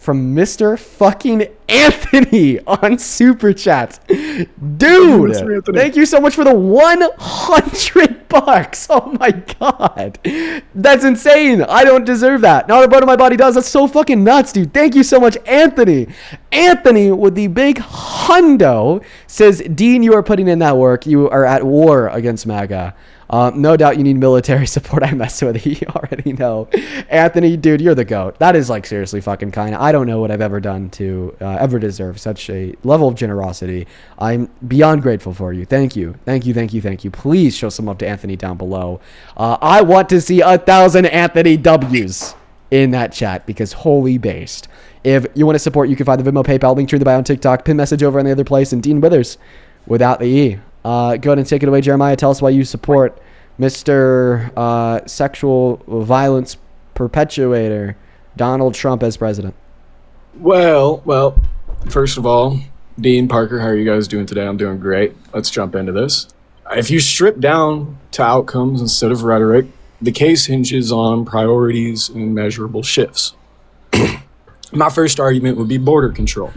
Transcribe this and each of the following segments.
from Mr. fucking Anthony on Super Chat. Dude, thank you so much for the $100. Oh my God. That's insane. I don't deserve that. Not a bone in my body does. That's so fucking nuts, dude. Thank you so much, Anthony. Anthony with the big hundo says, Dean, you are putting in that work. You are at war against MAGA. No doubt you need military support. I mess with it. You already know. Anthony, dude, you're the GOAT. That is like seriously fucking kind. I don't know what I've ever done to ever deserve such a level of generosity. I'm beyond grateful for you. Thank you. Thank you. Thank you. Thank you. Please show some love to Anthony down below. I want to see 1,000 Anthony W's in that chat because holy based. If you want to support, you can find the Venmo, PayPal, link to the bio on TikTok, pin message over on the other place, and Dean Withers without the E. Go ahead and take it away, Jeremiah. Tell us why you support Mr. Sexual Violence Perpetuator, Donald Trump as president. Well, first of all, Dean, Parker, how are you guys doing today? I'm doing great. Let's jump into this. If you strip down to outcomes instead of rhetoric, the case hinges on priorities and measurable shifts. My first argument would be border control.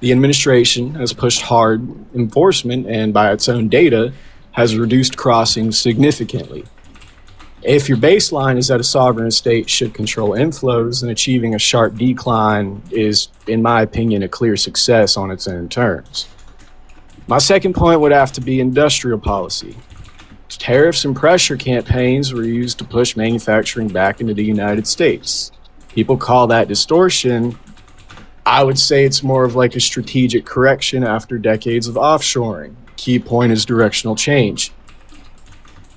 The administration has pushed hard enforcement and, by its own data, has reduced crossings significantly. If your baseline is that a sovereign state should control inflows, then achieving a sharp decline is, in my opinion, a clear success on its own terms. My second point would have to be industrial policy. Tariffs and pressure campaigns were used to push manufacturing back into the United States. People call that distortion. I would say it's more of like a strategic correction after decades of offshoring. Key point is directional change.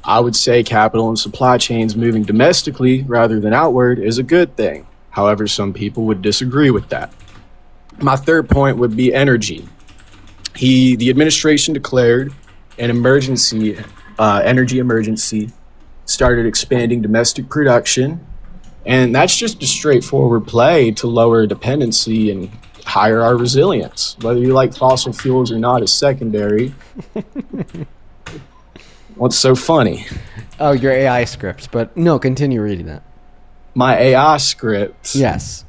I would say capital and supply chains moving domestically rather than outward is a good thing. However, some people would disagree with that. My third point would be energy. The administration declared an emergency, energy emergency, started expanding domestic production. And that's just a straightforward play to lower dependency and higher our resilience. Whether you like fossil fuels or not is secondary. What's so funny? Oh, your AI script. But no, continue reading that. My AI script? Yes.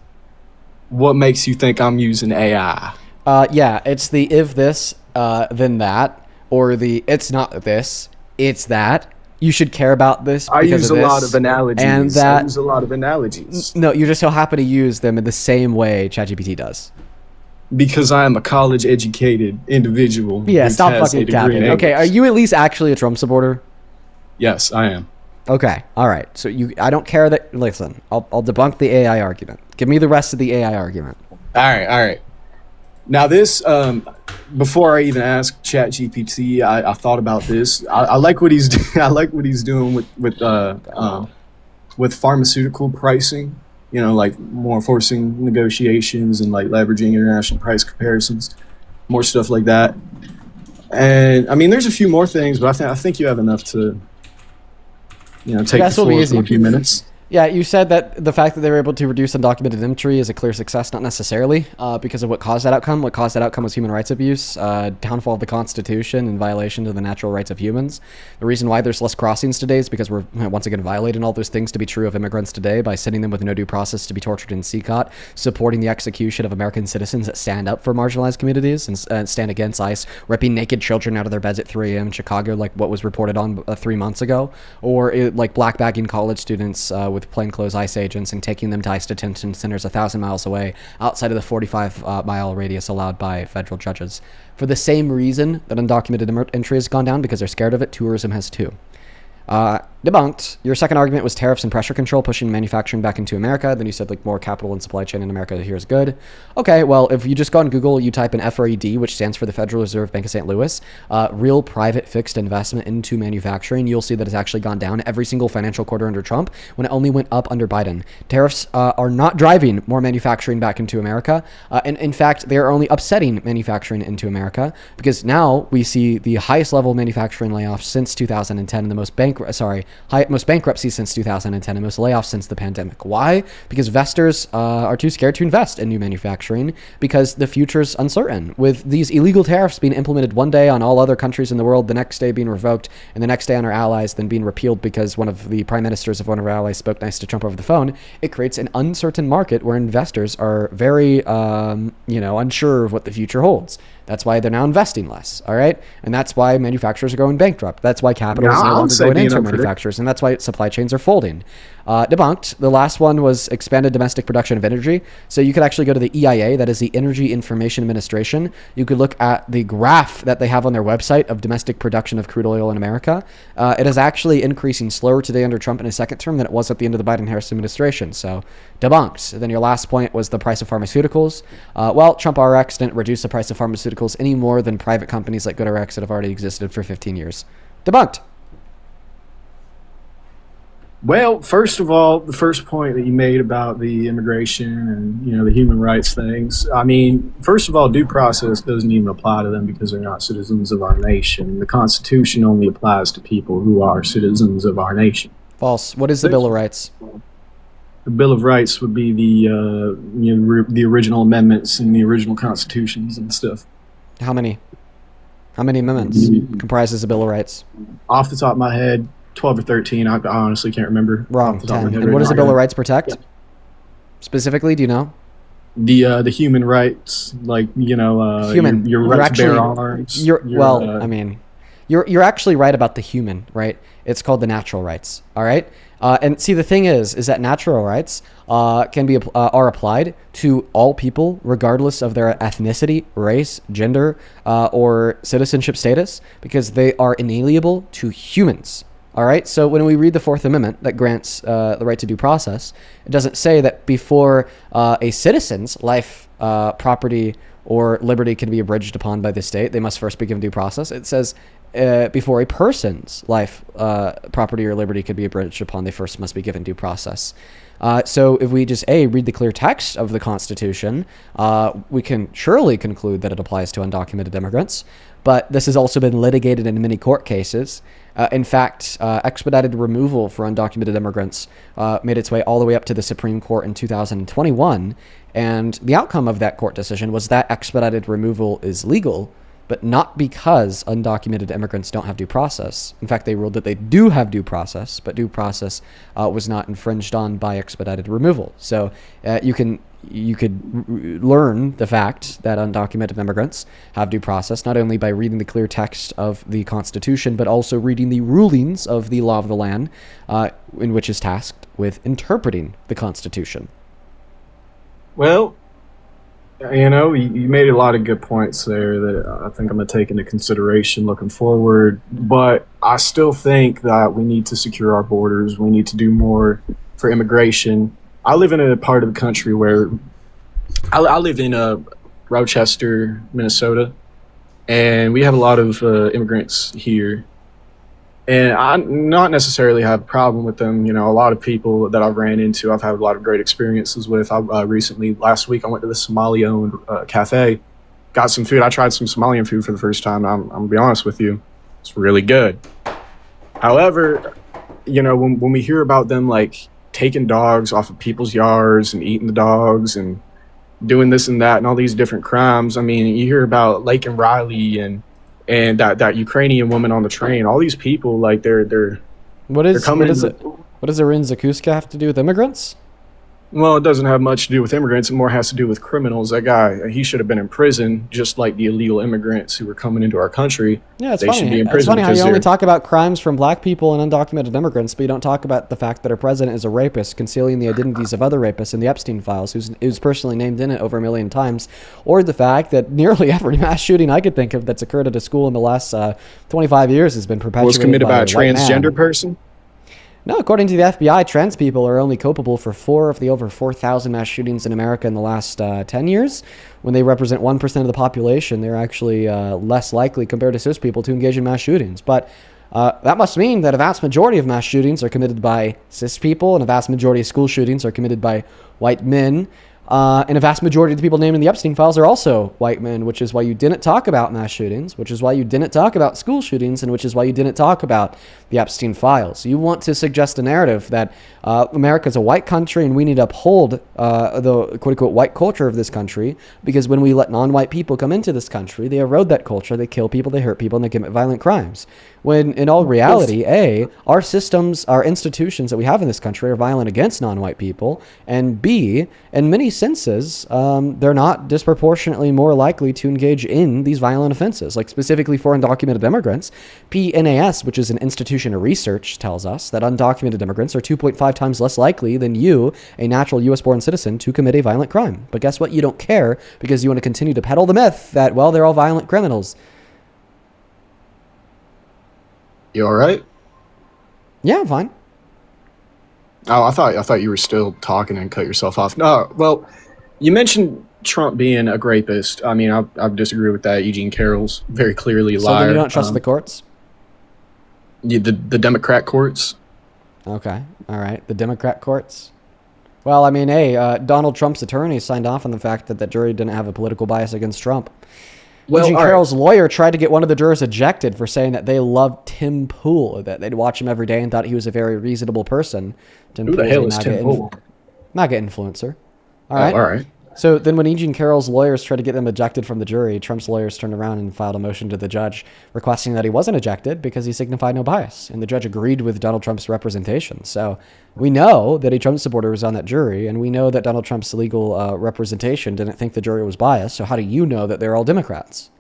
What makes you think I'm using AI? Yeah, it's the if this, then that. Or the it's not this, it's that. You should care about this. I use a lot of analogies. And that, I use a lot of analogies. No, you just so happen to use them in the same way ChatGPT does. Because I am a college-educated individual. Yeah, stop fucking capping. Okay, are you at least actually a Trump supporter? Yes, I am. Okay, all right. So I don't care that. Listen, I'll debunk the AI argument. Give me the rest of the AI argument. All right. Now this, before I even asked ChatGPT, I thought about this. I like what he's I like what he's doing with pharmaceutical pricing. You know, like more forcing negotiations and like leveraging international price comparisons, more stuff like that. And I mean, there's a few more things, but I think you have enough to, take the floor for a few minutes. Yeah, you said that the fact that they were able to reduce undocumented entry is a clear success, not necessarily because of what caused that outcome. What caused that outcome was human rights abuse, downfall of the Constitution, and violation of the natural rights of humans. The reason why there's less crossings today is because we're once again violating all those things to be true of immigrants today by sending them with no due process to be tortured in CCOT, supporting the execution of American citizens that stand up for marginalized communities and stand against ICE, ripping naked children out of their beds at 3 a.m. in Chicago, like what was reported on 3 months ago, or like blackbagging college students with plainclothes ICE agents and taking them to ICE detention centers 1,000 miles away outside of the 45-mile radius allowed by federal judges. For the same reason that undocumented entry has gone down, because they're scared of it, tourism has too. Debunked. Your second argument was tariffs and pressure control pushing manufacturing back into America. Then you said like more capital and supply chain in America here is good. Okay, well, if you just go on Google, you type in FRED, which stands for the Federal Reserve Bank of St. Louis, real private fixed investment into manufacturing, you'll see that it's actually gone down every single financial quarter under Trump when it only went up under Biden. Tariffs are not driving more manufacturing back into America. And in fact, they are only upsetting manufacturing into America because now we see the highest level of manufacturing layoffs since 2010 and the most bank most bankruptcies since 2010 and most layoffs since the pandemic. Why? Because investors are too scared to invest in new manufacturing because the future's uncertain. With these illegal tariffs being implemented one day on all other countries in the world, the next day being revoked, and the next day on our allies, then being repealed because one of the prime ministers of one of our allies spoke nice to Trump over the phone, it creates an uncertain market where investors are very, unsure of what the future holds. That's why they're now investing less, all right? And that's why manufacturers are going bankrupt. That's why capital is no longer going into manufacturers, and that's why supply chains are folding. Debunked. The last one was expanded domestic production of energy. So you could actually go to the EIA, that is the Energy Information Administration. You could look at the graph that they have on their website of domestic production of crude oil in America. It is actually increasing slower today under Trump in his second term than it was at the end of the Biden-Harris administration. So debunked. Then your last point was the price of pharmaceuticals. Trump RX didn't reduce the price of pharmaceuticals any more than private companies like GoodRx that have already existed for 15 years. Debunked. Well, first of all, the first point that you made about the immigration and the human rights things. I mean, first of all, due process doesn't even apply to them because they're not citizens of our nation. The Constitution only applies to people who are citizens of our nation. False. What is the Bill of Rights? The Bill of Rights would be the original amendments and the original constitutions and stuff. How many? How many amendments comprises the Bill of Rights? Off the top of my head, 12 or 13. I honestly can't remember. Wrong. 10. And what does the Bill of Rights protect? Yeah. Specifically, do you know? The human rights, like human. Your right to bear arms. You're actually right about the human, right? It's called the natural rights. All right. And see, the thing is that natural rights are applied to all people, regardless of their ethnicity, race, gender, or citizenship status, because they are inalienable to humans. All right. So when we read the Fourth Amendment that grants the right to due process, it doesn't say that before a citizen's life, property, or liberty can be abridged upon by the state, they must first be given due process. It says before a person's life, property, or liberty could be abridged upon, they first must be given due process. So if we just read the clear text of the Constitution, we can surely conclude that it applies to undocumented immigrants. But this has also been litigated in many court cases. In fact, expedited removal for undocumented immigrants made its way all the way up to the Supreme Court in 2021. And the outcome of that court decision was that expedited removal is legal, but not because undocumented immigrants don't have due process. In fact, they ruled that they do have due process, but due process was not infringed on by expedited removal. So you could learn the fact that undocumented immigrants have due process not only by reading the clear text of the Constitution, but also reading the rulings of the law of the land, in which is tasked with interpreting the Constitution. Well, you made a lot of good points there that I think I'm going to take into consideration looking forward. But I still think that we need to secure our borders. We need to do more for immigration. I live in a part of the country where I live in Rochester, Minnesota, and we have a lot of immigrants here. And I not necessarily have a problem with them. A lot of people that I've ran into, I've had a lot of great experiences with. Last week, I went to the Somali-owned cafe, got some food. I tried some Somalian food for the first time. I'm going to be honest with you. It's really good. However, when we hear about them, like, taking dogs off of people's yards and eating the dogs and doing this and that and all these different crimes. I mean, you hear about Lake and Riley and that Ukrainian woman on the train. All these people, like they're what does Irina Zakuska have to do with immigrants? Well, it doesn't have much to do with immigrants. It more has to do with criminals. That guy, he should have been in prison, just like the illegal immigrants who were coming into our country. Yeah, it's funny. It's funny how you only talk about crimes from black people and undocumented immigrants, but you don't talk about the fact that our president is a rapist, concealing the identities of other rapists in the Epstein files, who's personally named in it over 1 million times, or the fact that nearly every mass shooting I could think of that's occurred at a school in the last 25 years has been perpetuated was committed by a transgender man. person? No, according to the FBI, trans people are only culpable for 4 of the over 4,000 mass shootings in America in the last 10 years. When they represent 1% of the population, they're actually less likely compared to cis people to engage in mass shootings. But that must mean that a vast majority of mass shootings are committed by cis people, and a vast majority of school shootings are committed by white men. And a vast majority of the people named in the Epstein files are also white men, which is why you didn't talk about mass shootings, which is why you didn't talk about school shootings, and which is why you didn't talk about the Epstein files. You want to suggest a narrative that America is a white country and we need to uphold the quote-unquote white culture of this country, because when we let non-white people come into this country, they erode that culture, they kill people, they hurt people, and they commit violent crimes. When in all reality, A, our systems, our institutions that we have in this country are violent against non-white people, and B, in many senses, they're not disproportionately more likely to engage in these violent offenses. Like specifically for undocumented immigrants, PNAS, which is an institution of research, tells us that undocumented immigrants are 2.5 times less likely than you, a natural U.S.-born citizen, to commit a violent crime. But guess what? You don't care because you want to continue to peddle the myth that, well, they're all violent criminals. You all right? Yeah, I'm fine. Oh, I thought you were still talking and cut yourself off. No, well, you mentioned Trump being a rapist. I mean, I disagree with that. Eugene Carroll's very clearly a liar. So then you don't trust the courts? The Democrat courts. Okay, all right. The Democrat courts? Well, I mean, hey, Donald Trump's attorney signed off on the fact that that jury didn't have a political bias against Trump. Well, Eugene all right. Carroll's lawyer tried to get one of the jurors ejected for saying that they loved Tim Pool, that they'd watch him every day and thought he was a very reasonable person. Tim Who the Pool's hell a is Tim Pool? MAGA influencer. All right. All right. So then when Eugene Carroll's lawyers tried to get them ejected from the jury, Trump's lawyers turned around and filed a motion to the judge requesting that he wasn't ejected because he signified no bias. And the judge agreed with Donald Trump's representation. So we know that a Trump supporter was on that jury, and we know that Donald Trump's legal representation didn't think the jury was biased. So how do you know that they're all Democrats?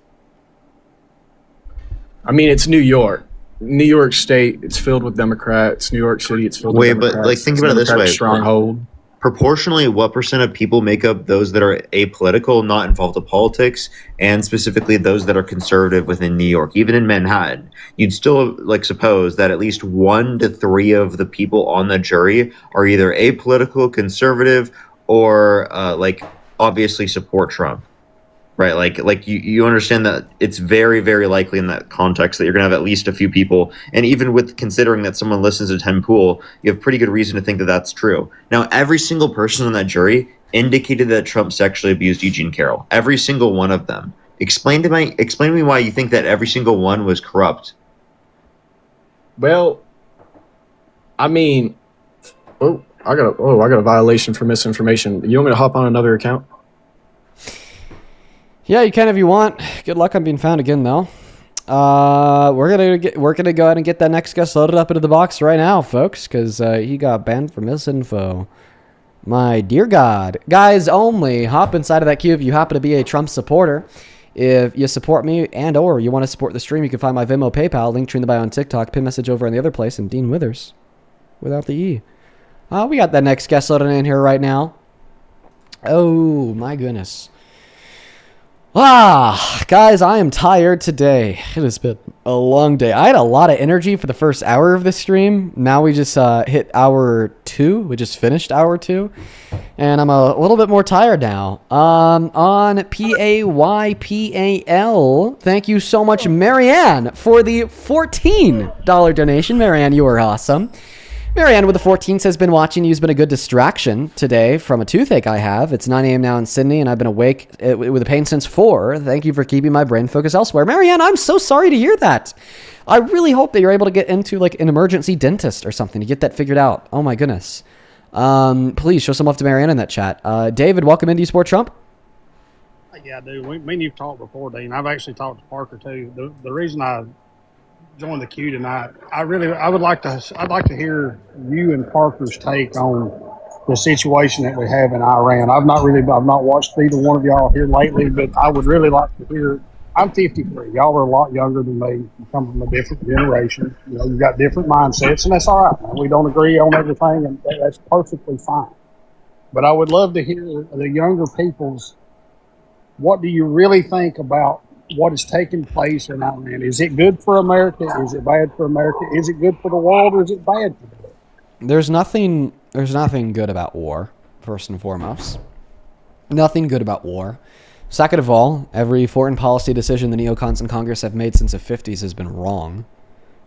I mean, it's New York. New York State, it's filled with Democrats. New York City, it's filled with Democrats. But like, think about it this Democratic way. Stronghold. Proportionally, what percent of people make up those that are apolitical, not involved in politics, and specifically those that are conservative within New York, even in Manhattan? You'd still like suppose that at least 1 to 3 of the people on the jury are either apolitical, conservative, or like obviously support Trump. Right, like you understand that it's very, very likely in that context that you're going to have at least a few people. And even with considering that someone listens to Tim Pool, you have pretty good reason to think that that's true. Now, every single person on that jury indicated that Trump sexually abused Eugene Carroll. Every single one of them. Explain to me why you think that every single one was corrupt. Well, I mean, I got a violation for misinformation. You want me to hop on another account? Yeah, you can if you want. Good luck on being found again, though. We're gonna go ahead and get that next guest loaded up into the box right now, folks, because he got banned for misinfo. My dear God, guys only. Hop inside of that queue if you happen to be a Trump supporter. If you support me and/or you want to support the stream, you can find my Venmo, PayPal, link in the bio on TikTok, pin message over on the other place, and Dean Withers, without the E. We got that next guest loaded in here right now. Oh my goodness. Guys, I am tired today. It has been a long day. I had a lot of energy for the first hour of the stream. Now we just hit hour 2. We just finished hour 2. And I'm a little bit more tired now. On PAYPAL, thank you so much, Marianne, for the $14 donation. Marianne, you are awesome. Marianne with the 14 says, been watching you's been a good distraction today from a toothache I have. It's 9 a.m. now in Sydney, and I've been awake with a pain since 4. Thank you for keeping my brain focused elsewhere. Marianne, I'm so sorry to hear that. I really hope that you're able to get into like an emergency dentist or something to get that figured out. Oh my goodness. Please show some love to Marianne in that chat. David, welcome into Sport Trump. Yeah, I do. Me and you've talked before, Dean. I've actually talked to Parker too. The reason I joined the queue tonight, I'd like to hear you and Parker's take on the situation that we have in Iran. I've not watched either one of y'all here lately, but I would really like to hear. I'm 53. Y'all are a lot younger than me. You come from a different generation. You know, you've got different mindsets, and that's all right, man. We don't agree on everything, and that's perfectly fine. But I would love to hear the younger people's. What do you really think about what is taking place in Iran? Is it good for America? Is it bad for America? Is it good for the world, or is it bad for the world? There's nothing good about war, first and foremost. Nothing good about war. Second of all, every foreign policy decision the neocons in Congress have made since the 50s has been wrong.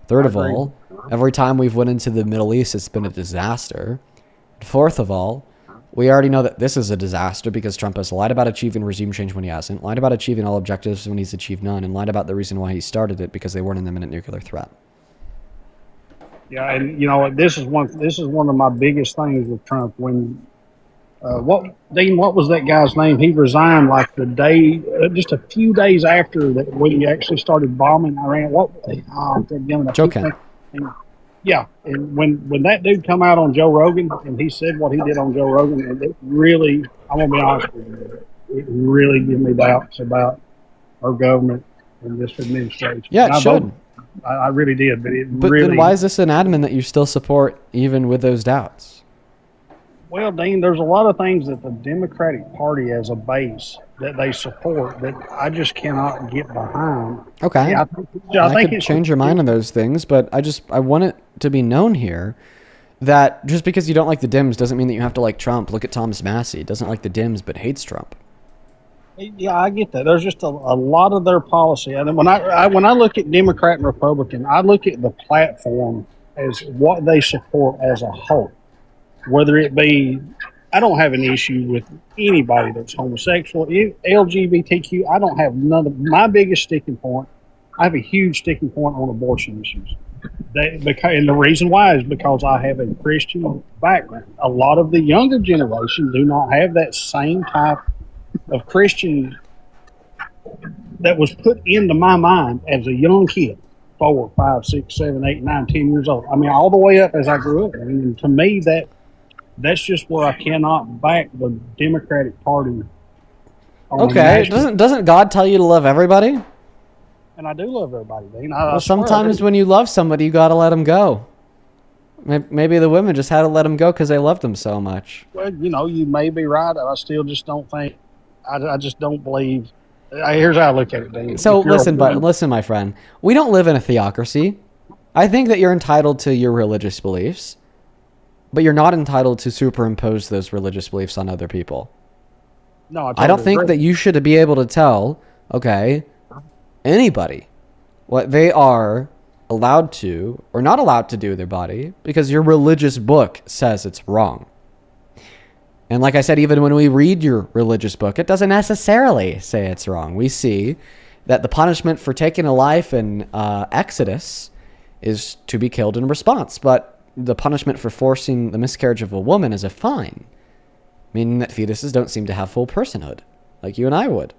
Third of all, every time we've went into the Middle East, it's been a disaster. Fourth of all, We already know that this is a disaster because Trump has lied about achieving regime change when he hasn't, lied about achieving all objectives when he's achieved none, and lied about the reason why he started it because they weren't an imminent nuclear threat. Yeah, and you know this is one of my biggest things with Trump. When what was that guy's name? He resigned like the day, just a few days after that when he actually started bombing Iran. Joe Kent. Yeah, and when that dude come out on Joe Rogan and he said what he did on Joe Rogan, and it really, I'm gonna be honest with you, it really gave me doubts about our government and this administration. Yeah, and it should. I really did, But really. then why is this an admin that you still support even with those doubts? Well, Dean, there's a lot of things that the Democratic Party as a base that they support that I just cannot get behind. Okay. Yeah, I think could change your mind on those things, but I want it to be known here that just because you don't like the Dems doesn't mean that you have to like Trump. Look at Thomas Massey. Doesn't like the Dems but hates Trump. Yeah, I get that. There's just a lot of their policy. And when I look at Democrat and Republican, I look at the platform as what they support as a whole. Whether it be, I don't have an issue with anybody that's homosexual, LGBTQ. I don't have none of my biggest sticking point. I have a huge sticking point on abortion issues. And the reason why is because I have a Christian background. A lot of the younger generation do not have that same type of Christian that was put into my mind as a young kid, 4, 5, 6, 7, 8, 9, 10 years old. I mean, all the way up as I grew up. I mean, to me, that's just where I cannot back the Democratic Party. Okay, doesn't God tell you to love everybody? And I do love everybody, Dean. Well, sometimes when you love somebody, you got to let them go. Maybe the women just had to let them go because they loved them so much. Well, you may be right. I still just don't think. I just don't believe. Here's how I look at it, Dean. So listen, my friend. We don't live in a theocracy. I think that you're entitled to your religious beliefs, but you're not entitled to superimpose those religious beliefs on other people. No, I don't think that you should be able to tell, anybody what they are allowed to or not allowed to do with their body because your religious book says it's wrong. And like I said, even when we read your religious book, it doesn't necessarily say it's wrong. We see that the punishment for taking a life in Exodus is to be killed in response, but the punishment for forcing the miscarriage of a woman is a fine, meaning that fetuses don't seem to have full personhood, like you and I would.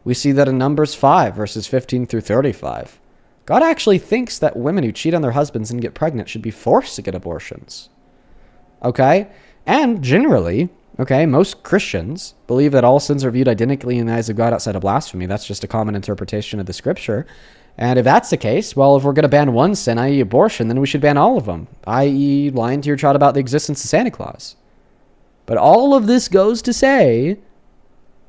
We see that in Numbers 5, verses 15 through 35. God actually thinks that women who cheat on their husbands and get pregnant should be forced to get abortions. Okay? And generally, most Christians believe that all sins are viewed identically in the eyes of God outside of blasphemy. That's just a common interpretation of the scripture. And if that's the case, well, if we're going to ban one sin, i.e. abortion, then we should ban all of them, i.e. lying to your child about the existence of Santa Claus. But all of this goes to say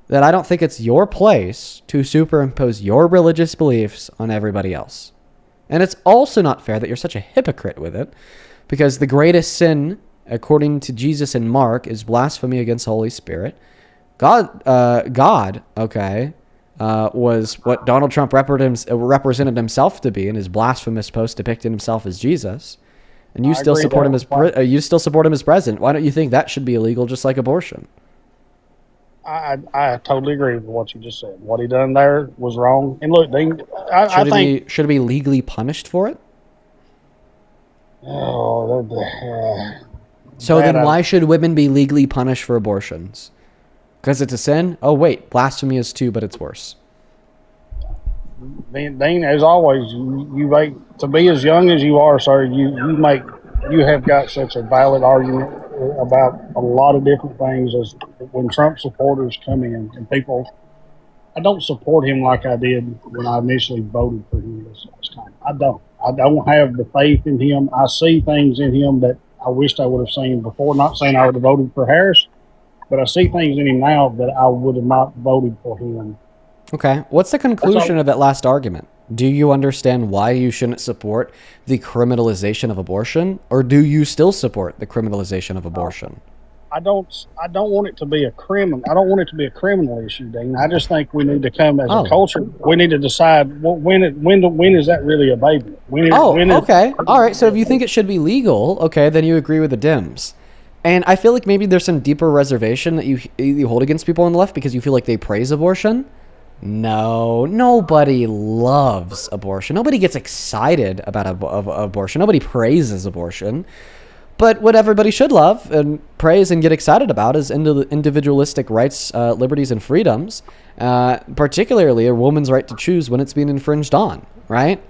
that I don't think it's your place to superimpose your religious beliefs on everybody else. And it's also not fair that you're such a hypocrite with it, because the greatest sin, according to Jesus in Mark, is blasphemy against the Holy Spirit. God, was what Donald Trump represented himself to be in his blasphemous post depicting himself as Jesus. And you still support him as president. Why don't you think that should be illegal, just like abortion? I totally agree with what you just said. What he done there was wrong. And look, Dean, should it be legally punished for it? So then why should women be legally punished for abortions? Because it's a sin? Oh, wait, blasphemy is too, but it's worse. Dean, as always, you make, to be as young as you are, sir, you have got such a valid argument about a lot of different things. As when Trump supporters come in and people, I don't support him like I did when I initially voted for him this last time. I don't have the faith in him. I see things in him that I wished I would have seen before. Not saying I would have voted for Harris, but I see things in him now that I would have not voted for him. Okay. What's the conclusion of that last argument? Do you understand why you shouldn't support the criminalization of abortion, or do you still support the criminalization of abortion? I don't want it to be a criminal. I don't want it to be a criminal issue, Dean. I just think we need to come as a culture. We need to decide when is that really a baby? Okay. All right. So if you think it should be legal, okay, then you agree with the Dems. And I feel like maybe there's some deeper reservation that you hold against people on the left because you feel like they praise abortion. No, nobody loves abortion. Nobody gets excited about abortion. Nobody praises abortion. But what everybody should love and praise and get excited about is individualistic rights, liberties, and freedoms, particularly a woman's right to choose when it's being infringed on, right?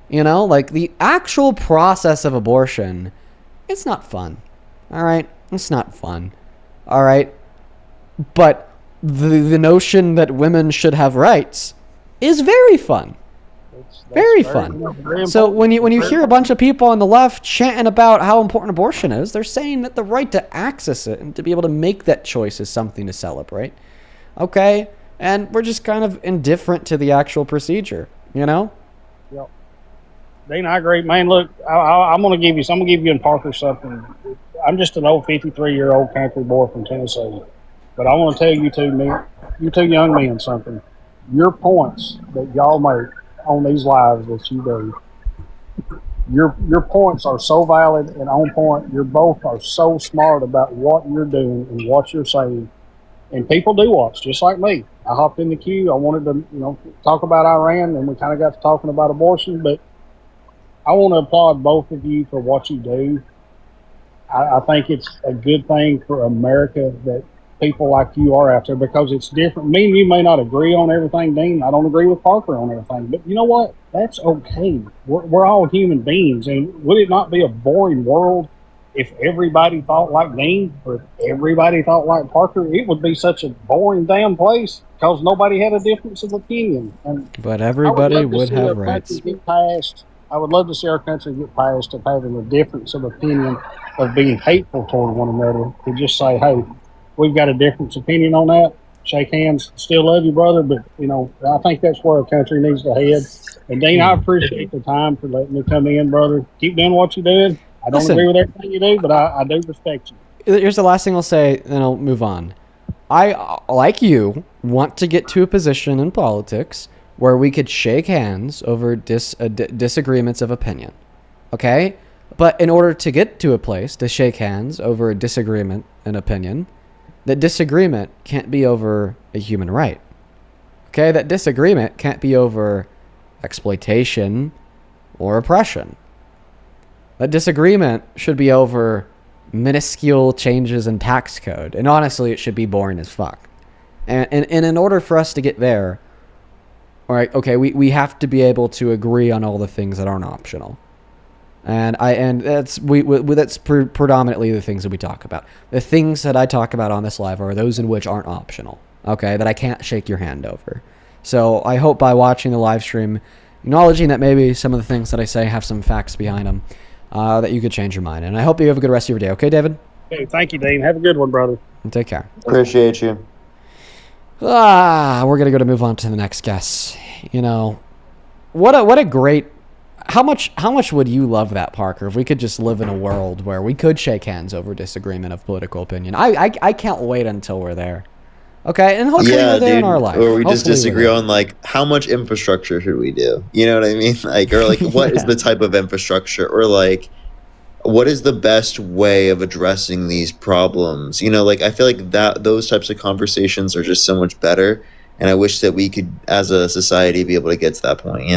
You know, like the actual process of abortion, it's not fun, all right? It's not fun, all right? But the notion that women should have rights is very fun. That's Very very fun. So important. when you hear a bunch of people on the left chanting about how important abortion is, they're saying that the right to access it and to be able to make that choice is something to celebrate. Okay? And we're just kind of indifferent to the actual procedure, you know? Yep. Dean, I agree, man. Look, I'm gonna give you and Parker something. I'm just an old 53-year-old country boy from Tennessee, but I want to tell you two young men something. Your points that y'all make on these lives that you do, your points are so valid and on point. You both are so smart about what you're doing and what you're saying. And people do watch, just like me. I hopped in the queue. I wanted to, talk about Iran, and we kind of got to talking about abortion. But I want to applaud both of you for what you do. I think it's a good thing for America that people like you are out there because it's different. Me and you may not agree on everything, Dean. I don't agree with Parker on everything. But you know what? That's okay. We're all human beings. And would it not be a boring world if everybody thought like Dean or if everybody thought like Parker? It would be such a boring damn place because nobody had a difference of opinion. And But everybody would have our rights. country get past. I would love to see our country get past of having a difference of opinion of being hateful toward one another. To just say, hey, we've got a difference opinion on that. Shake hands. Still love you, brother. But, I think that's where our country needs to head. And, Dean, I appreciate the time for letting me come in, brother. Keep doing what you're doing. I don't Listen. agree with everything you do, but I do respect you. Here's the last thing I'll say, then I'll move on. I, like you, want to get to a position in politics where we could shake hands over disagreements of opinion, okay? But in order to get to a place to shake hands over a disagreement in opinion, that disagreement can't be over a human right, okay? That disagreement can't be over exploitation or oppression. That disagreement should be over minuscule changes in tax code. And honestly, it should be boring as fuck. And in order for us to get there, all right, okay, we have to be able to agree on all the things that aren't optional. And that's predominantly the things that we talk about. The things that I talk about on this live are those in which aren't optional, okay, that I can't shake your hand over. So I hope by watching the live stream, acknowledging that maybe some of the things that I say have some facts behind them, that you could change your mind. And I hope you have a good rest of your day. Okay, David? Okay, thank you, Dean. Have a good one, brother. And take care. Appreciate you. We're gonna move on to the next guest. What a great. How much would you love that, Parker? If we could just live in a world where we could shake hands over disagreement of political opinion. I can't wait until we're there. Okay, and hopefully we're there in our life. Or we just Hopefully disagree on how much infrastructure should we do? You know what I mean? What is the type of infrastructure, or what is the best way of addressing these problems? I feel like those types of conversations are just so much better, and I wish that we could, as a society, be able to get to that point.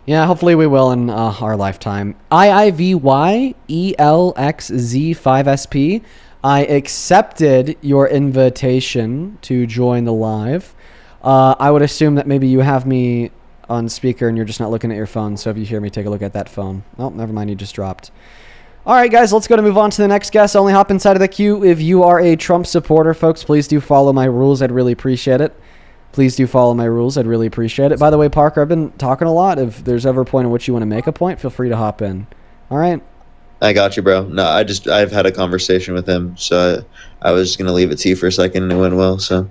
Yeah, hopefully we will in our lifetime. IIVYELXZ5SP. I accepted your invitation to join the live. I would assume that maybe you have me on speaker and you're just not looking at your phone. So if you hear me, take a look at that phone. Oh, never mind. You just dropped. All right, guys, let's go to move on to the next guest. Only hop inside of the queue if you are a Trump supporter, folks. Please do follow my rules. I'd really appreciate it. Please do follow my rules. I'd really appreciate it. By the way, Parker, I've been talking a lot. If there's ever a point in which you want to make a point, feel free to hop in. All right? I got you, bro. No, I've had a conversation with him, so I was just going to leave it to you for a second, and it went well, so.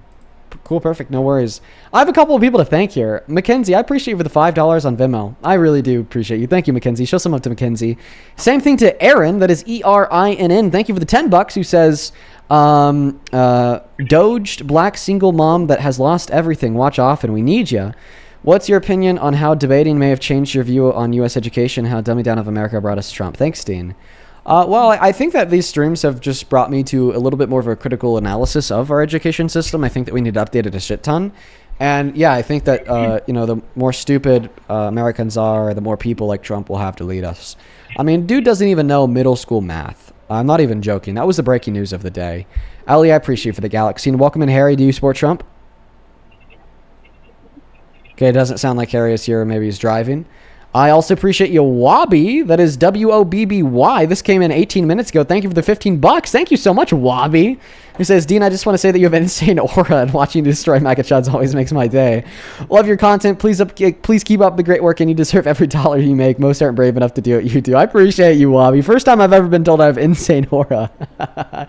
Cool, perfect. No worries. I have a couple of people to thank here. Mackenzie, I appreciate you for the $5 on Venmo. I really do appreciate you. Thank you, Mackenzie. Show some love to Mackenzie. Same thing to Aaron. That is ERINN. Thank you for the $10 who says, Doged black single mom that has lost everything. Watch often. We need ya. What's your opinion on how debating may have changed your view on U.S. education, how dumbing down of America brought us Trump? Thanks, Dean. Well, I think that these streams have just brought me to a little bit more of a critical analysis of our education system. I think that we need to update it a shit ton. And yeah, I think that, the more stupid Americans are, the more people like Trump will have to lead us. I mean, dude doesn't even know middle school math. I'm not even joking. That was the breaking news of the day. Ellie, I appreciate you for the galaxy. And welcome in, Harry. Do you support Trump? Okay, it doesn't sound like Harry is here. Maybe he's driving. I also appreciate you, Wobby. That is WOBBY. This came in 18 minutes ago. Thank you for the $15. Thank you so much, Wobby. Who says, Dean, I just want to say that you have an insane aura, and watching you destroy Megachuds always makes my day. Love your content. Please keep up the great work, and you deserve every dollar you make. Most aren't brave enough to do what you do. I appreciate you, Wobby. First time I've ever been told I have insane aura.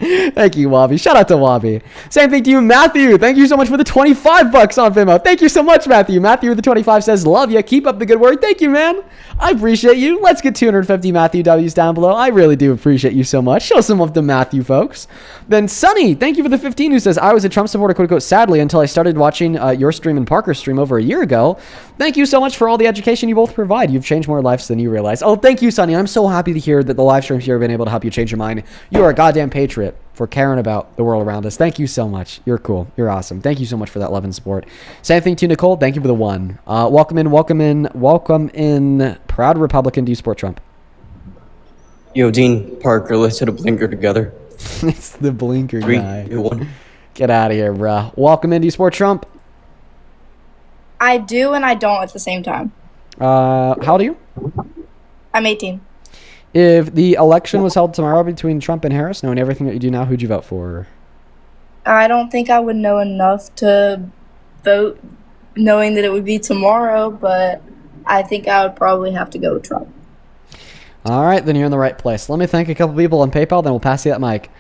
Thank you, Wobby. Shout out to Wobby. Same thing to you, Matthew. Thank you so much for the $25 on Venmo. Thank you so much, Matthew. Matthew with the 25 says, love you. Keep up the good work. Thank you, man. I appreciate you. Let's get 250 Matthew W's down below. I really do appreciate you so much. Show some love to Matthew, folks. Then Sunny, thank you for the 15, who says, I was a Trump supporter, quote unquote, sadly, until I started watching your stream and Parker's stream over a year ago. Thank you so much for all the education you both provide. You've changed more lives than you realize. Oh, thank you, Sunny. I'm so happy to hear that the live streams here have been able to help you change your mind. You are a goddamn patriot for caring about the world around us. Thank you so much. You're cool. You're awesome. Thank you so much for that love and support. Same thing to Nicole. Thank you for the one. Welcome in. Proud Republican. Do you support Trump? Yo, Dean, Parker, let's hit a blinker together. It's the blinker 3, guy. 2, 1. Get out of here, bruh. Welcome in. Do you support Trump? I do and I don't at the same time. How old are you? I'm 18. If the election was held tomorrow between Trump and Harris, knowing everything that you do now, who'd you vote for? I don't think I would know enough to vote knowing that it would be tomorrow, but I think I would probably have to go with Trump. All right, then you're in the right place. Let me thank a couple people on PayPal, then we'll pass you that mic.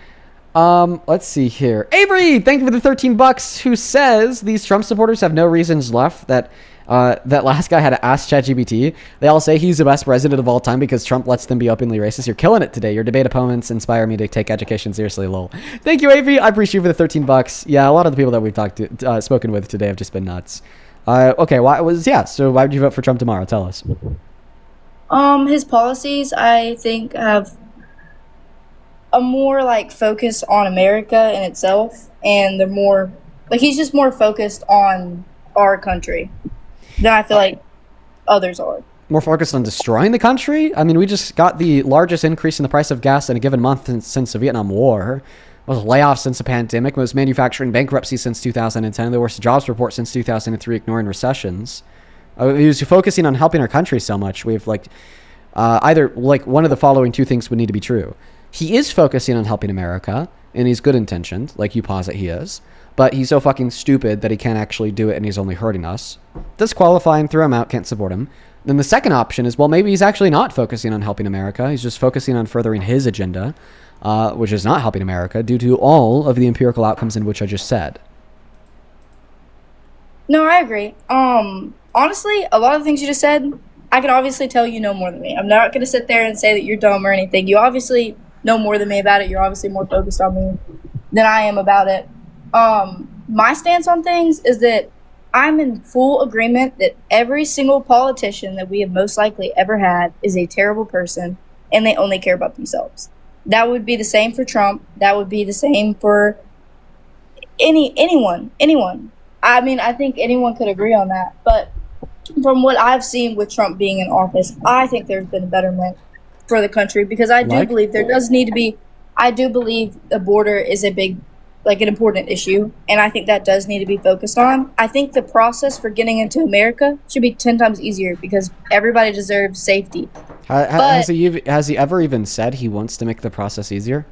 Let's see here. Avery, thank you for the $13, who says these Trump supporters have no reasons left that last guy had to ask ChatGPT. They all say he's the best president of all time because Trump lets them be openly racist. You're killing it today. Your debate opponents inspire me to take education seriously, lol. Thank you, Avery. I appreciate you for the $13. Yeah, a lot of the people that we've spoken with today have just been nuts. Okay, so why would you vote for Trump tomorrow? Tell us. His policies, I think, have a more, focus on America in itself, and they're more, he's just more focused on our country than I feel like others are. More focused on destroying the country? I mean, we just got the largest increase in the price of gas in a given month since the Vietnam War. Most layoffs since the pandemic, most manufacturing bankruptcy since 2010, the worst jobs report since 2003, ignoring recessions. He was focusing on helping our country so much. We've either one of the following two things would need to be true. He is focusing on helping America, and he's good intentioned, like you posit he is, but he's so fucking stupid that he can't actually do it, and he's only hurting us. Disqualify him, throw him out, can't support him. Then the second option is, well, maybe he's actually not focusing on helping America. He's just focusing on furthering his agenda, which is not helping America, due to all of the empirical outcomes in which I just said. No, I agree. Honestly, a lot of the things you just said, I can obviously tell you know more than me. I'm not going to sit there and say that you're dumb or anything. You obviously know more than me about it. You're obviously more focused on me than I am about it. My stance on things is that I'm in full agreement that every single politician that we have most likely ever had is a terrible person, and they only care about themselves. That would be the same for Trump. That would be the same for anyone. I mean, I think anyone could agree on that. But from what I've seen with Trump being in office, I think there's been a betterment for the country, because I do believe there does need to be, I do believe the border is a big, an important issue, and I think that does need to be focused on. I think the process for getting into America should be 10 times easier, because everybody deserves safety. Has he ever even said he wants to make the process easier?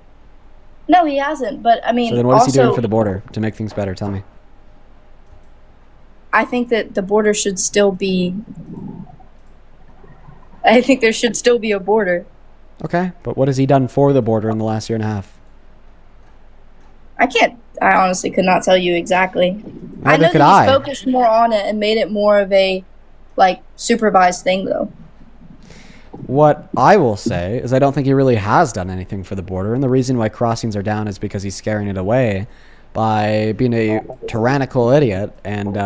No, he hasn't, but I mean, so then what is he doing for the border to make things better? Tell me. I think that the border should still be, I think there should still be a border. Okay, but what has he done for the border in the last year and a half? I honestly could not tell you exactly. I know that he's focused more on it and made it more of a, supervised thing, though. What I will say is I don't think he really has done anything for the border, and the reason why crossings are down is because he's scaring it away by being a tyrannical idiot and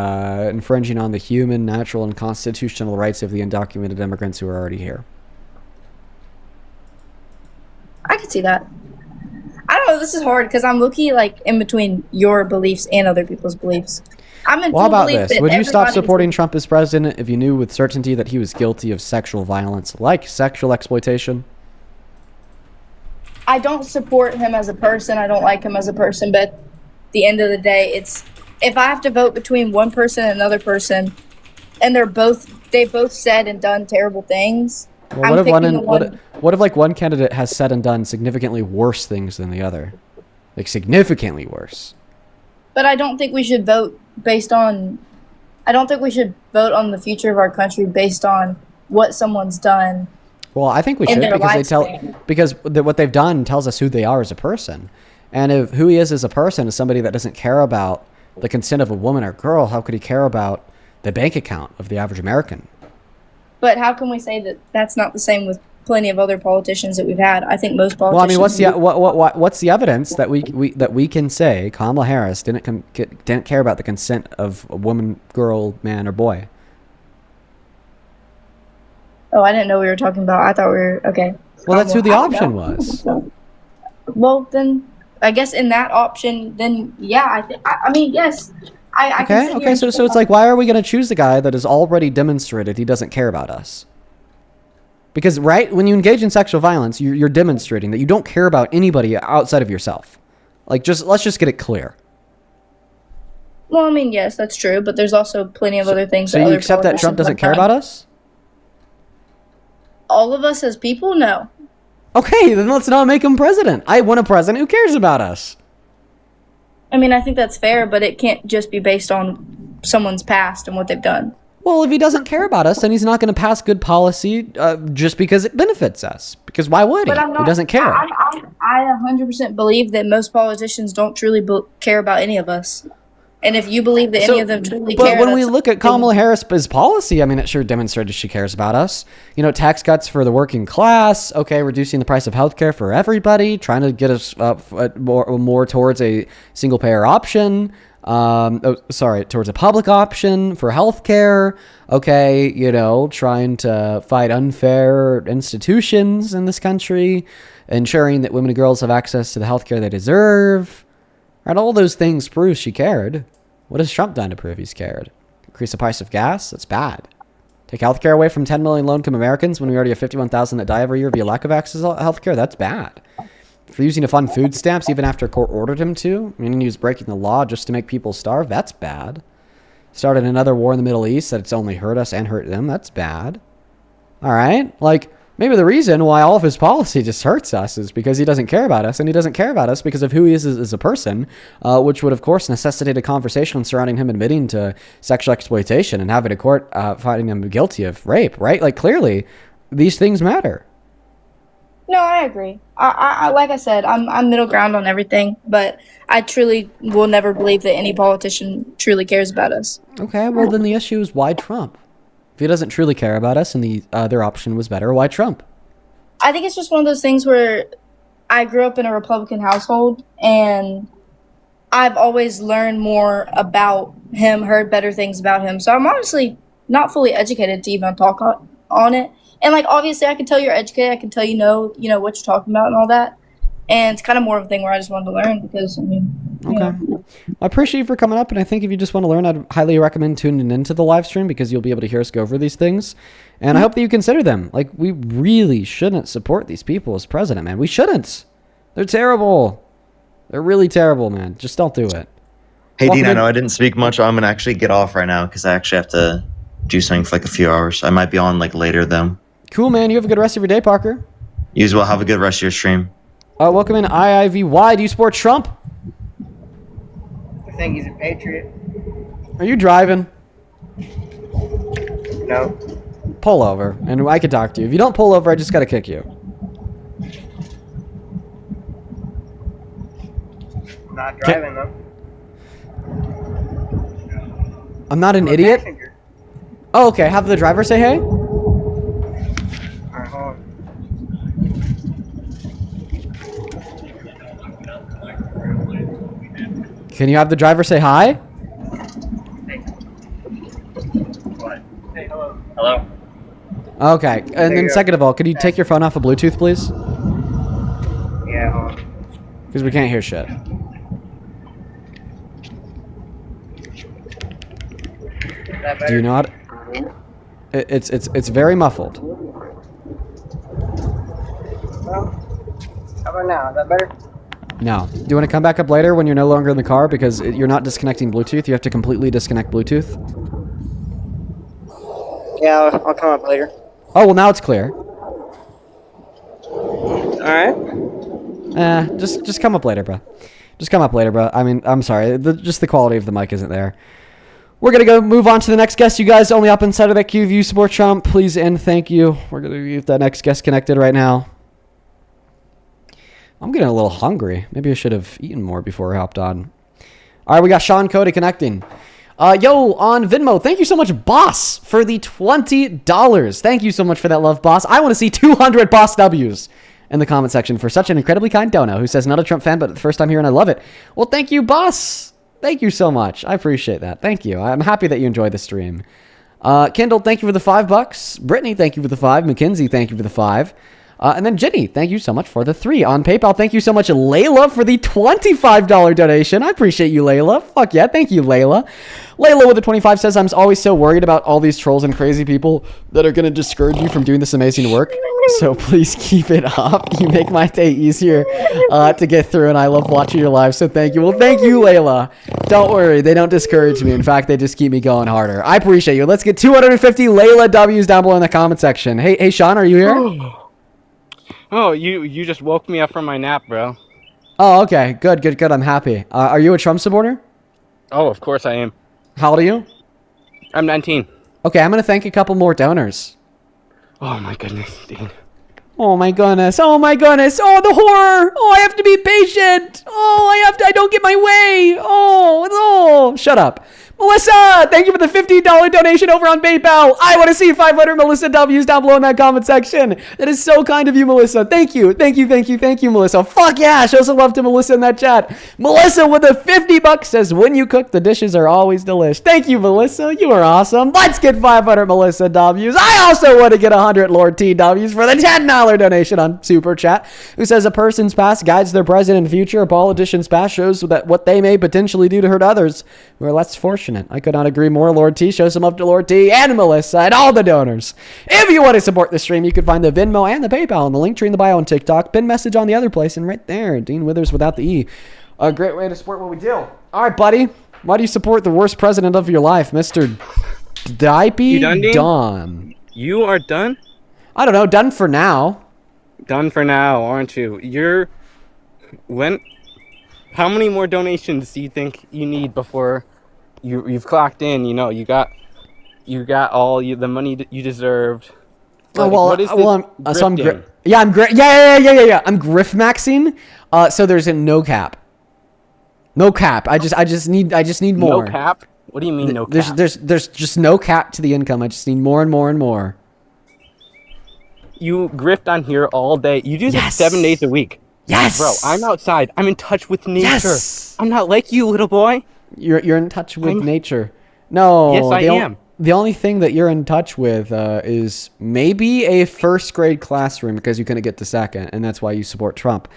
infringing on the human, natural, and constitutional rights of the undocumented immigrants who are already here. I could see that. I don't know. This is hard because I'm looking like in between your beliefs and other people's beliefs. I'm in Well, how full about belief this? that Would you stop everybody is- supporting Trump as president if you knew with certainty that he was guilty of sexual violence, like sexual exploitation? I don't support him as a person. I don't like him as a person. But at the end of the day, it's if I have to vote between one person and another person, and they both said and done terrible things. Well, what if like one candidate has said and done significantly worse things than the other, like significantly worse? But I don't think we should vote based on. I don't think we should vote on the future of our country based on what someone's done. Well, I think we In should their because what they've done tells us who they are as a person, and if who he is as a person is somebody that doesn't care about the consent of a woman or girl, how could he care about the bank account of the average American? But how can we say that that's not the same with plenty of other politicians that we've had? I think most politicians. Well, I mean, what's the evidence that we can say Kamala Harris didn't care about the consent of a woman, girl, man, or boy? Oh, I didn't know we were talking about. I thought we were okay. Well, that's who the I don't option know. was. Well, then I guess in that option, then yeah, I mean, yes. I can sit here Okay. and So it's like, why are we going to choose the guy that has already demonstrated he doesn't care about us? Because when you engage in sexual violence, you're demonstrating that you don't care about anybody outside of yourself. Like, let's just get it clear. Well, I mean, yes, that's true, but there's also plenty of other things. So you accept that Trump doesn't care about us? All of us as people, no. Okay, then let's not make him president. I want a president who cares about us. I mean, I think that's fair, but it can't just be based on someone's past and what they've done. Well, if he doesn't care about us, then he's not going to pass good policy just because it benefits us. Because why would he? He doesn't care. I 100% believe that most politicians don't truly care about any of us. And if you believe that any of them truly care... But when we look at Kamala Harris's policy, I mean, it sure demonstrated she cares about us. You know, tax cuts for the working class, okay, reducing the price of healthcare for everybody, trying to get us more towards a single-payer option, towards a public option for healthcare, okay, you know, trying to fight unfair institutions in this country, ensuring that women and girls have access to the healthcare they deserve. Right, all those things prove she cared. What has Trump done to prove he's cared? Increase the price of gas? That's bad. Take healthcare away from 10 million low-income Americans when we already have 51,000 that die every year via lack of access to healthcare? That's bad. Refusing to fund food stamps even after court ordered him to, meaning he was breaking the law just to make people starve? That's bad. Started another war in the Middle East that's only hurt us and hurt them? That's bad. All right? Like, maybe the reason why all of his policy just hurts us is because he doesn't care about us, and he doesn't care about us because of who he is as a person, which would, of course, necessitate a conversation surrounding him admitting to sexual exploitation and having a court finding him guilty of rape, right? Like, clearly, these things matter. No, I agree. I like I said, I'm middle ground on everything, but I truly will never believe that any politician truly cares about us. Okay, well, then the issue is why Trump? If he doesn't truly care about us and the other option was better, why Trump? I think it's just one of those things where I grew up in a Republican household, and I've always learned more about him, heard better things about him. So I'm honestly not fully educated to even talk on it. And, like, obviously I can tell you're educated. I can tell you know what you're talking about and all that. And it's kind of more of a thing where I just wanted to learn because, I mean, okay. I appreciate you for coming up, and I think if you just want to learn, I'd highly recommend tuning into the live stream because you'll be able to hear us go over these things. And I hope that you consider them. Like, we really shouldn't support these people as president, man. We shouldn't. They're terrible. They're really terrible, man. Just don't do it. Hey, Dean, I know I didn't speak much. I'm going to actually get off right now because I actually have to do something for like a few hours. I might be on like later, though. Cool, man. You have a good rest of your day, Parker. You as well. Have a good rest of your stream. Welcome in IIVY. Do you support Trump? I think he's a patriot. Are you driving? No. Pull over, and I can talk to you. If you don't pull over, I just got to kick you. I'm not driving, though. I'm not an I'm a idiot? passenger. Oh, okay. Have the driver say hey? Alright, hold on. Can you have the driver say hi? What? Hey, hello. Hello. Okay. And then you go. second of all, could you take your phone off of Bluetooth, please? Because we can't hear shit. That Do better? you not? It's very muffled. Well, how about now? Is that better? No. Do you want to come back up later when you're no longer in the car? Because you're not disconnecting Bluetooth. You have to completely disconnect Bluetooth. Yeah, I'll come up later. Oh, well, now it's clear. Alright. Just come up later, bro. Just come up later, bro. I mean, I'm sorry. Just the quality of the mic isn't there. We're going to go move on to the next guest. You guys only up inside of that queue. If you support Trump, please and thank you. We're going to get that next guest connected right now. I'm getting a little hungry. Maybe I should have eaten more before I hopped on. All right, we got Sean Cody connecting. Yo, on Venmo, thank you so much, Boss, for the $20. Thank you so much for that love, Boss. I want to see 200 Boss W's in the comment section for such an incredibly kind dono who says, not a Trump fan, but the first time here and I love it. Well, thank you, Boss. Thank you so much. I appreciate that. Thank you. I'm happy that you enjoyed the stream. Kendall, thank you for the $5. Brittany, thank you for the 5. Mackenzie, thank you for the 5. And then Jenny, thank you so much for the 3 on PayPal. Thank you so much, Layla, for the $25 donation. I appreciate you, Layla. Fuck yeah, thank you, Layla. Layla with the 25 says, I'm always so worried about all these trolls and crazy people that are going to discourage you from doing this amazing work. So please keep it up. You make my day easier to get through, and I love watching your live, so thank you. Well, thank you, Layla. Don't worry, they don't discourage me. In fact, they just keep me going harder. I appreciate you. Let's get 250 Layla W's down below in the comment section. Hey, Sean, are you here? Oh, you just woke me up from my nap, bro. Oh, okay. Good. I'm happy. Are you a Trump supporter? Oh, of course I am. How old are you? I'm 19. Okay, I'm going to thank a couple more donors. Oh my goodness, Dean. Oh my goodness. Oh the horror. Oh, I have to be patient. Oh, I don't get my way. Oh, shut up. Melissa, thank you for the $50 donation over on PayPal. I want to see 500 Melissa W's down below in that comment section. That is so kind of you, Melissa. Thank you, Melissa. Fuck yeah, show some love to Melissa in that chat. Melissa with the $50 says, when you cook, the dishes are always delish. Thank you, Melissa. You are awesome. Let's get 500 Melissa W's. I also want to get 100 Lord T W's for the $10 donation on Super Chat, who says a person's past guides their present and future. A politician's past shows that what they may potentially do to hurt others who are less fortunate. I could not agree more. Lord T, show some up to Lord T and Melissa and all the donors. If you want to support the stream, you can find the Venmo and the PayPal in the link tree in the bio on TikTok. Pin message on the other place, and right there, Dean Withers without the E. A great way to support what we do. All right, buddy. Why do you support the worst president of your life, Mr. Dipey Don? You are done? I don't know. Done for now. Done for now, aren't you? How many more donations do you think you need before you've clocked in? You know, you got all the money that you deserved. Oh, well, what is this I'm grifting? I'm yeah. I'm grift maxing. So there's a no cap. No cap. I just need more. No cap? What do you mean no cap? There's just no cap to the income. I just need more and more and more. You grift on here all day. You do this 7 days a week. Yes. Bro, I'm outside. I'm in touch with nature. Yes. I'm not like you, little boy. You're in touch with nature. No. Yes, I am. The only thing that you're in touch with is maybe a first grade classroom because you couldn't get to second, and that's why you support Trump.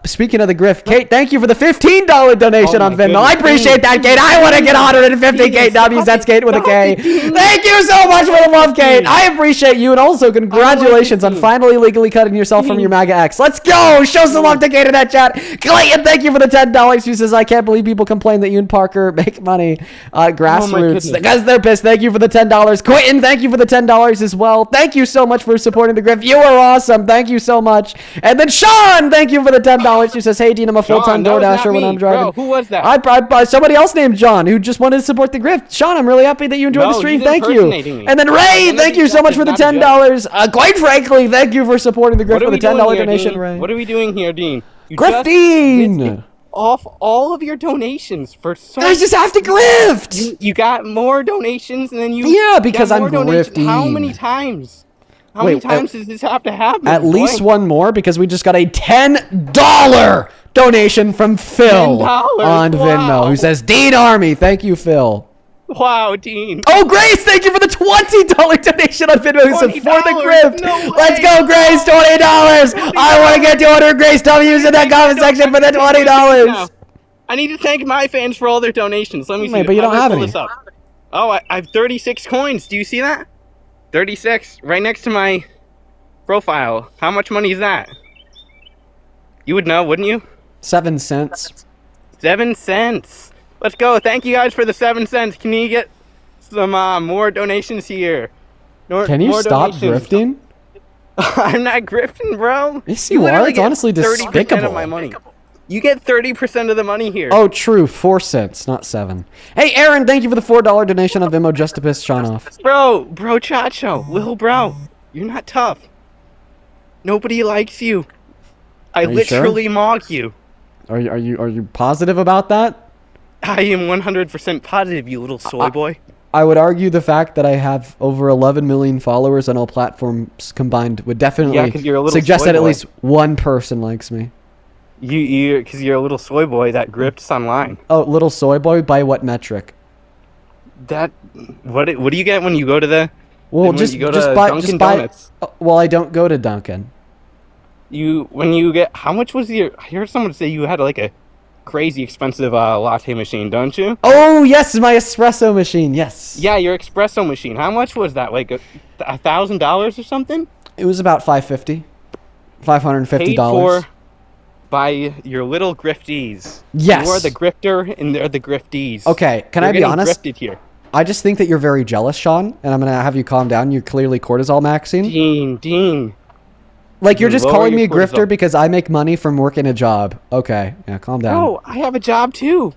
Speaking of the grift, Kate, thank you for the $15 donation on Venmo. I appreciate that, Kate. I want to get 150 Kate W's. That's Kate with a K. Thank you so much for the love, Kate. I appreciate you, and also congratulations on finally legally cutting yourself from your MAGA ex. Let's go. Show some love to Kate in that chat. Clayton, thank you for the $10. Who says, I can't believe people complain that you and Parker make money. Grassroots. Because they're pissed. Thank you for the $10. Quentin, thank you for the $10 as well. Thank you so much for supporting the grift. You are awesome. Thank you so much. And then Sean, thank you for the $10. Who says, hey, Dean, I'm a full-time DoorDasher when I'm driving. Bro, who was that? I somebody else named John who just wanted to support the grift. Sean, I'm really happy that you enjoyed the stream. Thank you. And then Ray, thank you so much for the $10. Quite frankly, thank you for supporting the grift for the $10 donation, Ray. What are we doing here, Dean? Grifting! Off all of your donations for so I just have to grift! You got more donations and then you because I'm grifting. How many times? How many times does this have to happen? At least one more, because we just got a $10 donation from Phil on Venmo, who says, Dean Army. Thank you, Phil. Wow, Dean. Oh, Grace, thank you for the $20 donation on Venmo who said for the $20? grift. No Let's way. go, Grace, $20. I want to get 200 Grace W's in that comment section for the $20. I need to thank my fans for all their donations. Let me see. Wait, but you don't How have do I pull any. this up? Oh, I have 36 coins. Do you see that? 36, right next to my profile. How much money is that? You would know, wouldn't you? 7 cents. 7 cents. Let's go. Thank you guys for the 7 cents. Can you get some more donations here? Can you more stop donations. grifting? I'm not grifting, bro. Yes, you are. literally It's get honestly 30% despicable. of my money. You get 30% of the money here. Oh, true. 4 cents, not 7. Hey, Aaron, thank you for the $4 donation on Venmo just to piss Sean off. Bro, Chacho, little bro, you're not tough. Nobody likes you. I Are you literally mock you. Are you positive about that? I am 100% positive, you little soy boy. I would argue the fact that I have over 11 million followers on all platforms combined would definitely 'cause you're a little suggest soy that at boy. least one person likes me. Because you're a little soy boy that grifts online. Oh, little soy boy, by what metric? What do you get when you go to the? Well, when just you go just to buy Dunkin' just buy. Donuts? Well, I don't go to Dunkin'. When you get, how much was your? I heard someone say you had like a crazy expensive latte machine, don't you? Oh yes, my espresso machine. Yes. Yeah, your espresso machine. How much was that? Like $1,000 or something? It was about $550. $550. Paid for by your little grifties. Yes. You are the grifter and they're the grifties. Okay, can You're I be getting honest? grifted here. I just think that you're very jealous, Sean, and I'm gonna have you calm down. You're clearly cortisol maxing. Dean. Like you're just Lower calling your me a grifter cortisol. because I make money from working a job. Okay, yeah, calm down. Oh, I have a job too.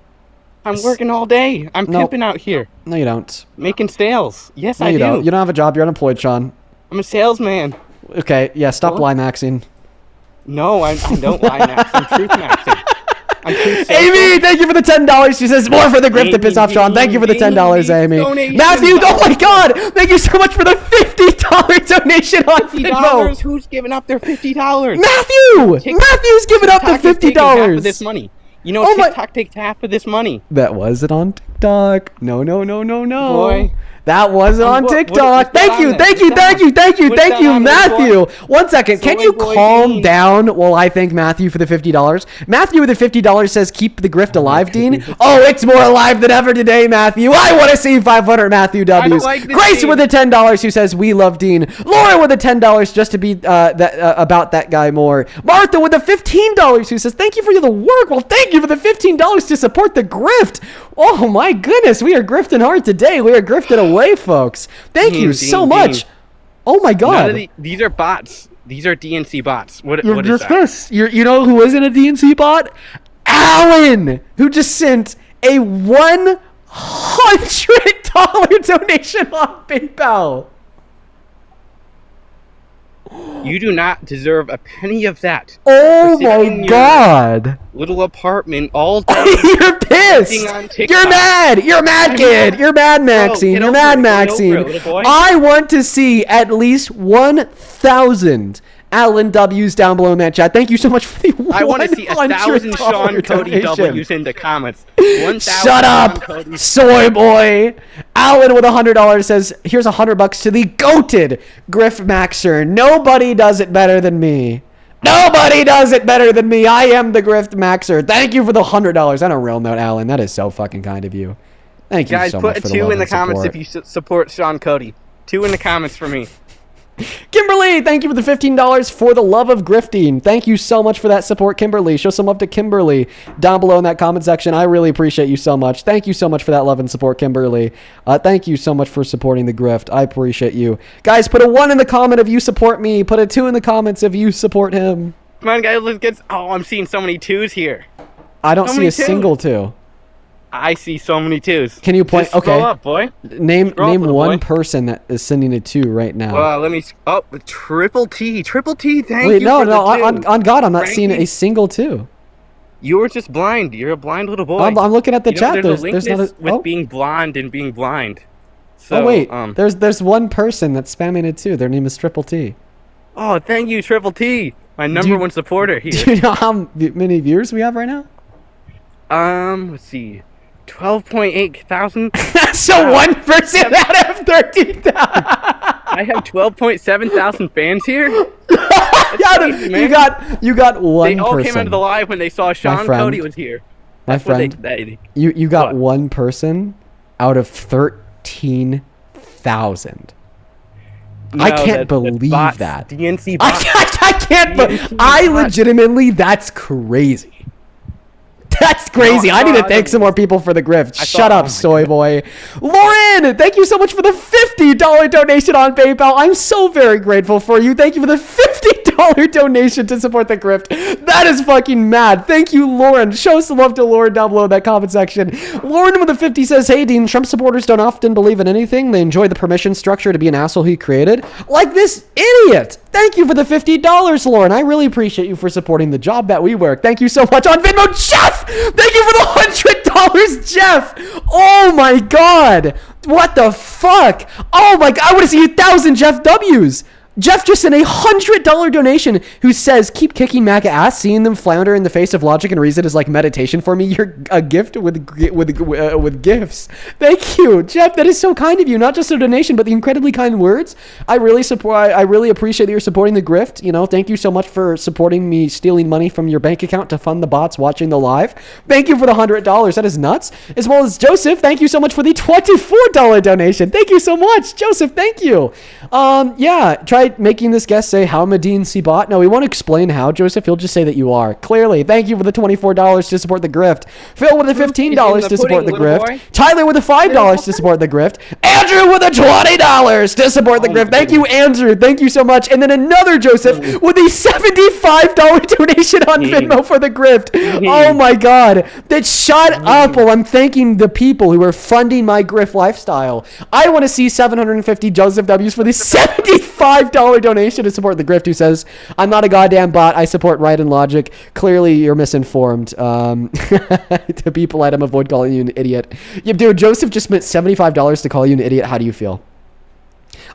I'm working all day. I'm No. pimping out here. No, you don't. Making sales. Yes, No, I you do. don't. You don't have a job. You're unemployed, Sean. I'm a salesman. Okay, yeah, stop What? lie maxing. No, I don't lie max. I'm truth maxing. I'm truth Amy, thank you for the $10. She says more for the grift to piss off Sean. Thank you for the $10, Amy. donations. Matthew, oh my God! Thank you so much for the $50 donation on $50. Venmo. Who's giving up their $50? Matthew! Matthew's giving up the TikTok is taking half of this $50. money. You know, Oh my- TikTok takes half of this money. That wasn't on TikTok. No. Boy. That wasn't on What- TikTok. what's Thank you, that thank on you, there? thank you, thank you, What's thank that you, on there, Matthew. 1 second. Can Soy you boy calm Dean. down while I thank Matthew for the $50? Matthew with the $50 says keep the grift alive, Dean. Oh, it's more alive than ever today, Matthew. I want to see 500 Matthew W's. like this, Grace Dean. with the $10 who says we love Dean. Laura with the $10 just to be about that guy more. Martha with the $15 who says thank you for the work. Well, thank you for the $15 to support the grift. Oh my goodness, we are grifting hard today. We are grifting away, folks. Thank you so Dean, much. Dean. Oh my None God. of these are bots. These are DNC bots. What You're is that? dismissed. You know who isn't a DNC bot? Alan, who just sent a $100 donation on PayPal. You do not deserve a penny of that. Oh For sitting in my your God. Little apartment all day. You're pissed. Sitting on TikTok. You're mad. You're mad, I'm kid. mad. You're mad, Maxine. get You're over mad, it. Get over Maxine. it, little boy. I want to see at least 1,000 Alan W's down below in that chat. Thank you so much for the $100 I want to see 1,000 Sean Cody donation. W's in the comments. 1,000 Shut up, Sean Cody. soy boy. Alan with $100 says, "Here's $100 to the goated Griff Maxer. Nobody does it better than me. Nobody does it better than me. I am the Griff Maxer. Thank you for the $100." On a real note, Alan, that is so fucking kind of you. Thank you Guys, so put much a for the 2 love in the and comments support. if you support Sean Cody. 2 in the comments for me. Kimberly, thank you for the $15 for the love of grifting. Thank you so much for that support, Kimberly. Show some love to Kimberly down below in that comment section. I really appreciate you so much. Thank you so much for that love and support, Kimberly. Thank you so much for supporting the grift. I appreciate you. Guys, put a 1 in the comment if you support me. Put a 2 in the comments if you support him. Come on, guys, let's get... Oh, I'm seeing so many 2s here. I don't So see many a twos. single 2. I see so many 2s. Can you point? Just scroll Okay. up, boy. Name Scroll up, little one boy. person that is sending a 2 right now. Let me... Oh, Triple T. Triple T, thank Wait, you no, for no. the 2. On God, I'm not seeing Frankie? a single 2. You were just blind. You're a blind little boy. I'm looking at the You know, chat. There's There's not a. with Oh. being blonde and being blind. So, Oh wait, there's one person that's spamming it too. Their name is Triple T. Oh, thank you, Triple T. My number 1 supporter here. Do you know how many viewers we have right now? Let's see. 12.8 thousand. So 1% out of 13,000. I have 12.7 thousand fans here. Yeah, crazy, man. you got one They all person. came out of the live when they saw Sean friend. Cody was here. My That's what friend, they you got What? one person out of 13,000. I can't believe bots, that. DNC bots. I can't. I legitimately, that's crazy. That's crazy. I need to thank some more people for the grift. Shut up, soy boy. Lauren, thank you so much for the $50 donation on PayPal. I'm so very grateful for you. Thank you for the $50 donation to support the grift. That is fucking mad. Thank you, Lauren. Show some love to Lauren down below in that comment section. Lauren with the 50 says, hey, Dean, Trump supporters don't often believe in anything. They enjoy the permission structure to be an asshole he created. Like this idiot. Thank you for the $50, Lauren. I really appreciate you for supporting the job that we work. Thank you so much on Venmo. Jeff, thank you for the $100, Jeff. Oh my God. What the fuck? Oh my God. I want to see 1,000 Jeff W's. Jeff just sent a $100 donation who says, keep kicking MAGA ass. Seeing them flounder in the face of logic and reason is like meditation for me. You're a gift with gifts. Thank you, Jeff. That is so kind of you. Not just a donation, but the incredibly kind words. I really appreciate that you're supporting the grift. You know, thank you so much for supporting me stealing money from your bank account to fund the bots watching the live. Thank you for the $100. That is nuts. As well as Joseph, thank you so much for the $24 donation. Thank you so much, Joseph. Thank you. Yeah, try making this guest say how I'm a DNC bot. No, we won't explain how, Joseph. He'll just say that you are. Clearly. Thank you for the $24 to support the grift. Phil with the $15 to support the grift. Tyler with the $5 to support the grift. Andrew with the $20 to support the grift. Thank you, Andrew. Thank you so much. And then another Joseph with a $75 donation on Venmo for the grift. Oh my God. That shut up while I'm thanking the people who are funding my grift lifestyle. I want to see 750 Joseph W's for the $75 donation to support the grift, who says, I'm not a goddamn bot. I support right and logic. Clearly, you're misinformed. To be polite, I'm avoid calling you an idiot. Yeah, dude, Joseph just spent $75 to call you an idiot. How do you feel?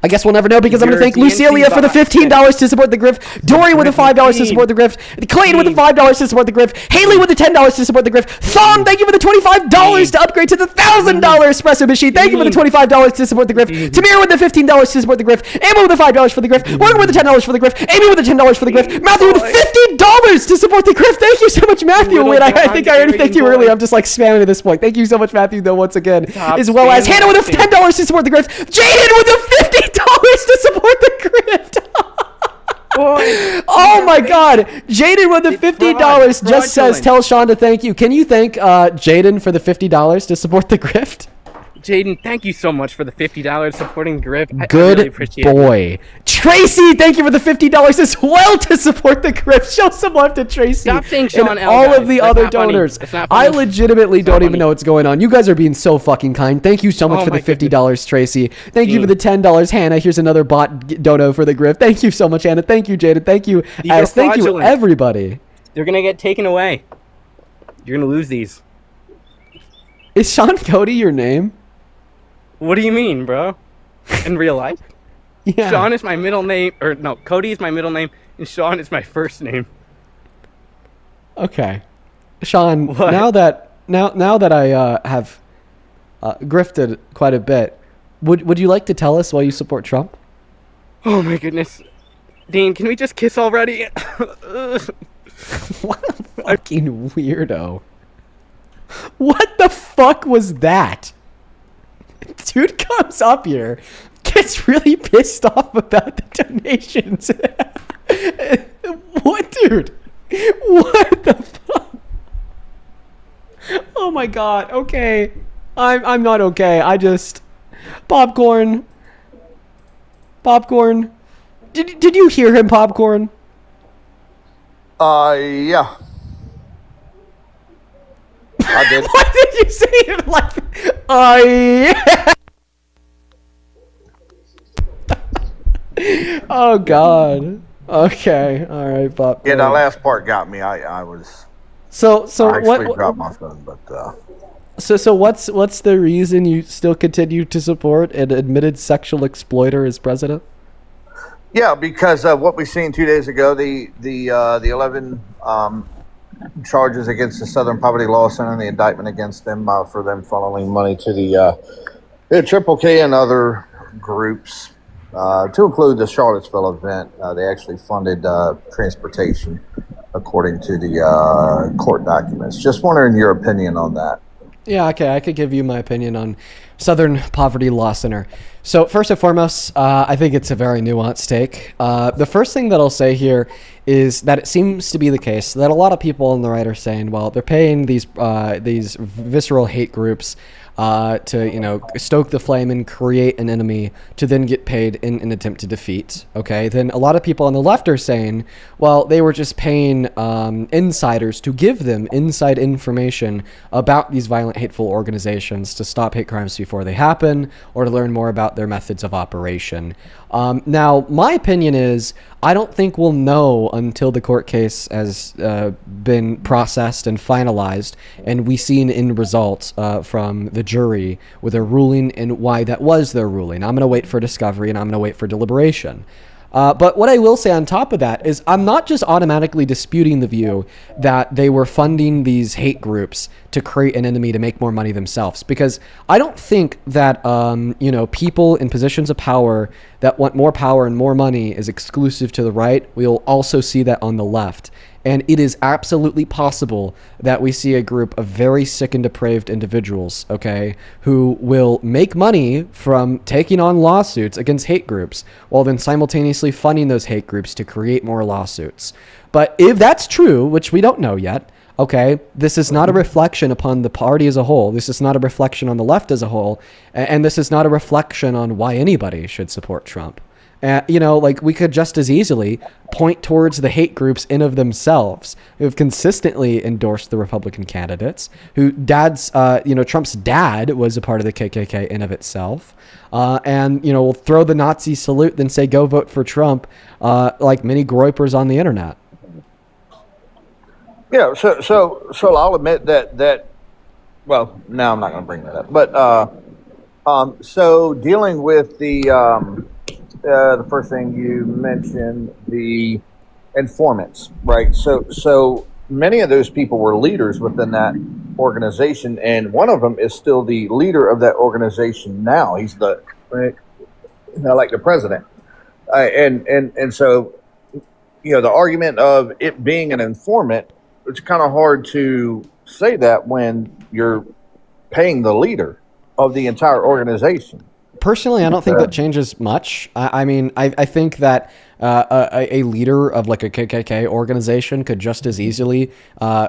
I guess we'll never know, because I'm going to thank Lucilia for the $15 to support the grift. Dory with the $5 to support the grift. Clayton with the $5 to support the grift. Haley with the $10 to support the grift. Thom, thank you for the $25 to upgrade to the $1,000 espresso machine. Thank you for the $25 to support the grift. Tamir with the $15 to support the grift. Emma with the $5 for the grift. Morgan with the $10 for the grift. Amy with the $10 for the grift. Matthew with the $50 to support the grift. Thank you so much, Matthew. Wait, I think I already thanked you earlier. I'm just like spamming at this point. Thank you so much, Matthew, though, once again. As well as Hannah with the $10 to support the grift. Jaden with the $50 to support the grift. Oh my God. Jaden with the $50 just says, tell Sean to thank you. Can you thank Jaden for the $50 to support the grift? Jaden, thank you so much for the $50 supporting Griff. I Good really appreciate boy. it. Tracy, thank you for the $50 as well to support the Griff. Show some love to Tracy. Stop saying Sean and L, all guys. of the That's other not funny. donors. It's not funny. I legitimately don't even funny. know what's going on. You guys are being so fucking kind. Thank you so much Oh for the my $50, Tracy. Thank you for the $10, Hannah. Here's another bot dono for the Griff. Thank you so much, Hannah. Thank you, Jaden. Thank you, These are S. Thank you, fraudulent. everybody. They're going to get taken away. You're going to lose these. Is Sean Cody your name? What do you mean, bro? In real life? Yeah. Sean is my middle name, or no, Cody is my middle name, and Sean is my first name. Okay, Sean. What? Now that I have grifted quite a bit, would you like to tell us why you support Trump? Oh my goodness. Dean, can we just kiss already? What a fucking weirdo! What the fuck was that? Dude comes up here, gets really pissed off about the donations. What, dude? What the fuck? Oh my God. Okay, I'm not okay. I just popcorn. Did you hear him, popcorn? Yeah. I did. Why did you say it like? Yeah. Oh God. Okay. All right, Bob. Yeah, that last part got me. I was. So I actually what? dropped my phone, but. So what's the reason you still continue to support an admitted sexual exploiter as president? Yeah, because what we seen 2 days ago, the 11 charges against the Southern Poverty Law Center and the indictment against them for them funneling money to the Triple K and other groups, to include the Charlottesville event. They actually funded transportation, according to the court documents. Just wondering your opinion on that. Yeah, okay, I could give you my opinion on Southern Poverty Law Center. So first and foremost, I think it's a very nuanced take. The first thing that I'll say here is that it seems to be the case that a lot of people on the right are saying, well, they're paying these visceral hate groups to stoke the flame and create an enemy to then get paid in an attempt to defeat. Okay, then a lot of people on the left are saying, well, they were just paying insiders to give them inside information about these violent, hateful organizations to stop hate crimes before they happen, or to learn more about their methods of operation. Now, my opinion is, I don't think we'll know until the court case has been processed and finalized, and we see an end result from the jury with a ruling and why that was their ruling. I'm going to wait for discovery, and I'm going to wait for deliberation. But what I will say on top of that is I'm not just automatically disputing the view that they were funding these hate groups to create an enemy to make more money themselves, because I don't think that people in positions of power that want more power and more money is exclusive to the right. We'll also see that on the left. And it is absolutely possible that we see a group of very sick and depraved individuals, okay, who will make money from taking on lawsuits against hate groups while then simultaneously funding those hate groups to create more lawsuits. But if that's true, which we don't know yet, okay, this is not a reflection upon the party as a whole. This is not a reflection on the left as a whole. And this is not a reflection on why anybody should support Trump. We could just as easily point towards the hate groups in of themselves who have consistently endorsed the Republican candidates, who Trump's dad was a part of the KKK in of itself. We'll throw the Nazi salute, then say, go vote for Trump, like many groypers on the internet. Yeah, so I'll admit that. Well, now I'm not going to bring that up. But so dealing with the first thing you mentioned, the informants, right? So many of those people were leaders within that organization, and one of them is still the leader of that organization now. He's the president, and so the argument of it being an informant, it's kind of hard to say that when you're paying the leader of the entire organization. Personally, I don't think that changes much. I think that a leader of like a KKK organization could just as easily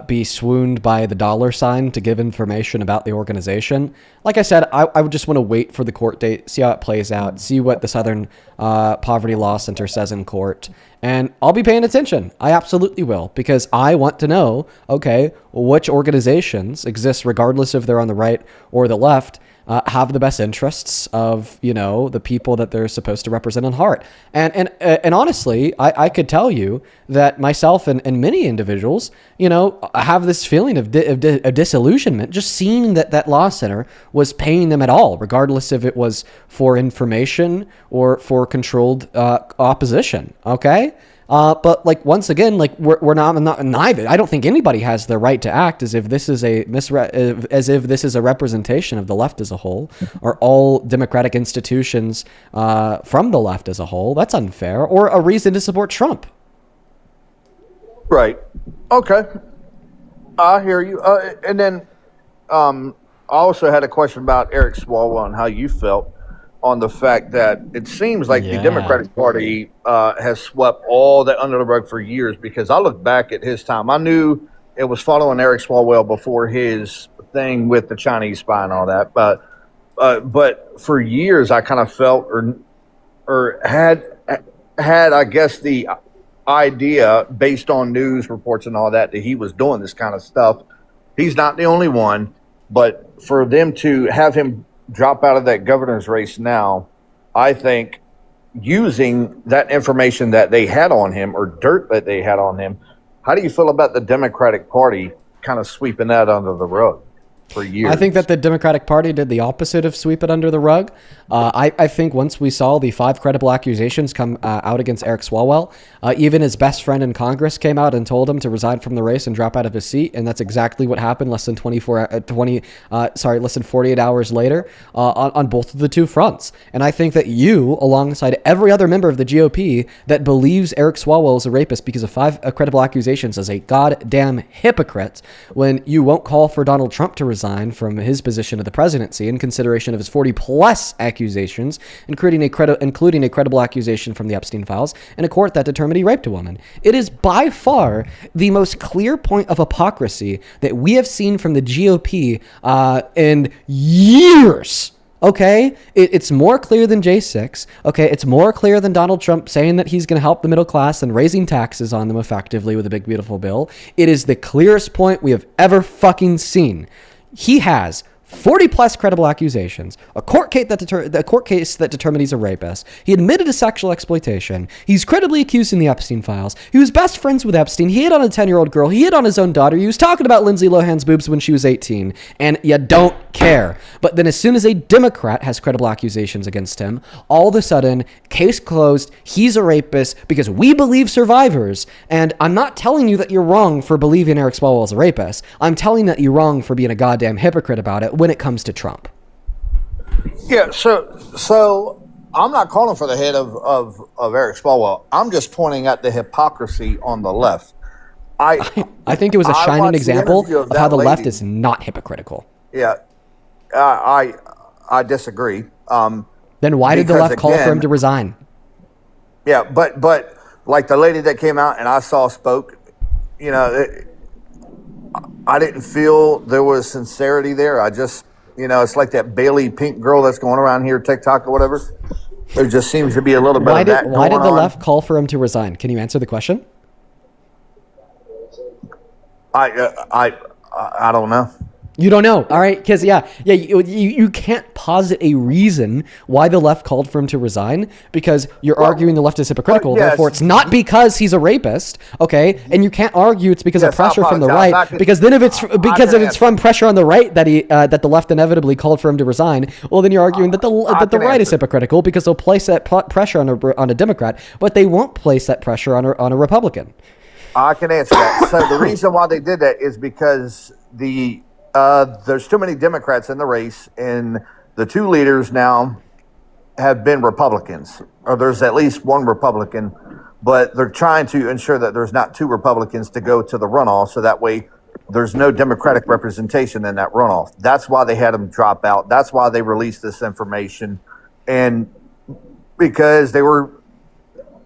be swooned by the dollar sign to give information about the organization. Like I said, I would just want to wait for the court date, see how it plays out, see what the Southern Poverty Law Center says in court. And I'll be paying attention. I absolutely will, because I want to know, okay, which organizations exist, regardless if they're on the right or the left, have the best interests of, the people that they're supposed to represent in heart. And honestly, I could tell you that myself and many individuals, have this feeling of disillusionment just seeing that law center was paying them at all, regardless if it was for information or for controlled opposition. Okay. But once again, we're not neither. I don't think anybody has the right to act as if this is a representation of the left as a whole, or all democratic institutions from the left as a whole. That's unfair, or a reason to support Trump. Right. Okay. I hear you. And then I also had a question about Eric Swalwell and how you felt on the fact that it seems like the Democratic Party has swept all that under the rug for years, because I look back at his time. I knew it was following Eric Swalwell before his thing with the Chinese spy and all that. But for years, I kind of felt or had, I guess, the idea based on news reports and all that he was doing this kind of stuff. He's not the only one, but for them to have him drop out of that governor's race now, I think using that information that they had on him, or dirt that they had on him, how do you feel about the Democratic Party kind of sweeping that under the rug? for years. I think that the Democratic Party did the opposite of sweep it under the rug. I think once we saw the 5 credible accusations come out against Eric Swalwell, even his best friend in Congress came out and told him to resign from the race and drop out of his seat, and that's exactly what happened less than 48 hours later on both of the two fronts. And I think that you, alongside every other member of the GOP that believes Eric Swalwell is a rapist because of 5 credible accusations, as a goddamn hypocrite when you won't call for Donald Trump to resign from his position of the presidency in consideration of his 40-plus accusations, including a credible accusation from the Epstein files in a court that determined he raped a woman. It is by far the most clear point of hypocrisy that we have seen from the GOP in years. Okay, it's more clear than J6. Okay, it's more clear than Donald Trump saying that he's going to help the middle class and raising taxes on them effectively with a big, beautiful bill. It is the clearest point we have ever fucking seen. He has 40-plus credible accusations, a court case that determined he's a rapist. He admitted to sexual exploitation. He's credibly accused in the Epstein files. He was best friends with Epstein. He hit on a 10-year-old girl. He hit on his own daughter. He was talking about Lindsay Lohan's boobs when she was 18. And you don't care. But then as soon as a Democrat has credible accusations against him, all of a sudden, case closed, he's a rapist because we believe survivors. And I'm not telling you that you're wrong for believing Eric Swalwell is a rapist. I'm telling you that you're wrong for being a goddamn hypocrite about it when it comes to Trump. Yeah, so I'm not calling for the head of Eric Swalwell. I'm just pointing out the hypocrisy on the left. I think it was a shining example of how the left lady. is not hypocritical. Yeah, I disagree. Then why did the left call for him to resign? Yeah, but like the lady that came out and I saw spoke, I didn't feel there was sincerity there. I just, it's like that Bailey Pink girl that's going around here, TikTok or whatever. There just seems to be a little bit of that going on. Why did the left call for him to resign? Can you answer the question? I don't know. You don't know, all right? Because you can't posit a reason why the left called for him to resign because you're arguing the left is hypocritical. Yes. Therefore, it's not because he's a rapist, okay? And you can't argue it's because of pressure from the right. Because then if it's from pressure on the right that the left inevitably called for him to resign, well, then you're arguing that the right is hypocritical because they'll place that pressure on a Democrat, but they won't place that pressure on a Republican. I can answer that. So the reason why they did that is because there's too many Democrats in the race, and the 2 leaders now have been Republicans, or there's at least 1 Republican, but they're trying to ensure that there's not 2 Republicans to go to the runoff, so that way there's no Democratic representation in that runoff. That's why they had them drop out. That's why they released this information, and because they were,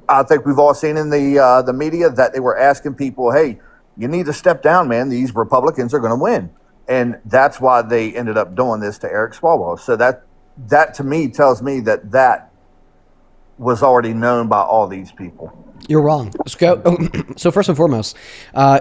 I think we've all seen in the media that they were asking people, hey, you need to step down, man. These Republicans are going to win. And that's why they ended up doing this to Eric Swalwell. So that to me tells me that was already known by all these people. You're wrong. So first and foremost,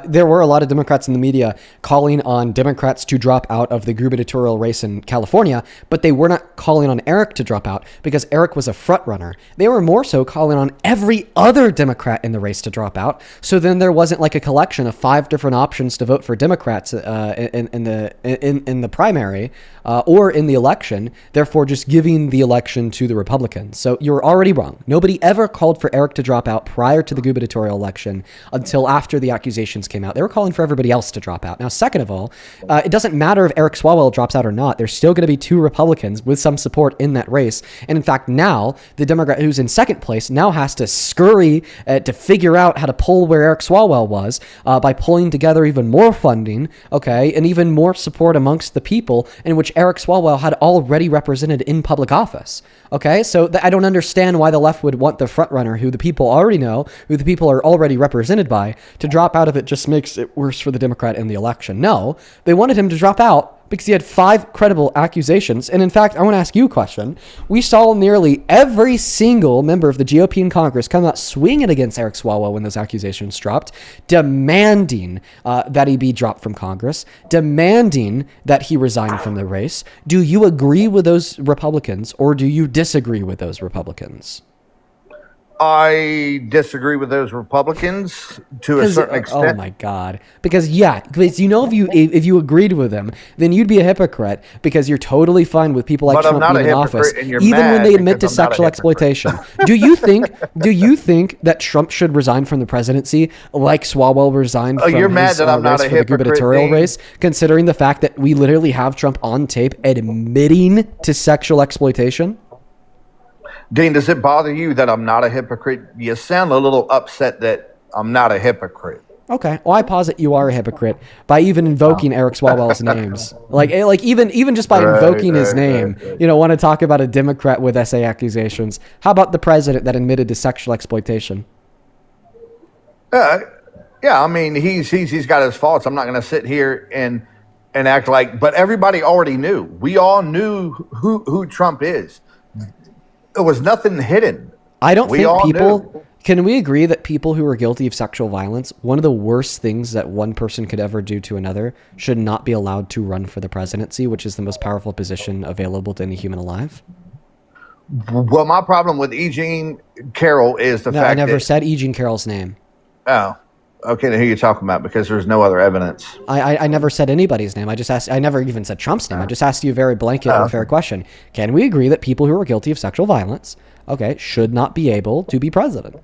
there were a lot of Democrats in the media calling on Democrats to drop out of the gubernatorial race in California, but they were not calling on Eric to drop out because Eric was a front runner. They were more so calling on every other Democrat in the race to drop out. So then there wasn't like a collection of 5 different options to vote for Democrats in the primary or in the election, therefore just giving the election to the Republicans. So you're already wrong. Nobody ever called for Eric to drop out prior to the gubernatorial election until after the accusations came out. They were calling for everybody else to drop out. Now, second of all, it doesn't matter if Eric Swalwell drops out or not. There's still going to be 2 Republicans with some support in that race. And in fact, now the Democrat who's in second place now has to scurry to figure out how to pull where Eric Swalwell was by pulling together even more funding, okay, and even more support amongst the people in which Eric Swalwell had already represented in public office. Okay, so I don't understand why the left would want the front runner who the people already know, who the people are already represented by, to drop out of it just makes it worse for the Democrat in the election. No, they wanted him to drop out because he had 5 credible accusations. And in fact, I want to ask you a question. We saw nearly every single member of the GOP in Congress come out swinging against Eric Swalwell when those accusations dropped, demanding that he be dropped from Congress, demanding that he resign from the race. Do you agree with those Republicans or do you disagree with those Republicans? I disagree with those Republicans to a certain extent. Oh my God! Because if you agreed with them, then you'd be a hypocrite because you're totally fine with people like But I'm Trump not being a in office, hypocrite, and you're even when mad they admit to because I'm not a sexual hypocrite. exploitation. Do you think that Trump should resign from the presidency like Swalwell resigned from you're mad his that I'm not race a for the hypocrite, gubernatorial Dean? race, considering the fact that we literally have Trump on tape admitting to sexual exploitation? Dean, does it bother you that I'm not a hypocrite? You sound a little upset that I'm not a hypocrite. Okay. Well, I posit you are a hypocrite by even invoking Eric Swalwell's names. Like even just by invoking his name, want to talk about a Democrat with SA accusations. How about the president that admitted to sexual exploitation? Yeah, I mean, he's got his faults. I'm not going to sit here and act like, but everybody already knew. We all knew who Trump is. There was nothing hidden. I don't think people. Knew. Can we agree that people who are guilty of sexual violence, one of the worst things that one person could ever do to another, should not be allowed to run for the presidency, which is the most powerful position available to any human alive? Well, my problem with E. Jean Carroll is the fact that I never said E. Jean Carroll's name. Oh, okay. Then who you're talking about? Because there's no other evidence. I never said anybody's name. I just asked. I never even said Trump's name. I just asked you a very blanket and fair question. Can we agree that people who are guilty of sexual violence, should not be able to be president?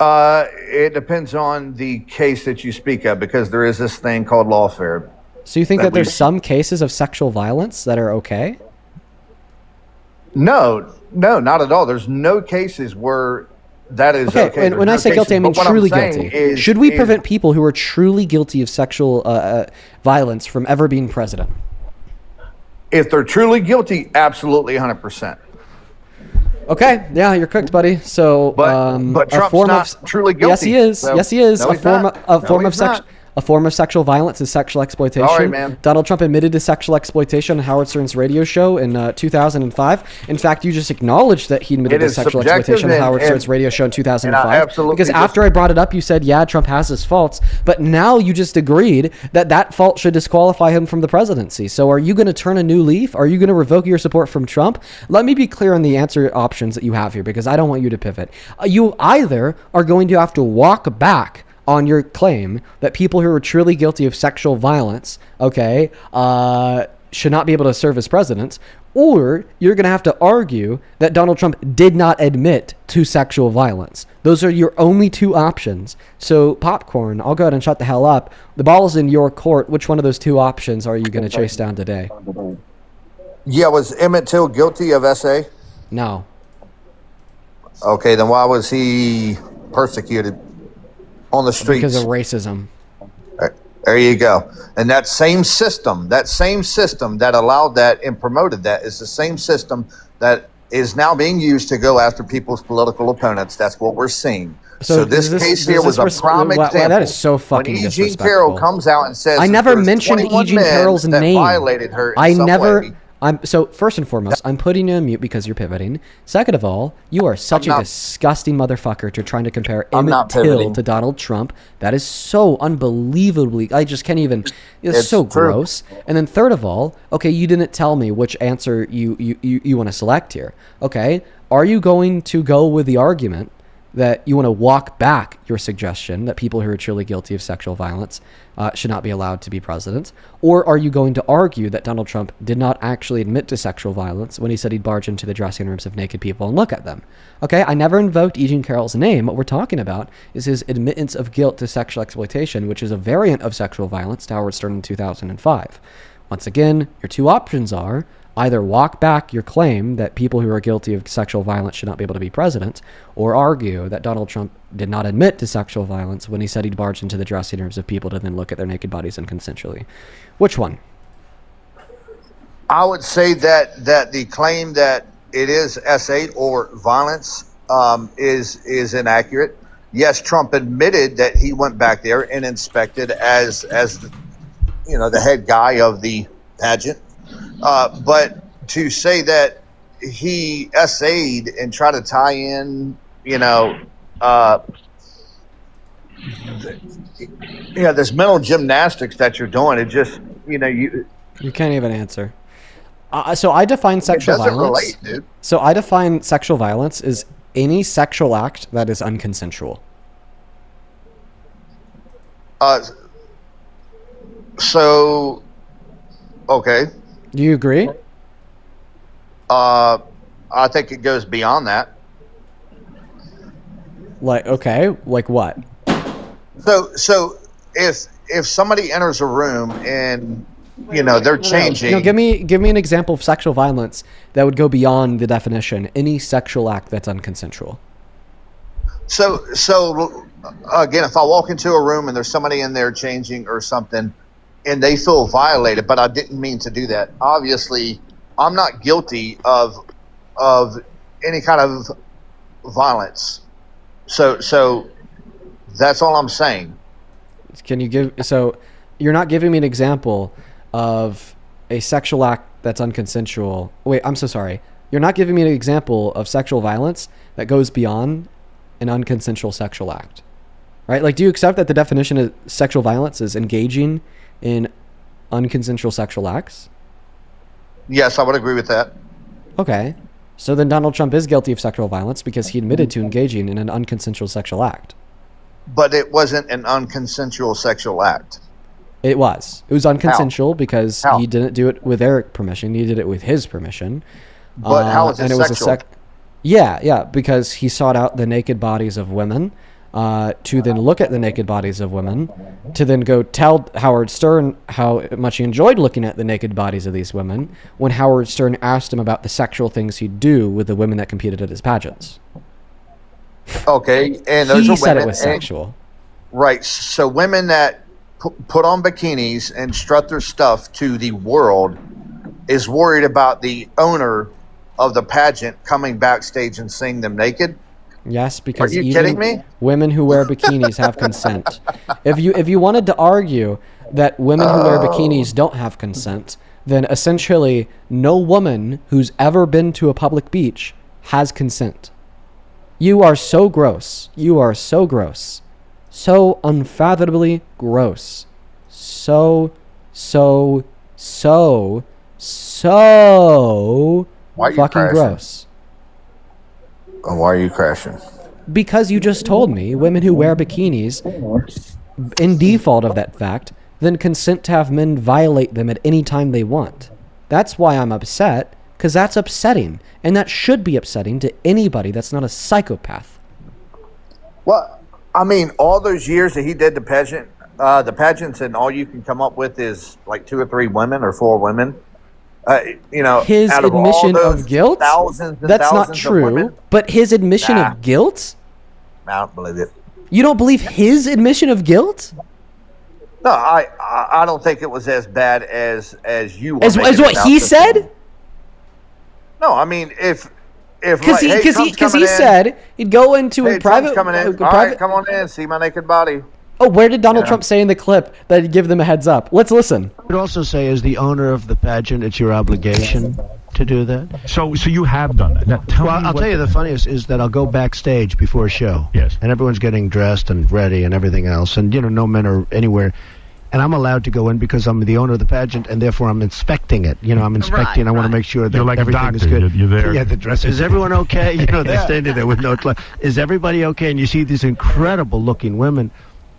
It depends on the case that you speak of, because there is this thing called lawfare. So you think that there's some cases of sexual violence that are okay? No, not at all. There's no cases where that is okay. When I say guilty, I mean truly guilty. Should we prevent people who are truly guilty of sexual violence from ever being president? If they're truly guilty, absolutely 100%. Okay, yeah, you're cooked, buddy. So, but Trump's not truly guilty. Yes, he is. So, yes, he is. No, A form of sexual violence is sexual exploitation. Sorry, man. Donald Trump admitted to sexual exploitation on Howard Stern's radio show in 2005. In fact, you just acknowledged that he admitted to sexual exploitation on Howard Stern's radio show in 2005. Because after I brought it up, you said, yeah, Trump has his faults. But now you just agreed that fault should disqualify him from the presidency. So are you going to turn a new leaf? Are you going to revoke your support from Trump? Let me be clear on the answer options that you have here, because I don't want you to pivot. You either are going to have to walk back on your claim that people who are truly guilty of sexual violence, should not be able to serve as presidents, or you're going to have to argue that Donald Trump did not admit to sexual violence. Those are your only two options. So, Popcorn, I'll go ahead and shut the hell up. The ball's in your court. Which one of those two options are you going to chase down today? Yeah, was Emmett Till guilty of SA? No. Okay, then why was he persecuted on the streets? Because of racism. There you go. And that same system that allowed that and promoted that is the same system that is now being used to go after people's political opponents. That's what we're seeing. So this case here was a prime example. That is so fucking disrespectful. When E. Jean Carroll comes out and says, I never mentioned E. Jean Carroll's name. Violated her in some way. So first and foremost, I'm putting you on mute because you're pivoting. Second of all, you are such a disgusting motherfucker to trying to compare Emmett Till to Donald Trump. That is so unbelievably, I just can't even, it's so true. Gross. And then third of all, okay, you didn't tell me which answer you want to select here. Okay, are you going to go with the argument that you want to walk back your suggestion that people who are truly guilty of sexual violence should not be allowed to be president? Or are you going to argue that Donald Trump did not actually admit to sexual violence when he said he'd barge into the dressing rooms of naked people and look at them? Okay, I never invoked E. Jean Carroll's name. What we're talking about is his admittance of guilt to sexual exploitation, which is a variant of sexual violence to Howard Stern in 2005. Once again, your two options are either walk back your claim that people who are guilty of sexual violence should not be able to be president, or argue that Donald Trump did not admit to sexual violence when he said he'd barge into the dressing rooms of people to then look at their naked bodies consensually. Which one? I would say that the claim that it is S8 or violence is inaccurate. Yes, Trump admitted that he went back there and inspected as the head guy of the pageant. But to say that he essayed and try to tie in, this mental gymnastics that you're doing, it just, you can't even answer. So I define sexual violence. Relate, dude. So I define sexual violence as any sexual act that is unconsensual. So, okay. Do you agree? I think it goes beyond that. Like, okay, like what? So if somebody enters a room and they're changing. No, give me an example of sexual violence that would go beyond the definition. Any sexual act that's unconsensual. So again, if I walk into a room and there's somebody in there changing or something, and they feel violated, but I didn't mean to do that. Obviously, I'm not guilty of any kind of violence. So that's all I'm saying. Can you give? So you're not giving me an example of a sexual act that's unconsensual. Wait, I'm so sorry. You're not giving me an example of sexual violence that goes beyond an unconsensual sexual act, right? Like, do you accept that the definition of sexual violence is engaging in unconsensual sexual acts? Yes, I would agree with that. Okay. So then Donald Trump is guilty of sexual violence because he admitted to engaging in an unconsensual sexual act. But it wasn't an unconsensual sexual act. It was. It was unconsensual because How? he didn't do it with their permission. He did it with his permission. But how is it sexual? Yeah, because he sought out the naked bodies of women to then look at the naked bodies of women, to then go tell Howard Stern how much he enjoyed looking at the naked bodies of these women when Howard Stern asked him about the sexual things he'd do with the women that competed at his pageants. Okay, and those He are said women, it was sexual. right? So women that put on bikinis and strut their stuff to the world is worried about the owner of the pageant coming backstage and seeing them naked. Yes, because Are you even kidding me? women who wear bikinis have consent. If you wanted to argue that women who wear bikinis don't have consent, then essentially no woman who's ever been to a public beach has consent. You are so gross. You are so gross. So unfathomably gross. So Why are you fucking crashing? gross. Why are you crashing? Because you just told me women who wear bikinis, in default of that fact, then consent to have men violate them at any time they want. That's why I'm upset, because that's upsetting. And that should be upsetting to anybody that's not a psychopath. Well, I mean, all those years that he did the pageants, and all you can come up with is like 2 or 3 women or 4 women. His out of all admission those of guilt? thousands and That's not thousands of true. women, But his admission Nah. of guilt? I don't believe it. You don't believe his admission of guilt? No, I don't think it was as bad as you were As making it what out he to said? be. No, I mean if Because like, hey, Trump's he coming in, said he'd go into hey, a private. Trump's coming in. a All private right, come on in, see my naked body. Oh, where did Donald Yeah. Trump say in the clip that he'd give them a heads up? Let's listen. I would also say, as the owner of the pageant, it's your obligation to do that. So you have done that. Now, tell Well, me I'll what- tell you the funniest is that I'll go backstage before a show. Yes. And everyone's getting dressed and ready and everything else. And, no men are anywhere. And I'm allowed to go in because I'm the owner of the pageant, and therefore I'm inspecting it. I'm inspecting. I want to make sure that You're like a everything is doctor. good. You're there. Yeah, the dress. Is everyone okay? They're standing there with no clothes. Is everybody okay? And you see these incredible-looking women.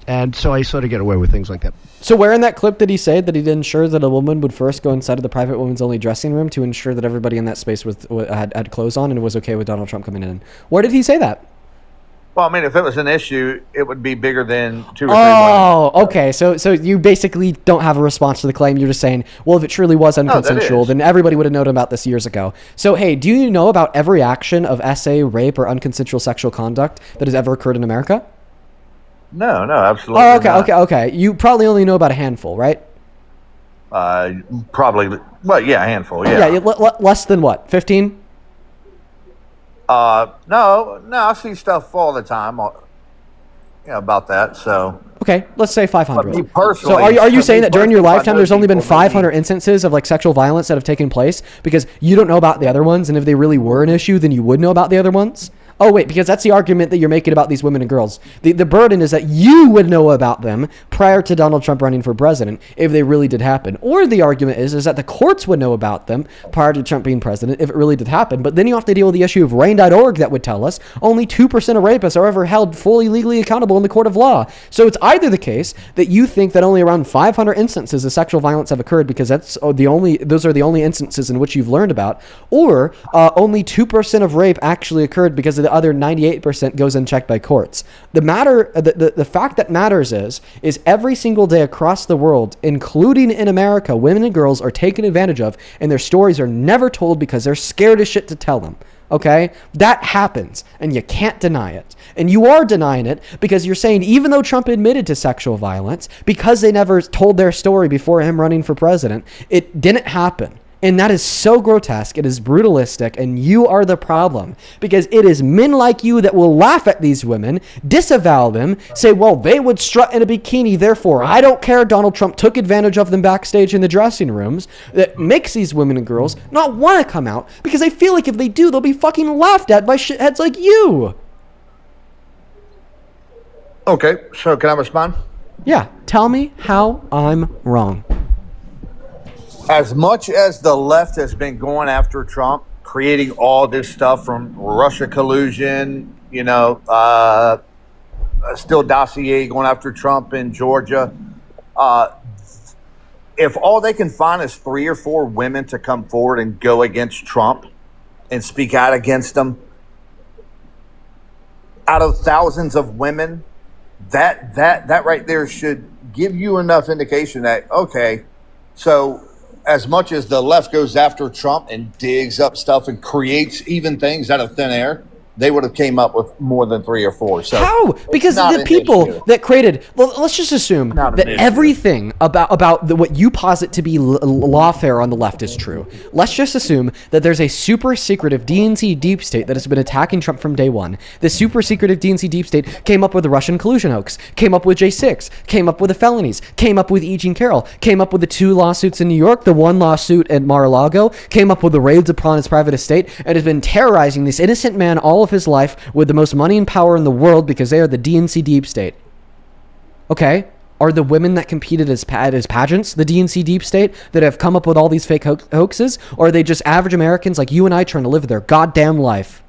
And so I sort of get away with things like that. So where in that clip did he say that he'd ensure that a woman would first go inside of the private women's only dressing room to ensure that everybody in that space had clothes on and was okay with Donald Trump coming in? Where did he say that? Well, I mean, if it was an issue, it would be bigger than 2 or 3 women. Oh, okay. So you basically don't have a response to the claim. You're just saying, well, if it truly was that unconsensual, is. then everybody would have known about this years ago. So, hey, do you know about every action of SA, rape, or unconsensual sexual conduct that has ever occurred in America? No, absolutely. Oh, not. okay. You probably only know about a handful, right? Probably. Well, yeah, a handful. Yeah. Less than what? 15? No, I see stuff all the time. About that. So. Okay, let's say 500. But me personally, So are you for saying me that during your personally, I lifetime know there's only been people maybe- 500 instances of like sexual violence that have taken place because you don't know about the other ones, and if they really were an issue, then you would know about the other ones? Oh, wait, because that's the argument that you're making about these women and girls. The burden is that you would know about them prior to Donald Trump running for president if they really did happen. Or the argument is that the courts would know about them prior to Trump being president if it really did happen. But then you have to deal with the issue of rain.org that would tell us only 2% of rapists are ever held fully legally accountable in the court of law. So it's either the case that you think that only around 500 instances of sexual violence have occurred because those are the only instances in which you've learned about, or only 2% of rape actually occurred because of the other 98% goes unchecked by courts. The fact that matters is every single day across the world, including in America, women and girls are taken advantage of, and their stories are never told because they're scared as shit to tell them. Okay? That happens, and you can't deny it. And you are denying it because you're saying even though Trump admitted to sexual violence, because they never told their story before him running for president, it didn't happen. And that is so grotesque. It is brutalistic, and you are the problem because it is men like you that will laugh at these women, disavow them, say, well, they would strut in a bikini, therefore I don't care. Donald Trump took advantage of them backstage in the dressing rooms. That makes these women and girls not want to come out because they feel like if they do, they'll be fucking laughed at by shitheads like you. Okay, so can I respond? Yeah, tell me how I'm wrong. As much as the left has been going after Trump, creating all this stuff from Russia collusion, still dossier going after Trump in Georgia. If all they can find is 3 or 4 women to come forward and go against Trump and speak out against him, out of thousands of women, that right there should give you enough indication that, okay, so as much as the left goes after Trump and digs up stuff and creates even things out of thin air, they would have came up with more than 3 or 4. So how? Because the people that created, well, let's just assume that everything about what you posit to be lawfare on the left is true. Let's just assume that there's a super secretive DNC deep state that has been attacking Trump from day one. The super secretive DNC deep state came up with the Russian collusion hoax, came up with J6, came up with the felonies, came up with E. Jean Carroll, came up with the 2 lawsuits in New York, the 1 lawsuit at Mar-a-Lago, came up with the raids upon his private estate, and has been terrorizing this innocent man all of his life with the most money and power in the world because they are the DNC deep state. Okay? Are the women that competed as pageants the DNC deep state that have come up with all these fake hoaxes? Or are they just average Americans like you and I trying to live their goddamn life?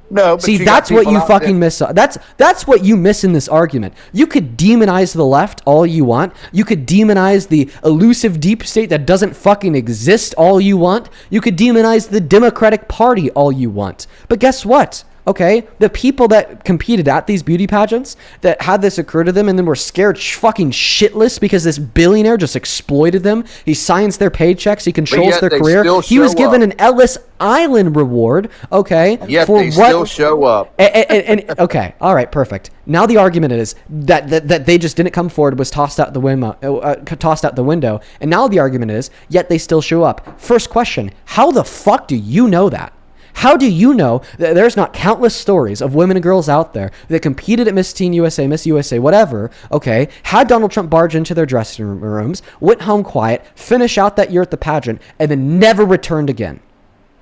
No, but see, that's what you fucking miss. That's what you miss in this argument. You could demonize the left all you want. You could demonize the elusive deep state that doesn't fucking exist all you want. You could demonize the Democratic Party all you want. But guess what? Okay, the people that competed at these beauty pageants that had this occur to them and then were scared fucking shitless because this billionaire just exploited them. He signs their paychecks. He controls their career. He was given an Ellis Island reward. Okay, yet they still show up. And okay, all right, perfect. Now the argument is that they just didn't come forward, was tossed out the window, and now the argument is yet they still show up. First question: how the fuck do you know that? How do you know that there's not countless stories of women and girls out there that competed at Miss Teen USA, Miss USA, whatever, okay, had Donald Trump barge into their dressing rooms, went home quiet, finish out that year at the pageant, and then never returned again?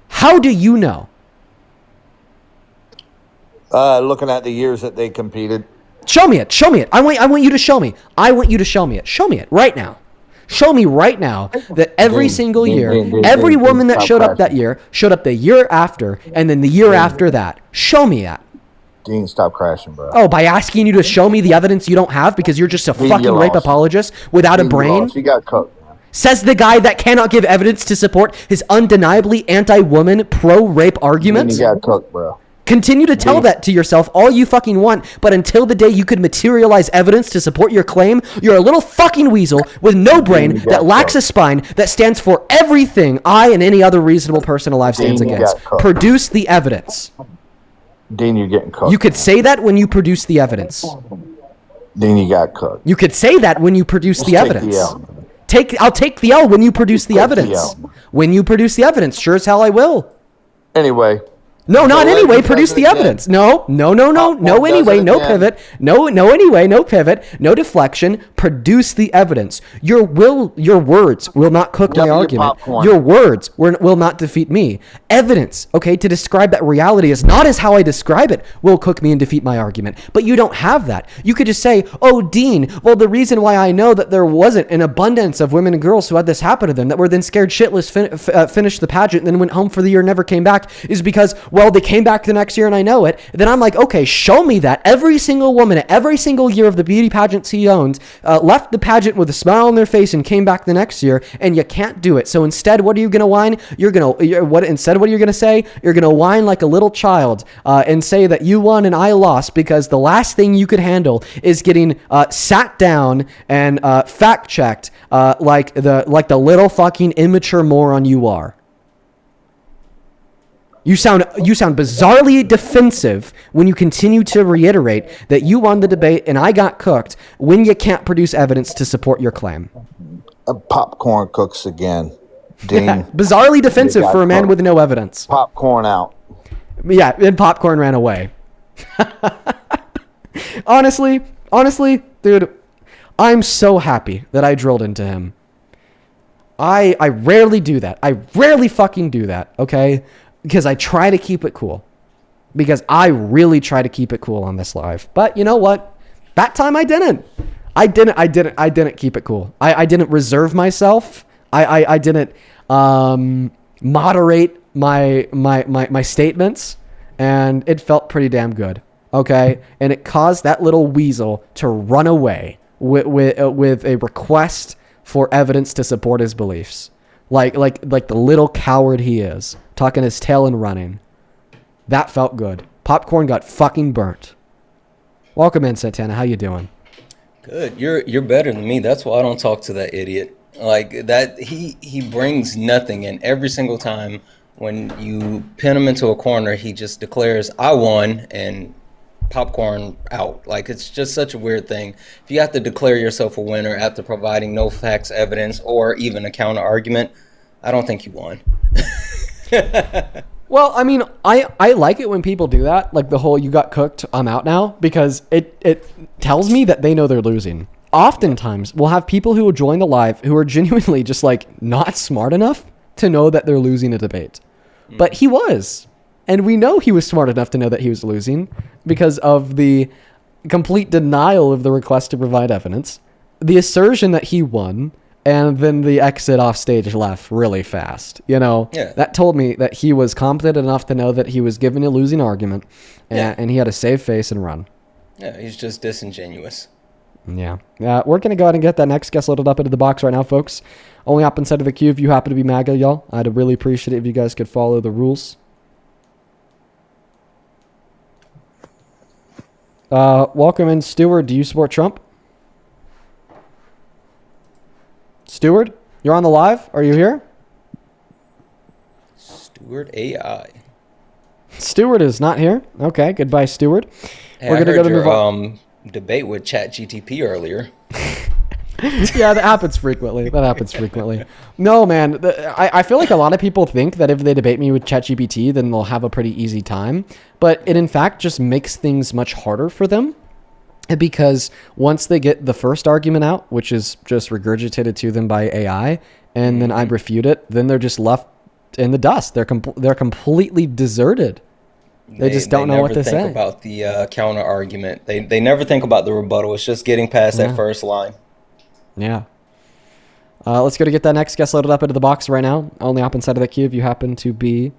How do you know? Looking at the years that they competed. Show me it. Show me it. I want you to show me. I want you to show me it. Show me it right now. Show me right now that every single year, every woman that showed up that year showed up the year after, and then the year after that. Show me that. Dean, stop crashing, bro. Oh, by asking you to show me the evidence you don't have because you're just a fucking rape apologist without a brain? You got cooked. Says the guy that cannot give evidence to support his undeniably anti-woman, pro-rape arguments? You got cooked, bro. Continue to tell that to yourself all you fucking want, but until the day you could materialize evidence to support your claim, you're a little fucking weasel with no brain that lacks a spine that stands for everything I and any other reasonable person alive stands against. Produce the evidence. Dean, you're getting cooked. You could say that when you produce the evidence. Dean, you got cooked. You could say that when you produce the evidence. I'll take the L when you produce the evidence. When you produce the evidence, sure as hell I will. Anyway, No, not So let anyway. me Produce test the it again. evidence. No, Popcorn does anyway, it no again. pivot. No, anyway, no pivot. No deflection. Produce the evidence. Your words will not cook my Double your argument. popcorn. Your words will not defeat me. Evidence, okay, to describe that reality is not as how I describe it will cook me and defeat my argument. But you don't have that. You could just say, oh, Dean, well, the reason why I know that there wasn't an abundance of women and girls who had this happen to them that were then scared shitless, finished the pageant, and then went home for the year and never came back is because, well, they came back the next year and I know it. Then I'm like, okay, show me that every single woman at every single year of the beauty pageants he owned left the pageant with a smile on their face and came back the next year, and you can't do it. So instead, what are you gonna whine? What are you gonna say? You're gonna whine like a little child and say that you won and I lost because the last thing you could handle is getting sat down and fact checked like the little fucking immature moron you are. You sound bizarrely defensive when you continue to reiterate that you won the debate and I got cooked when you can't produce evidence to support your claim. Popcorn cooks again. Dean. Bizarrely defensive You got for a man cooked. with no evidence. Popcorn out. Yeah, and popcorn ran away. Honestly, dude, I'm so happy that I drilled into him. I rarely do that. I rarely fucking do that, okay? Because I try to keep it cool. Because I really try to keep it cool on this live. But you know what? That time I didn't. I didn't keep it cool. I didn't reserve myself. I didn't moderate my statements. And it felt pretty damn good. Okay? And it caused that little weasel to run away with a request for evidence to support his beliefs. Like the little coward he is, tucking his tail and running. That felt good. Popcorn got fucking burnt. Welcome in, Santana. How you doing? Good. You're better than me. That's why I don't talk to that idiot. Like that, he brings nothing, and every single time when you pin him into a corner, he just declares, "I won," and popcorn out. Like, it's just such a weird thing. If you have to declare yourself a winner after providing no facts, evidence, or even a counter argument, I don't think you won. Well, I mean, I like it when people do that, like the whole "you got cooked, I'm out now," because it tells me that they know they're losing. Oftentimes, we'll have people who will join the live who are genuinely just like not smart enough to know that they're losing a debate. But he was. And we know he was smart enough to know that he was losing because of the complete denial of the request to provide evidence, the assertion that he won, and then the exit off stage left really fast. You know, that told me that he was competent enough to know that he was given a losing argument, and he had to save face and run. Yeah, he's just disingenuous. Yeah. We're going to go ahead and get that next guest loaded up into the box right now, folks. Only hop inside of the queue if you happen to be MAGA, y'all. I'd really appreciate it if you guys could follow the rules. Welcome in, Stewart. Do you support Trump? Stewart, you're on the live. Are you here? Stewart AI. Stewart is not here. Okay, goodbye, Stewart. Hey, We're gonna move on. Debate with ChatGTP earlier. Yeah, that happens frequently. No, man. I feel like a lot of people think that if they debate me with ChatGPT, then they'll have a pretty easy time. But it, in fact, just makes things much harder for them. Because once they get the first argument out, which is just regurgitated to them by AI, and then I refute it, then they're just left in the dust. They're completely deserted. They just don't know what to say. They never think about the counter argument. They never think about the rebuttal. It's just getting past that first line. Yeah. Let's go to get that next guest loaded up into the box right now. Only hop inside of that queue if you happen to be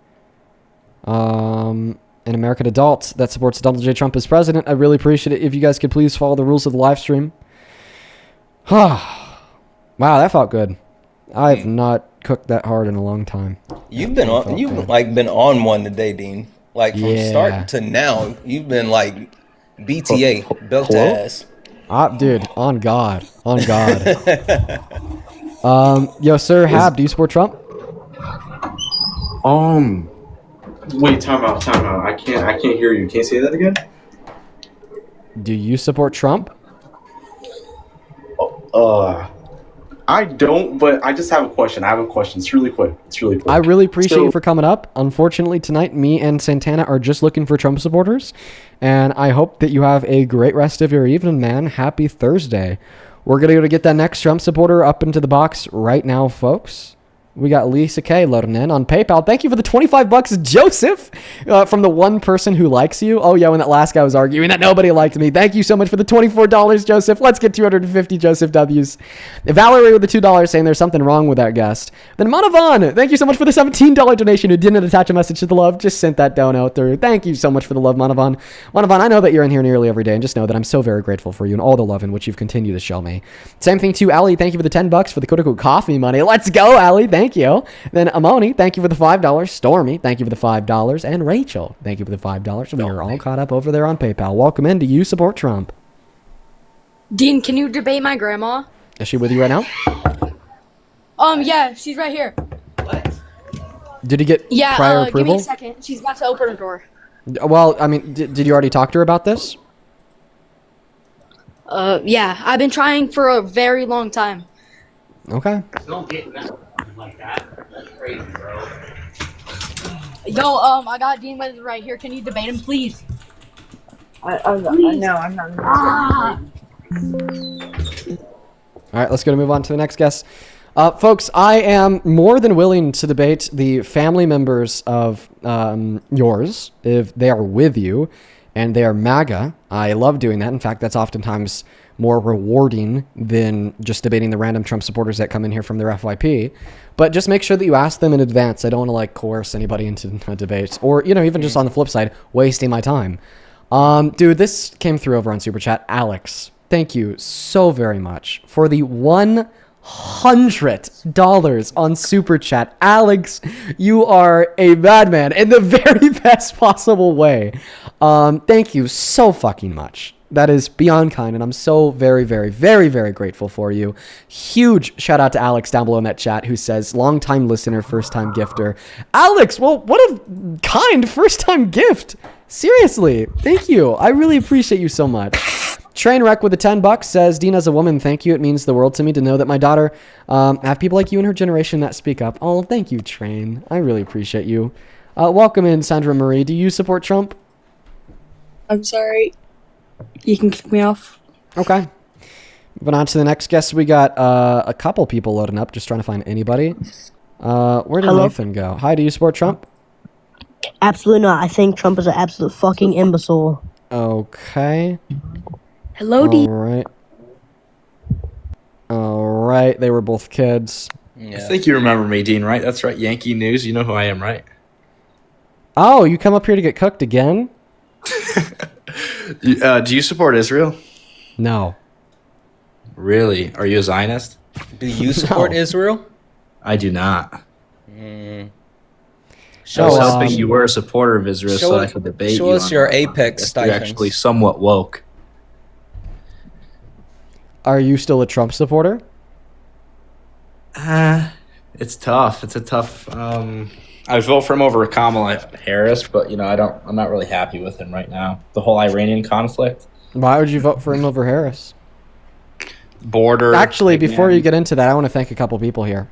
an American adult that supports Donald J. Trump as president. I really appreciate it if you guys could please follow the rules of the live stream. Wow, that felt good. I've not cooked that hard in a long time. You've been on one today, Dean. Like from start to now, you've been like BTA, belt to ass. Dude, on God. Yo, Sir Hab, do you support Trump? Wait, time out. I can't hear you. Can you say that again? Do you support Trump? I don't, but I just have a question. I have a question. It's really quick. I really appreciate you for coming up. Unfortunately, tonight, me and Santana are just looking for Trump supporters, and I hope that you have a great rest of your evening, man. Happy Thursday. We're going to go to get that next Trump supporter up into the box right now, folks. We got Lisa K loading in on PayPal. Thank you for the $25, Joseph, from the one person who likes you. Oh, yeah, when that last guy was arguing that nobody liked me. Thank you so much for the $24, Joseph. Let's get 250 Joseph W's. Valerie with the $2 saying there's something wrong with that guest. Then Manavan, thank you so much for the $17 donation who didn't attach a message to the love. Just sent that down out there. Thank you so much for the love, Manavan. Manavan, I know that you're in here nearly every day, and just know that I'm so very grateful for you and all the love in which you've continued to show me. Same thing to Ali. Thank you for the $10 for the quote-unquote coffee money. Let's go, Ali. Thank you. Then Amoni, thank you for the $5. Stormy, thank you for the $5. And Rachel, thank you for the $5. We are all caught up over there on PayPal. Welcome in. Do you support Trump? Dean, can you debate my grandma? Is she with you right now? Yeah, she's right here. Did you get prior approval? Give me a second. She's about to open her door. Well, I mean, did you already talk to her about this? Yeah, I've been trying for a very long time. Okay. Don't get like that. That's crazy, bro. Yo, I got Dean Weather right here. Can you debate him, please? I know, I'm not. All right, let's go to move on to the next guest. Folks, I am more than willing to debate the family members of yours if they are with you and they are MAGA. I love doing that. In fact, that's oftentimes more rewarding than just debating the random Trump supporters that come in here from their FYP. But just make sure that you ask them in advance. I don't want to coerce anybody into a debate or, even just on the flip side, wasting my time. Dude, this came through over on Super Chat. Alex, thank you so very much for the $100 on Super Chat. Alex, you are a madman in the very best possible way. Thank you so fucking much. That is beyond kind, and I'm so very, very, very, very grateful for you. Huge shout out to Alex down below in that chat who says, long-time listener, first-time gifter. Alex, well, what a kind first-time gift. Seriously, thank you. I really appreciate you so much. Trainwreck with the $10 says, Dean, as a woman, thank you. It means the world to me to know that my daughter have people like you in her generation that speak up. Oh, thank you, Train. I really appreciate you. Welcome in, Sandra Marie. Do you support Trump? I'm sorry. You can kick me off. Okay. Moving on to the next guest, we got a couple people loading up, just trying to find anybody. Where did Nathan go? Hi, do you support Trump? Absolutely not. I think Trump is an absolute fucking imbecile. Okay. Hello, D. All right. They were both kids. Yeah. I think you remember me, Dean, right? That's right. Yankee News. You know who I am, right? Oh, you come up here to get cooked again? Do you support Israel? No. Really? Are you a Zionist? Do you support Israel? I do not. Mm. I was hoping you were a supporter of Israel so I could debate you. Show us your Apex stipends. You're actually somewhat woke. Are you still a Trump supporter? It's tough. It's a tough. I vote for him over Kamala Harris, but I'm not really happy with him right now. The whole Iranian conflict. Why would you vote for him over Harris? Border. Actually, before you get into that, I want to thank a couple people here.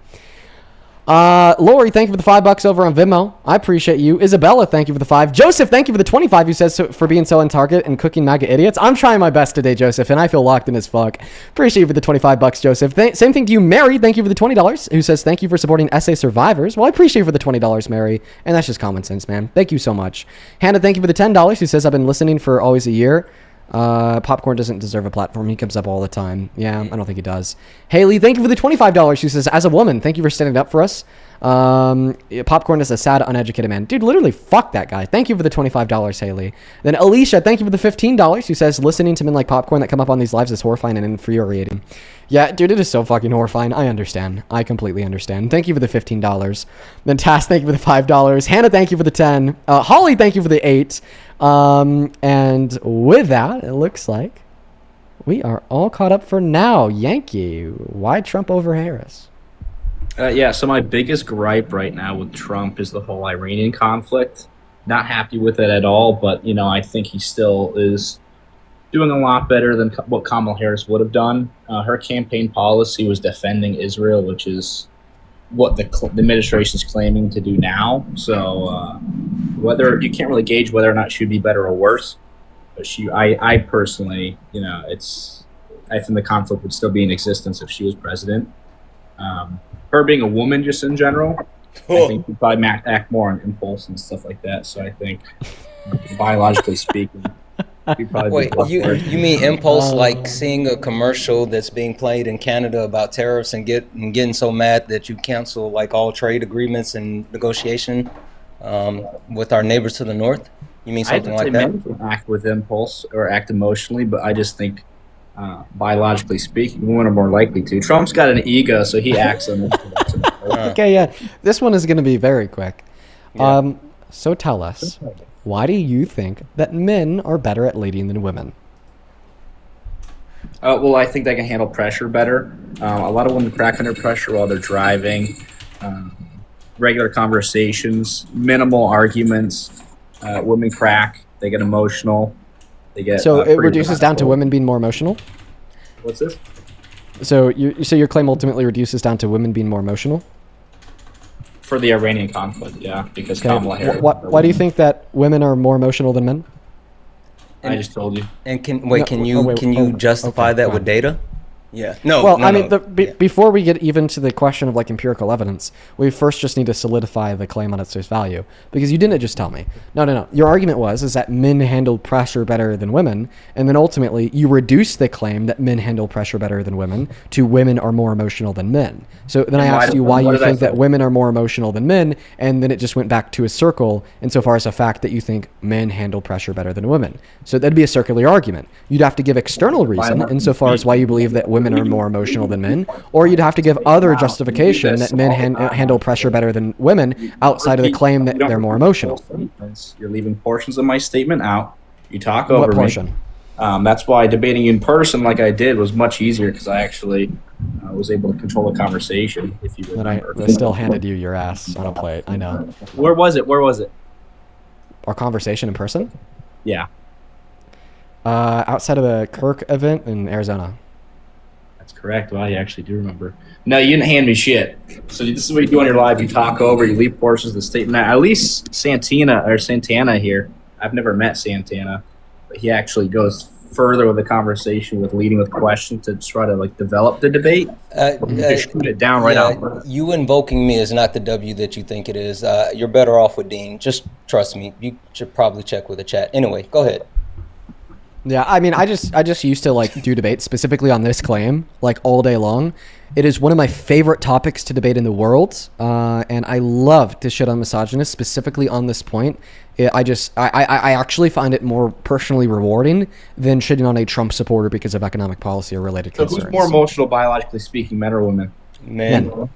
Lori, thank you for the $5 over on Venmo. I appreciate you. Isabella, thank you for the 5. Joseph, thank you for the 25. Who says for being so on target and cooking MAGA idiots. I'm trying my best today, Joseph, and I feel locked in as fuck. Appreciate you for the $25, Joseph. Same thing to you, Mary. Thank you for the $20. Who says thank you for supporting SA survivors. Well, I appreciate you for the $20, Mary, and that's just common sense, man. Thank you so much. Hannah, thank you for the $10. Who says I've been listening for always a year. Popcorn doesn't deserve a platform. He comes up all the time. Yeah, I don't think he does. Haley, thank you for the $25. She says, as a woman, thank you for standing up for us. Popcorn is a sad, uneducated man. Dude, literally, fuck that guy. Thank you for the $25, Haley. Then Alicia, thank you for the $15. Who says, listening to men like Popcorn that come up on these lives is horrifying and infuriating. Yeah, dude, it is so fucking horrifying. I understand. I completely understand. Thank you for the $15. Then Tass, thank you for the $5. Hannah, thank you for the 10. Holly, thank you for the 8. And with that, it looks like we are all caught up for now. Yankee, why Trump over Harris? Yeah, so my biggest gripe right now with Trump is the whole Iranian conflict. Not happy with it at all, but, I think he still is doing a lot better than what Kamala Harris would have done. Her campaign policy was defending Israel, which is what the administration is claiming to do now. So whether you can't really gauge whether or not she'd be better or worse. But I personally, I think the conflict would still be in existence if she was president. Her being a woman, just in general, I think she'd probably act more on impulse and stuff like that. So I think, biologically speaking, she'd probably Wait, you mean impulse like seeing a commercial that's being played in Canada about tariffs and getting so mad that you cancel like all trade agreements and negotiation with our neighbors to the north? You mean something like that? Men can act with impulse or act emotionally, but I just think, biologically speaking, women are more likely to. Trump's got an ego, so he acts on it. Okay, yeah. This one is going to be very quick. Yeah. So tell us, why do you think that men are better at leading than women? Well, I think they can handle pressure better. A lot of women crack under pressure while they're driving. Regular conversations, minimal arguments. Women crack. They get emotional. They get. So it reduces down to women being more emotional? What's this? So your claim ultimately reduces down to women being more emotional? For the Iranian conflict, yeah, because Kamala Harris. Why do you think that women are more emotional than men? I just told you. And can you justify that with data? Yeah. No. Well, no, I mean, before we get even to the question of like empirical evidence, we first just need to solidify the claim on its face value, because you didn't just tell me. No. Your argument is that men handle pressure better than women, and then ultimately you reduce the claim that men handle pressure better than women to women are more emotional than men. So then I asked you why you think that women are more emotional than men, and then it just went back to a circle insofar as a fact that you think men handle pressure better than women. So that'd be a circular argument. You'd have to give external reason insofar as why you believe that women are more emotional than men, or you'd have to give other justification that men handle pressure better than women outside of the claim that they're more emotional. You're leaving portions of my statement out. You talk over What portion? me. That's why debating in person like I did was much easier, because I actually was able to control the conversation, if you remember. But I still handed you your ass on a plate. I know. Where was it? Our conversation in person? Yeah. Outside of the Kirk event in Arizona. That's correct. Well, you actually do remember. No, you didn't hand me shit. So this is what you do on your live. You talk over, you leave portions of the statement. At least Santana here. I've never met Santana, but he actually goes further with the conversation with leading with questions to try to like develop the debate. Just shoot it down right out. You invoking me is not the W that you think it is. You're better off with Dean. Just trust me. You should probably check with the chat. Anyway, go ahead. Yeah, I mean, I just used to like do debates specifically on this claim like all day long. It is one of my favorite topics to debate in the world, and I love to shit on misogynists specifically on this point. I actually find it more personally rewarding than shitting on a Trump supporter because of economic policy or related concerns. So who's more emotional, biologically speaking, men or women? Men.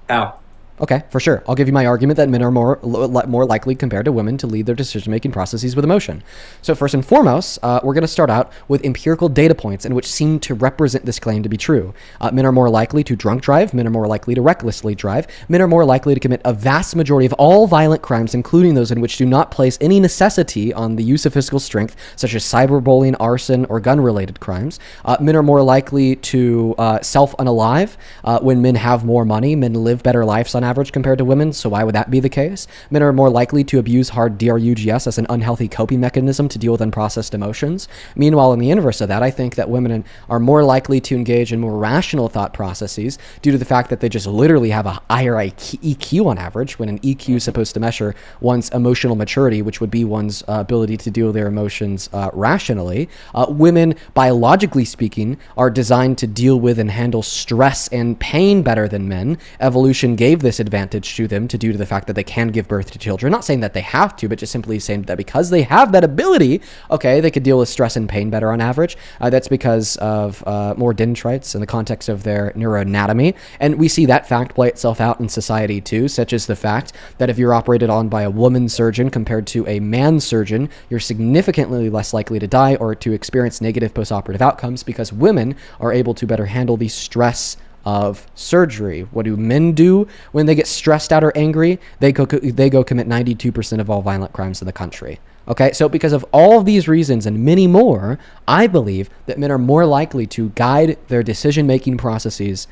How? Okay, for sure. I'll give you my argument that men are more likely compared to women to lead their decision-making processes with emotion. So first and foremost, we're going to start out with empirical data points in which seem to represent this claim to be true. Men are more likely to drunk drive. Men are more likely to recklessly drive. Men are more likely to commit a vast majority of all violent crimes, including those in which do not place any necessity on the use of physical strength, such as cyberbullying, arson, or gun-related crimes. Men are more likely to self-unalive. When men have more money, men live better lives on average compared to women, so why would that be the case? Men are more likely to abuse hard DRUGS as an unhealthy coping mechanism to deal with unprocessed emotions. Meanwhile, in the inverse of that, I think that women are more likely to engage in more rational thought processes due to the fact that they just literally have a higher EQ on average, when an EQ is supposed to measure one's emotional maturity, which would be one's ability to deal with their emotions rationally. Women, biologically speaking, are designed to deal with and handle stress and pain better than men. Evolution gave this advantage to them due to the fact that they can give birth to children. Not saying that they have to, but just simply saying that because they have that ability, okay, they could deal with stress and pain better on average. That's because of more dendrites in the context of their neuroanatomy. And we see that fact play itself out in society too, such as the fact that if you're operated on by a woman surgeon compared to a man surgeon, you're significantly less likely to die or to experience negative postoperative outcomes because women are able to better handle the stress of surgery. What do men do when they get stressed out or angry? They go commit 92% of all violent crimes in the country. Okay, so because of all of these reasons and many more, I believe that men are more likely to guide their decision-making processes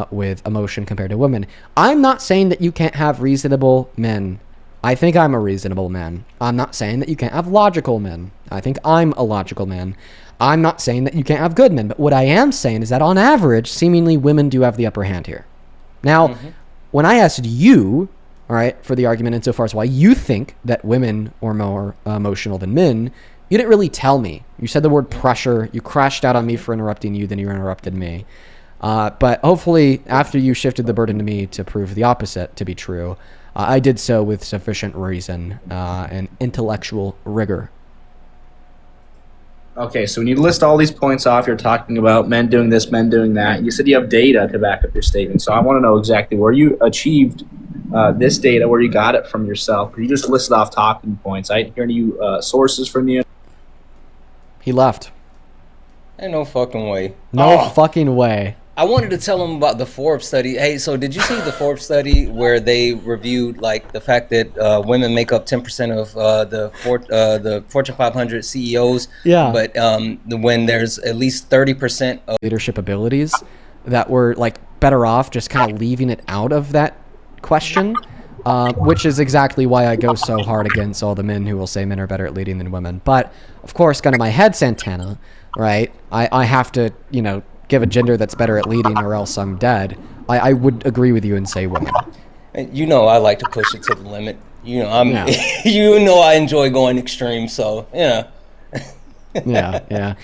with emotion compared to women. I'm not saying that you can't have reasonable men. I think I'm a reasonable man. I'm not saying that you can't have logical men. I think I'm a logical man. I'm not saying that you can't have good men, but what I am saying is that on average, seemingly women do have the upper hand here. Now, when I asked you, all right, for the argument insofar as why you think that women are more emotional than men, you didn't really tell me. You said the word pressure. You crashed out on me for interrupting you, then you interrupted me. But hopefully, after you shifted the burden to me to prove the opposite to be true, I did so with sufficient reason and intellectual rigor. Okay, so when you list all these points off, you're talking about men doing this, men doing that. You said you have data to back up your statement. So I want to know exactly where you achieved this data, where you got it from yourself. You just listed off talking points. I didn't hear any sources from you. He left. Ain't no fucking way. No fucking way. I wanted to tell him about the Forbes study. Hey, so did you see the Forbes study where they reviewed like the fact that women make up 10% of the Fortune 500 CEOs? Yeah. But when there's at least 30% of leadership abilities, that were like better off just kind of leaving it out of that question, which is exactly why I go so hard against all the men who will say men are better at leading than women. But of course, gun to my head, Santana, right? I have to, give a gender that's better at leading or else I'm dead. I would agree with you and say women. I like to push it to the limit. I'm Yeah. I enjoy going extreme, so yeah. I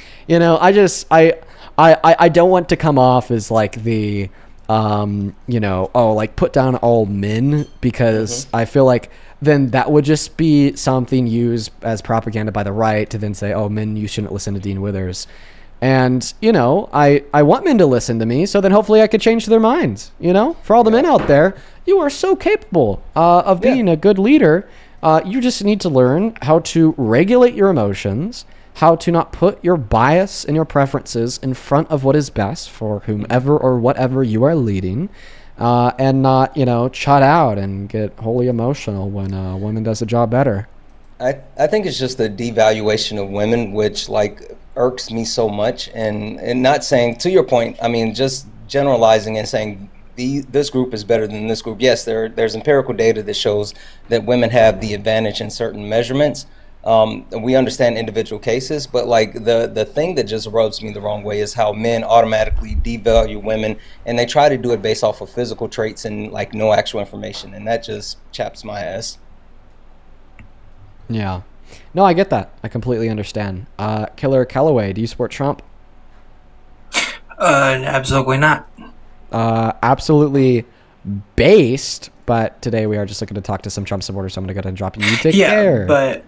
don't want to come off as like the like put down all men, because I feel like then that would just be something used as propaganda by the right to then say, oh, men, you shouldn't listen to Dean Withers. And, I want men to listen to me, so then hopefully I could change their minds. For all the men out there, you are so capable of being a good leader. You just need to learn how to regulate your emotions, how to not put your bias and your preferences in front of what is best for whomever or whatever you are leading, and not, chut out and get wholly emotional when a woman does the job better. I think it's just the devaluation of women, which irks me so much, and not saying, to your point, I mean, just generalizing and saying this group is better than this group. Yes, there's empirical data that shows that women have the advantage in certain measurements. We understand individual cases, but the thing that just rubs me the wrong way is how men automatically devalue women, and they try to do it based off of physical traits and no actual information, and that just chaps my ass. Yeah. No, I get that. I completely understand. Killer Calloway, do you support Trump? Absolutely not. Absolutely based, but today we are just looking to talk to some Trump supporters, so I'm going to go ahead and drop you. You take care. But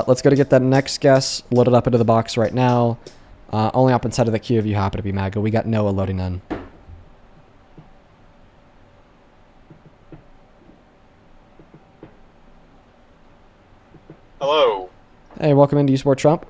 let's go to get that next guest loaded up into the box right now. Only up inside of the queue if you happen to be MAGA. We got Noah loading in. Hello. Hey, welcome in. Do you support Trump?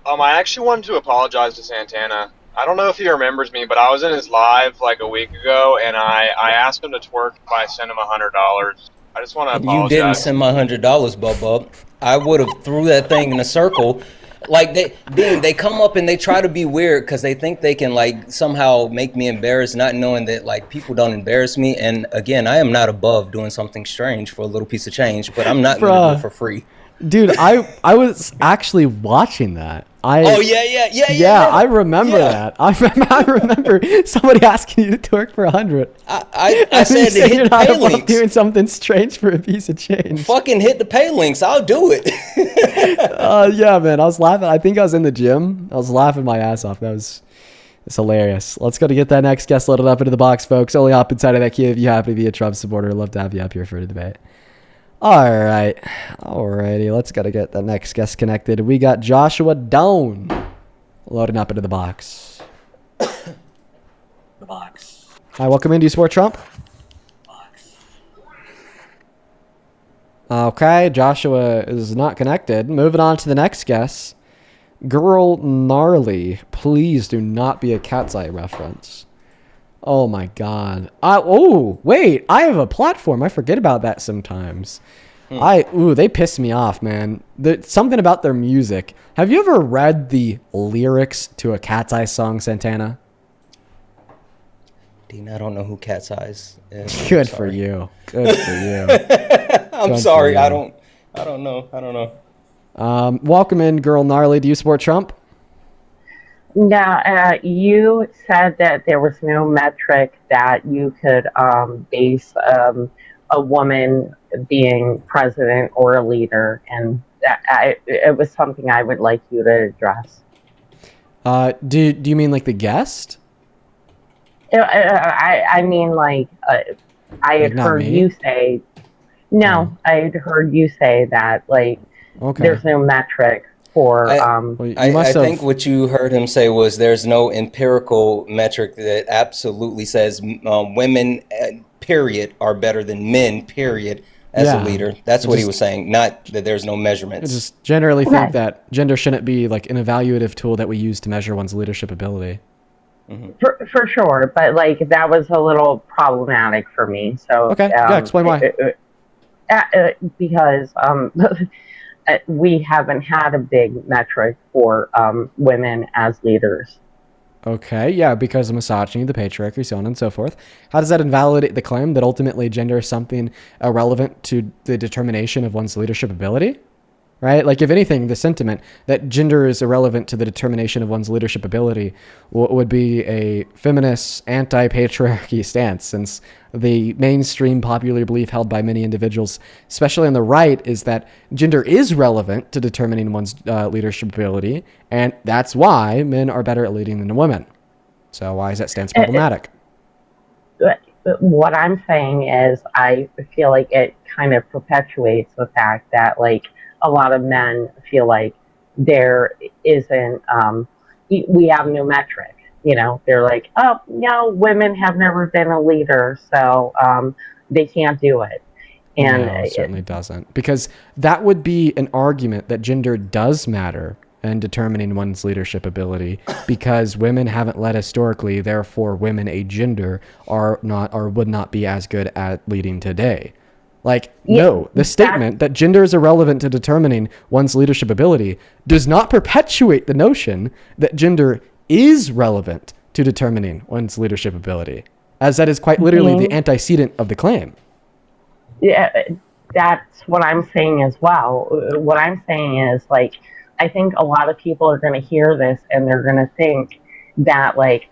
I actually wanted to apologize to Santana. I don't know if he remembers me, but I was in his live a week ago, and I asked him to twerk if I sent him $100. I just want to apologize. You didn't send my $100, Bub. I would have threw that thing in a circle. They come up and they try to be weird because they think they can somehow make me embarrassed, not knowing that people don't embarrass me. And again, I am not above doing something strange for a little piece of change, but I'm not going to do it for free. Dude, I was actually watching that. Yeah, I remember that. I remember somebody asking you to twerk for 100. I said to hit you're the not pay above links. doing something strange for a piece of change. Fucking hit the pay links. I'll do it. Yeah, man. I was laughing. I think I was in the gym. I was laughing my ass off. It's hilarious. Let's go to get that next guest loaded up into the box, folks. Only up inside of that queue if you happen to be a Trump supporter. I'd love to have you up here for the debate. Alrighty, let's gotta get the next guest connected. We got Joshua Doan loading up into the box. The box. Hi, welcome in. Do you support Trump? Okay, Joshua is not connected. Moving on to the next guest. Girl Gnarly. Please do not be a Cat's Eye reference. Oh my god. Oh, wait. I have a platform. I forget about that sometimes. They piss me off, man. Something about their music. Have you ever read the lyrics to a Cat's Eyes song, Santana? Dean, I don't know who Cat's Eyes is. Good for you. Good for you. I'm sorry. I don't know. Welcome in, Girl Gnarly. Do you support Trump? Now, you said that there was no metric that you could base a woman being president or a leader, and it was something I would like you to address. Do you mean like the guest? I mean, like, I had not heard me? you say, no, I had heard you say that, like, there's no metric for, I think what you heard him say was there's no empirical metric that absolutely says women, period, are better than men, period, as a leader. That's what he was saying, not that there's no measurements. I just generally think that gender shouldn't be like an evaluative tool that we use to measure one's leadership ability. For sure, but like that was a little problematic for me. So explain why. Because we haven't had a big metric for women as leaders. Okay, yeah, because of misogyny, the patriarchy, so on and so forth. How does that invalidate the claim that ultimately gender is something irrelevant to the determination of one's leadership ability? Right? Like, if anything, the sentiment that gender is irrelevant to the determination of one's leadership ability would be a feminist, anti-patriarchy stance, since the mainstream popular belief held by many individuals, especially on the right, is that gender is relevant to determining one's leadership ability, and that's why men are better at leading than women. So why is that stance problematic? What I'm saying is I feel like it kind of perpetuates the fact that, like, a lot of men feel like there isn't, we have no metric, you know, they're like, oh, no, women have never been a leader, so they can't do it. And no, it certainly doesn't, because that would be an argument that gender does matter in determining one's leadership ability, because women haven't led historically, therefore women a gender are not, or would not be as good at leading today. Like, no, the statement that gender is irrelevant to determining one's leadership ability does not perpetuate the notion that gender is relevant to determining one's leadership ability, as that is quite literally the antecedent of the claim. Yeah, that's what I'm saying as well. What I'm saying is, like, I think a lot of people are going to hear this and they're going to think that, like,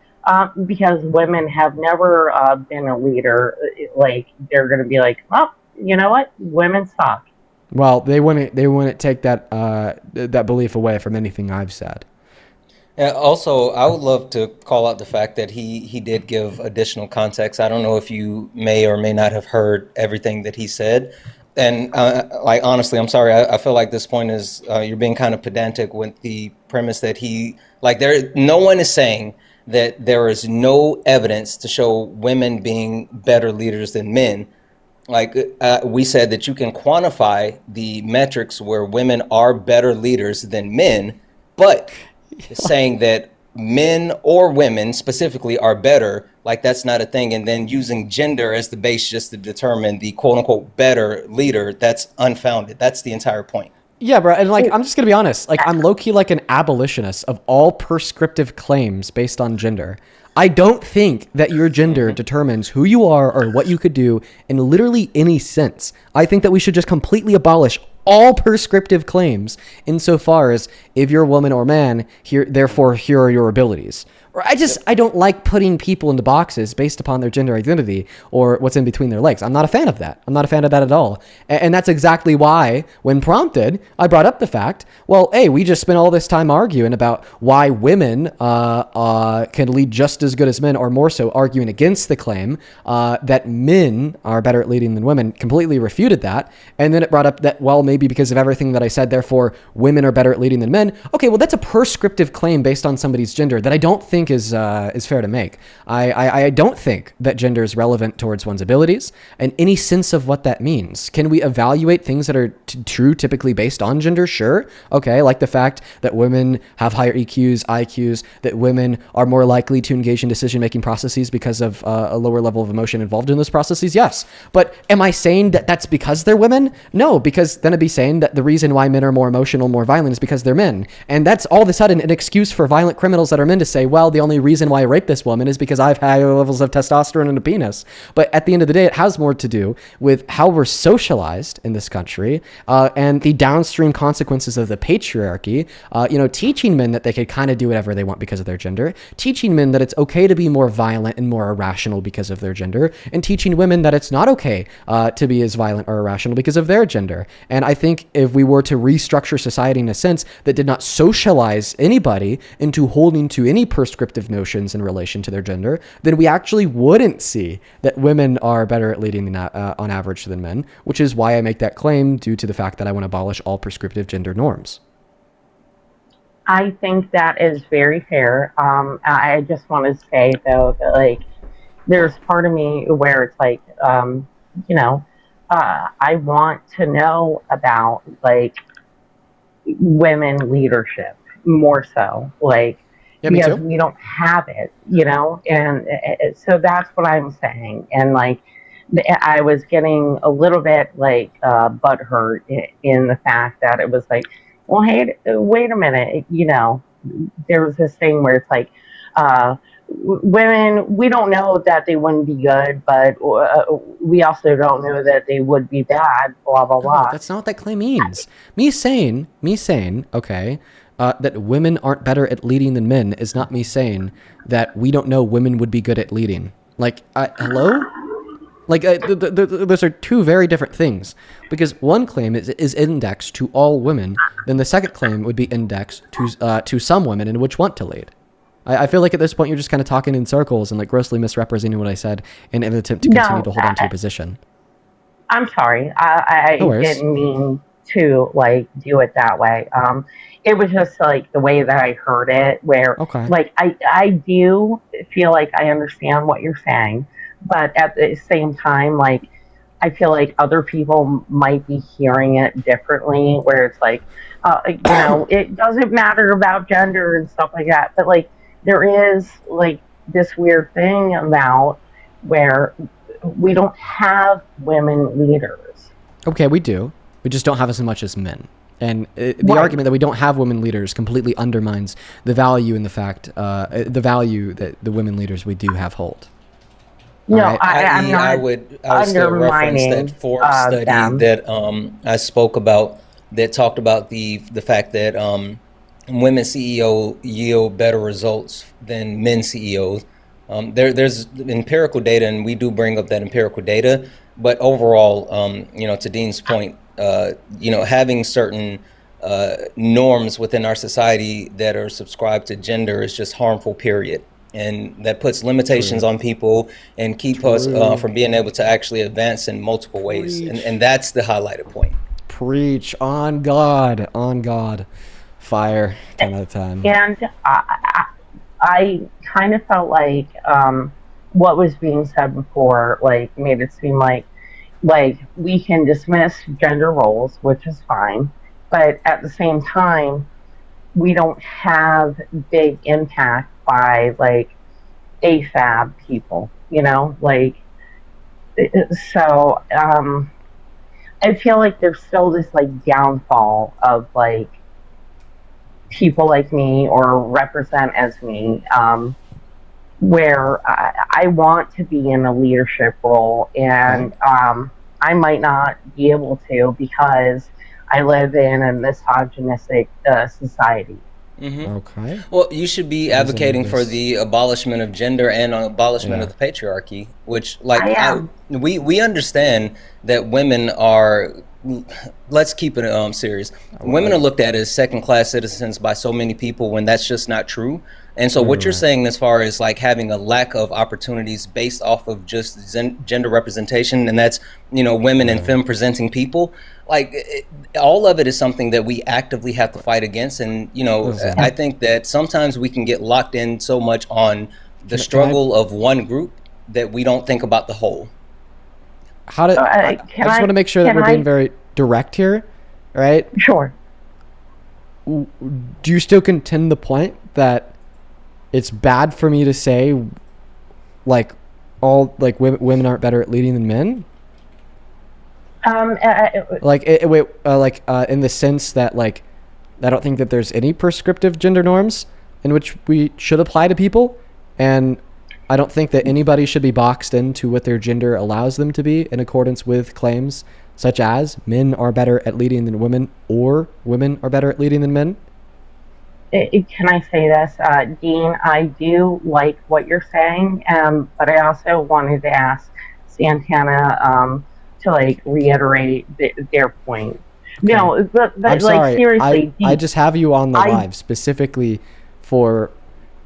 because women have never been a leader, like, they're going to be like, oh, you know what? Women suck. Well, they wouldn't take that that belief away from anything I've said. Also, I would love to call out the fact that he did give additional context. I don't know if you may or may not have heard everything that he said. And like, honestly, I'm sorry. I feel like this point is you're being kind of pedantic with the premise that no one is saying that there is no evidence to show women being better leaders than men. Like we said that you can quantify the metrics where women are better leaders than men, but saying that men or women specifically are better, like that's not a thing. And then using gender as the base just to determine the quote unquote better leader, that's unfounded. That's the entire point. Yeah, bro. And like, I'm just going to be honest. Like, I'm low-key like an abolitionist of all prescriptive claims based on gender. I don't think that your gender determines who you are or what you could do in literally any sense. I think that we should just completely abolish all prescriptive claims insofar as if you're a woman or man, therefore here are your abilities. Or I don't like putting people into boxes based upon their gender identity or what's in between their legs. I'm not a fan of that. I'm not a fan of that at all. And that's exactly why, when prompted, I brought up the fact, well, hey, we just spent all this time arguing about why women can lead just as good as men, or more so arguing against the claim that men are better at leading than women, completely refuted that. And then it brought up that, well, maybe because of everything that I said, therefore women are better at leading than men. Okay, well, that's a prescriptive claim based on somebody's gender that I don't think is fair to make. I don't think that gender is relevant towards one's abilities and any sense of what that means. Can we evaluate things that are true, typically based on gender, sure. Okay, like the fact that women have higher EQs, IQs, that women are more likely to engage in decision-making processes because of a lower level of emotion involved in those processes, yes. But am I saying that that's because they're women? No, because then I'd be saying that the reason why men are more emotional, more violent is because they're men. And that's all of a sudden an excuse for violent criminals that are men to say, well, the only reason why I raped this woman is because I've higher levels of testosterone and a penis. But at the end of the day, it has more to do with how we're socialized in this country, and the downstream consequences of the patriarchy, teaching men that they could kind of do whatever they want because of their gender, teaching men that it's okay to be more violent and more irrational because of their gender, and teaching women that it's not okay to be as violent or irrational because of their gender. And I think if we were to restructure society in a sense that did not socialize anybody into holding to any prescriptive notions in relation to their gender, then we actually wouldn't see that women are better at leading on average than men, which is why I make that claim due to the fact that I want to abolish all prescriptive gender norms. I think that is very fair. I just want to say though that like there's part of me where it's like I want to know about like women leadership more so, like because we don't have it, and so that's what I'm saying. And like I was getting a little bit like butthurt in the fact that it was like, well, hey, wait a minute, there was this thing where it's like women, we don't know that they wouldn't be good, but we also don't know that they would be bad, blah blah blah. That's not what that claim means. Me saying okay, that women aren't better at leading than men is not me saying that we don't know women would be good at leading. Like, hello? Like, those are two very different things. Because one claim is indexed to all women, then the second claim would be indexed to some women in which want to lead. I feel like at this point you're just kind of talking in circles and like grossly misrepresenting what I said in an attempt to continue to hold on to your position. I'm sorry. I didn't mean to like do it that way. It was just like the way that I heard it, where like I do feel like I understand what you're saying, but at the same time, like I feel like other people might be hearing it differently, where it's like, it doesn't matter about gender and stuff like that, but like there is like this weird thing about where we don't have women leaders. Okay, we do. We just don't have as much as men. And the argument that we don't have women leaders completely undermines the value in the fact, the value that the women leaders we do have hold. No, right? I would still reference that Forbes study that I spoke about that talked about the fact that women CEO yield better results than men CEOs. There's empirical data, and we do bring up that empirical data. But overall, to Dean's point, having certain norms within our society that are subscribed to gender is just harmful, period. And that puts limitations on people and keep us from being able to actually advance in multiple ways. And that's the highlighted point. Preach. On God. Fire. 10 out of 10. And I kind of felt like what was being said before, like, made it seem like we can dismiss gender roles, which is fine, but at the same time, we don't have big impact by like AFAB people, so I feel like there's still this like downfall of like people like me or represent as me, where I want to be in a leadership role, and I might not be able to because I live in a misogynistic society. Mm-hmm. Okay. Well, you should be advocating for the abolishment of gender and abolishment of the patriarchy, which, like, we understand that women are. Let's keep it serious. Women are looked at as second-class citizens by so many people when that's just not true. And so what you're saying as far as like having a lack of opportunities based off of just gender representation, and that's, women and femme presenting people, like all of it is something that we actively have to fight against. And, I think that sometimes we can get locked in so much on the struggle of one group that we don't think about the whole. I just want to make sure that we're being very direct here. right? Sure. Do you still contend the point that it's bad for me to say, like, all like women aren't better at leading than men? Like, in the sense that, like, I don't think that there's any prescriptive gender norms in which we should apply to people, and I don't think that anybody should be boxed into what their gender allows them to be in accordance with claims such as men are better at leading than women, or women are better at leading than men. Can I say this, Dean? I do like what you're saying, but I also wanted to ask Santana to like reiterate their point. Okay. No, but I'm like sorry. seriously, I just have you on the live specifically for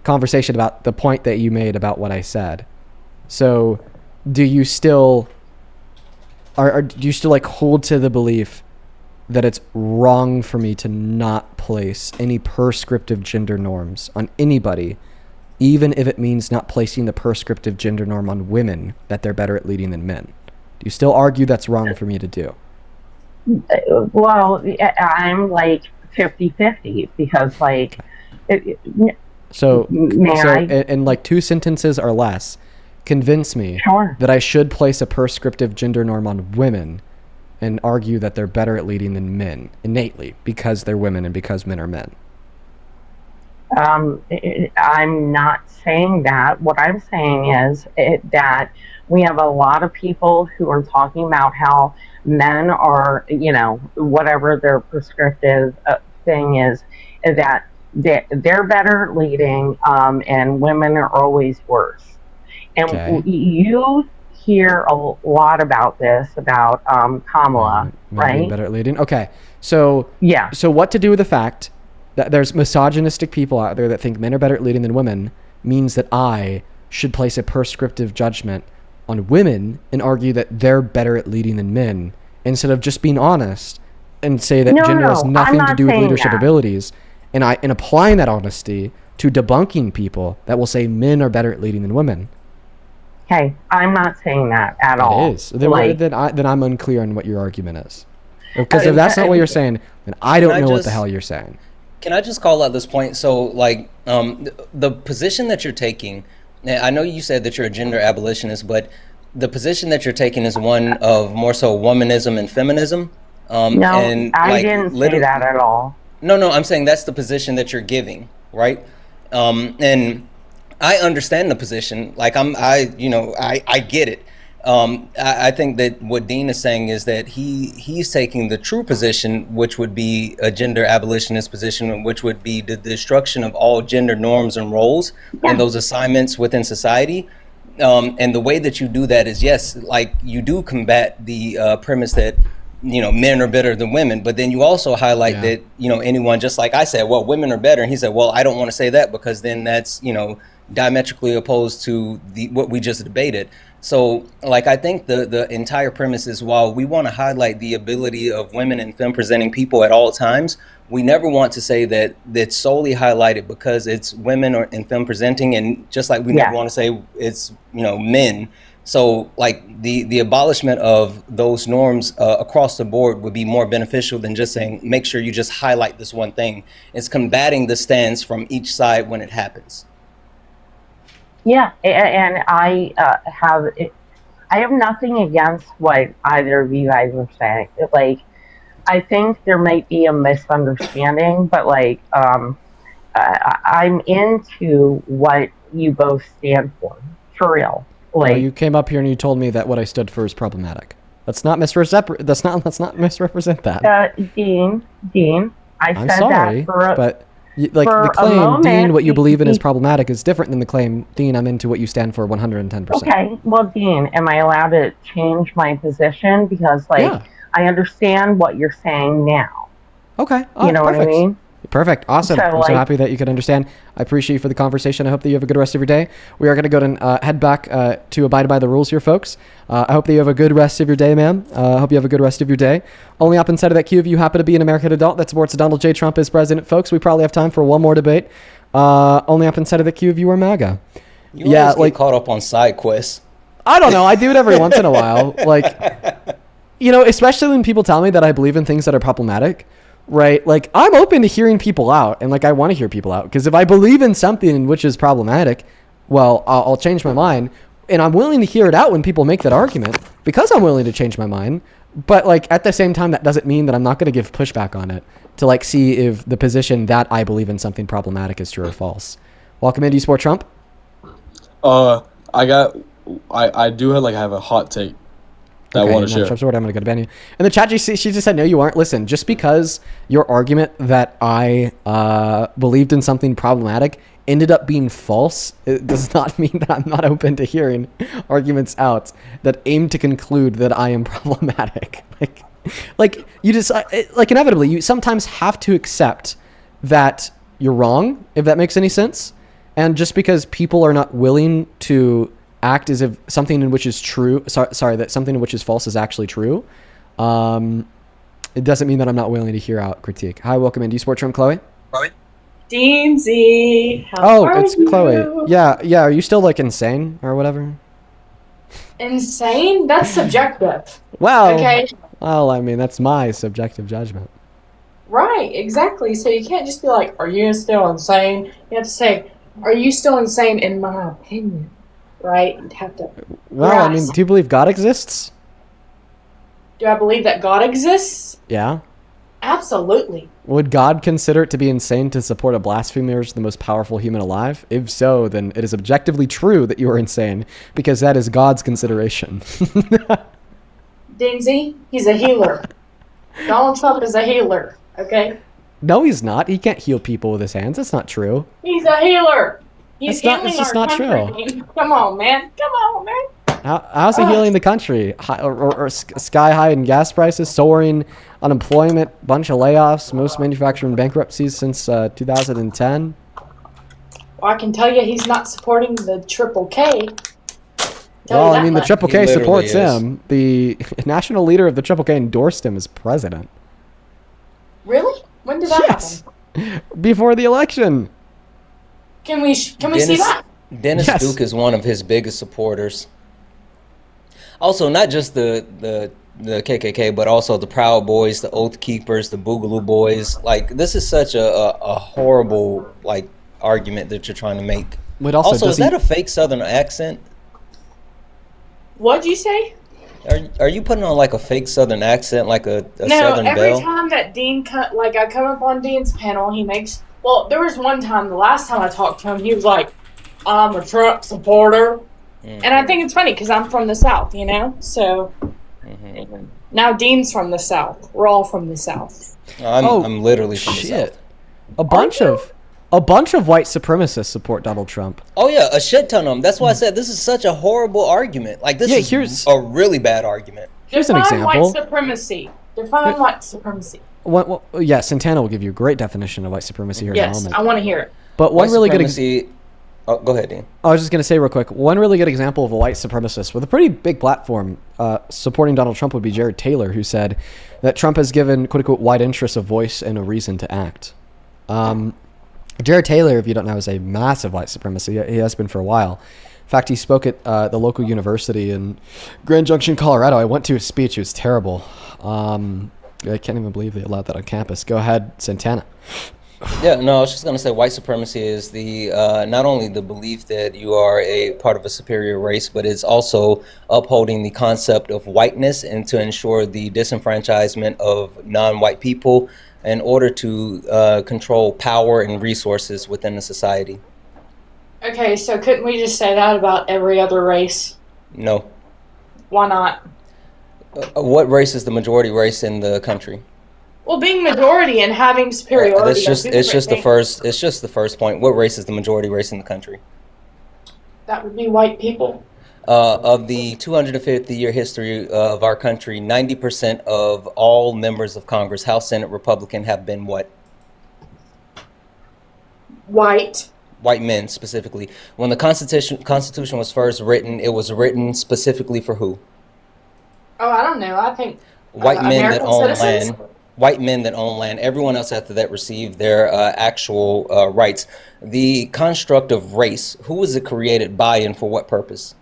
conversation about the point that you made about what I said. So, do you still do you still like hold to the belief that it's wrong for me to not place any prescriptive gender norms on anybody, even if it means not placing the prescriptive gender norm on women, that they're better at leading than men? Do you still argue that's wrong for me to do? Well, I'm like 50-50 because like in like 2 sentences or less, convince me that I should place a prescriptive gender norm on women and argue that they're better at leading than men innately because they're women and because men are men. I'm not saying that. What I'm saying is that we have a lot of people who are talking about how men are, whatever their prescriptive thing is that they're better at leading, and women are always worse. And you hear a lot about this, about Kamala, right? Better at leading. Okay, so yeah. So what to do with the fact that there's misogynistic people out there that think men are better at leading than women means that I should place a prescriptive judgment on women and argue that they're better at leading than men, instead of just being honest and say that gender has nothing to do with leadership abilities, and applying that honesty to debunking people that will say men are better at leading than women. Hey, I'm not saying that at all. It is. Then I'm unclear on what your argument is. Because if that's not what you're saying, then I don't know what the hell you're saying. Can I just call out this point? So, like, the position that you're taking, I know you said that you're a gender abolitionist, but the position that you're taking is one of more so womanism and feminism. No, and I didn't say that at all. No, I'm saying that's the position that you're giving, right? And I understand the position. Like I get it. I think that what Dean is saying is that he's taking the true position, which would be a gender abolitionist position, which would be the destruction of all gender norms and roles and those assignments within society. And the way that you do that is, yes, like you do combat the premise that men are better than women, but then you also highlight that anyone, just like I said, well, women are better, and he said, well, I don't want to say that because then that's diametrically opposed to what we just debated. So, like, I think the entire premise is, while we want to highlight the ability of women and femme presenting people at all times, we never want to say that it's solely highlighted because it's women and femme presenting, and just like we never want to say it's men. So, like, the abolishment of those norms across the board would be more beneficial than just saying, make sure you just highlight this one thing. It's combating the stands from each side when it happens. Yeah, and I have nothing against what either of you guys are saying. Like, I think there might be a misunderstanding, but like, I'm into what you both stand for real. Like, well, you came up here and you told me that what I stood for is problematic. Let's not misrepresent that. Dean, I'm sorry, but the claim, Dean, what you believe in is problematic is different than the claim, Dean, I'm into what you stand for 110%. Okay, well, Dean, am I allowed to change my position? Because, like, I understand what you're saying now. Okay. You know what I mean? Perfect. Awesome. I'm so happy that you could understand. I appreciate you for the conversation. I hope that you have a good rest of your day. We are going to go and head back to abide by the rules here, folks. I hope that you have a good rest of your day, ma'am. I hope you have a good rest of your day. Only up inside of that queue if you happen to be an American adult that supports Donald J. Trump as president, folks. We probably have time for one more debate. Only up inside of the queue if you are MAGA. You always get caught up on side quests. I don't know. I do it every once in a while. Like, you know, especially when people tell me that I believe in things that are problematic, right? Like, I'm open to hearing people out, and like, I want to hear people out, because if I believe in something which is problematic, well, I'll change my mind, and I'm willing to hear it out when people make that argument, because I'm willing to change my mind. But like, at the same time, that doesn't mean that I'm not going to give pushback on it to like see if the position that I believe in something problematic is true or false. Welcome in. Do you support Trump? I do have a hot take that I want to share. Trump's word, I'm going to go to ban you. And the chat, she just said, no, you aren't. Listen, just because your argument that I believed in something problematic ended up being false, it does not mean that I'm not open to hearing arguments out that aim to conclude that I am problematic. Like you just, like inevitably, you sometimes have to accept that you're wrong, if that makes any sense. And just because people are not willing to act as if something in which is true, that something in which is false is actually true, it doesn't mean that I'm not willing to hear out critique. Hi, welcome in. Do you support Trump, Chloe? Chloe? Deansy, how are it's you? Chloe. Yeah. Are you still like insane or whatever? Insane? That's subjective. Well, Okay. Well, I mean, that's my subjective judgment. Right, exactly. So you can't just be like, are you still insane? You have to say, are you still insane in my opinion? Right? You'd have to. Well, I mean, do you believe God exists? Do I believe that God exists? Yeah. Absolutely. Would God consider it to be insane to support a blasphemer as the most powerful human alive? If so, then it is objectively true that you are insane, because that is God's consideration. Dinsey, he's a healer. Donald Trump is a healer, okay? No, he's not. He can't heal people with his hands. That's not true. He's a healer. He's It's just our not country. true. Come on, man. Come on, man. How's he healing the country? Or sky high in gas prices, soaring unemployment, bunch of layoffs, most manufacturing bankruptcies since 2010. Well, I can tell you he's not supporting the Triple K. Well, I mean, the Triple K supports is. him. The national leader of the Triple K endorsed him as president. Really? When did that happen? Before the election. Can we see that? Dennis Duke is one of his biggest supporters. Also, not just the KKK, but also the Proud Boys, the Oath Keepers, the Boogaloo Boys. Like, this is such a horrible argument that you're trying to make. But also, is that a fake Southern accent? What'd you say? Are you putting on like a fake Southern accent, like a No, Southern every belle? time that Dean I come up on Dean's panel, he makes. Well, there was one time, the last time I talked to him, he was like, "I'm a Trump supporter," and I think it's funny because I'm from the South, you know. So now Dean's from the South. We're all from the South. I'm literally from the South. A bunch of white supremacists support Donald Trump. Oh yeah, a shit ton of them. That's why I said this is such a horrible argument. Like, this is a really bad argument. Here's an Define example. white supremacy. Define white supremacy. Yeah, Santana will give you a great definition of white supremacy here in a Yes, moment. I want to hear it. But one really good go ahead, Dean. I was just going to say real quick, one really good example of a white supremacist with a pretty big platform supporting Donald Trump would be Jared Taylor, who said that Trump has given, quote unquote, white interests a voice and a reason to act. Jared Taylor, if you don't know, is a massive white supremacy. He has been for a while. In fact, he spoke at the local university in Grand Junction, Colorado. I went to his speech. It was terrible. I can't even believe they allowed that on campus. Go ahead, Santana. Yeah, no, I was just going to say white supremacy is the not only the belief that you are a part of a superior race, but it's also upholding the concept of whiteness and to ensure the disenfranchisement of non-white people in order to control power and resources within the society. Okay, so couldn't we just say that about every other race? No. Why not? What race is the majority race in the country? Well, being majority and having superiority. It's just the first point. What race is the majority race in the country? That would be white people. Of the 250-year history of our country, 90% of all members of Congress, House, Senate, Republican, have been what? White. White men, specifically. When the Constitution was first written, it was written specifically for who? Oh, I don't know. I think white men American that own citizens? land. White men that own land. Everyone else after that received their actual rights. The construct of race, who was it created by and for what purpose?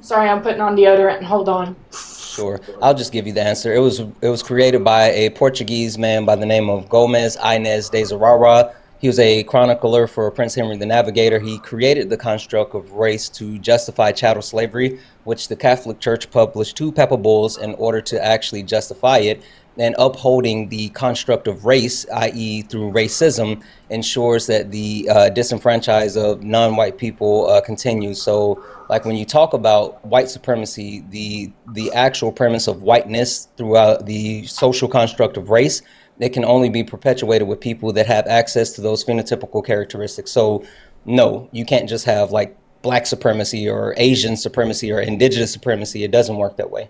Sorry, I'm putting on deodorant. Hold on. Sure, I'll just give you the answer. It was created by a Portuguese man by the name of Gomez Inez de Zurara. He was a chronicler for Prince Henry the Navigator. He created the construct of race to justify chattel slavery, which the Catholic Church published 2 papal bulls in order to actually justify it. And upholding the construct of race, i.e. through racism, ensures that the disenfranchise of non-white people continues. So like when you talk about white supremacy, the actual premise of whiteness throughout the social construct of race, it can only be perpetuated with people that have access to those phenotypical characteristics. So no, you can't just have like black supremacy or Asian supremacy or indigenous supremacy. It doesn't work that way.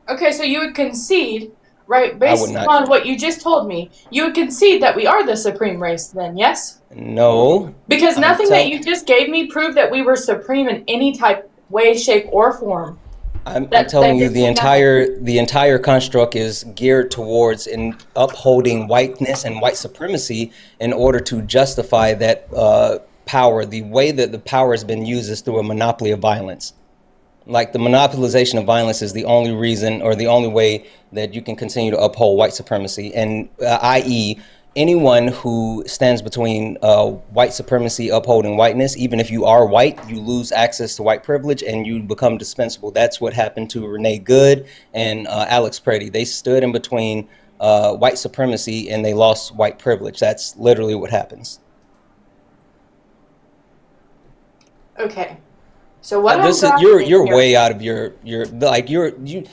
Okay, so you would concede, right, I based would not. upon what you just told me, you would concede that we are the supreme race then, yes? No. Because I'm nothing tell- that you just gave me proved that we were supreme in any type, way, shape, or form. I'm That- telling that you, gives me the entire construct is geared towards in upholding whiteness and white supremacy in order to justify that power. The way that the power has been used is through a monopoly of violence. Like the monopolization of violence is the only reason or the only way that you can continue to uphold white supremacy, and i.e. anyone who stands between white supremacy upholding whiteness, even if you are white, you lose access to white privilege and you become dispensable. That's what happened to Renee Good and Alex Preddy. They stood in between white supremacy and they lost white privilege. That's literally what happens. Okay. So what This I'm is you're grasping here- way out of your like you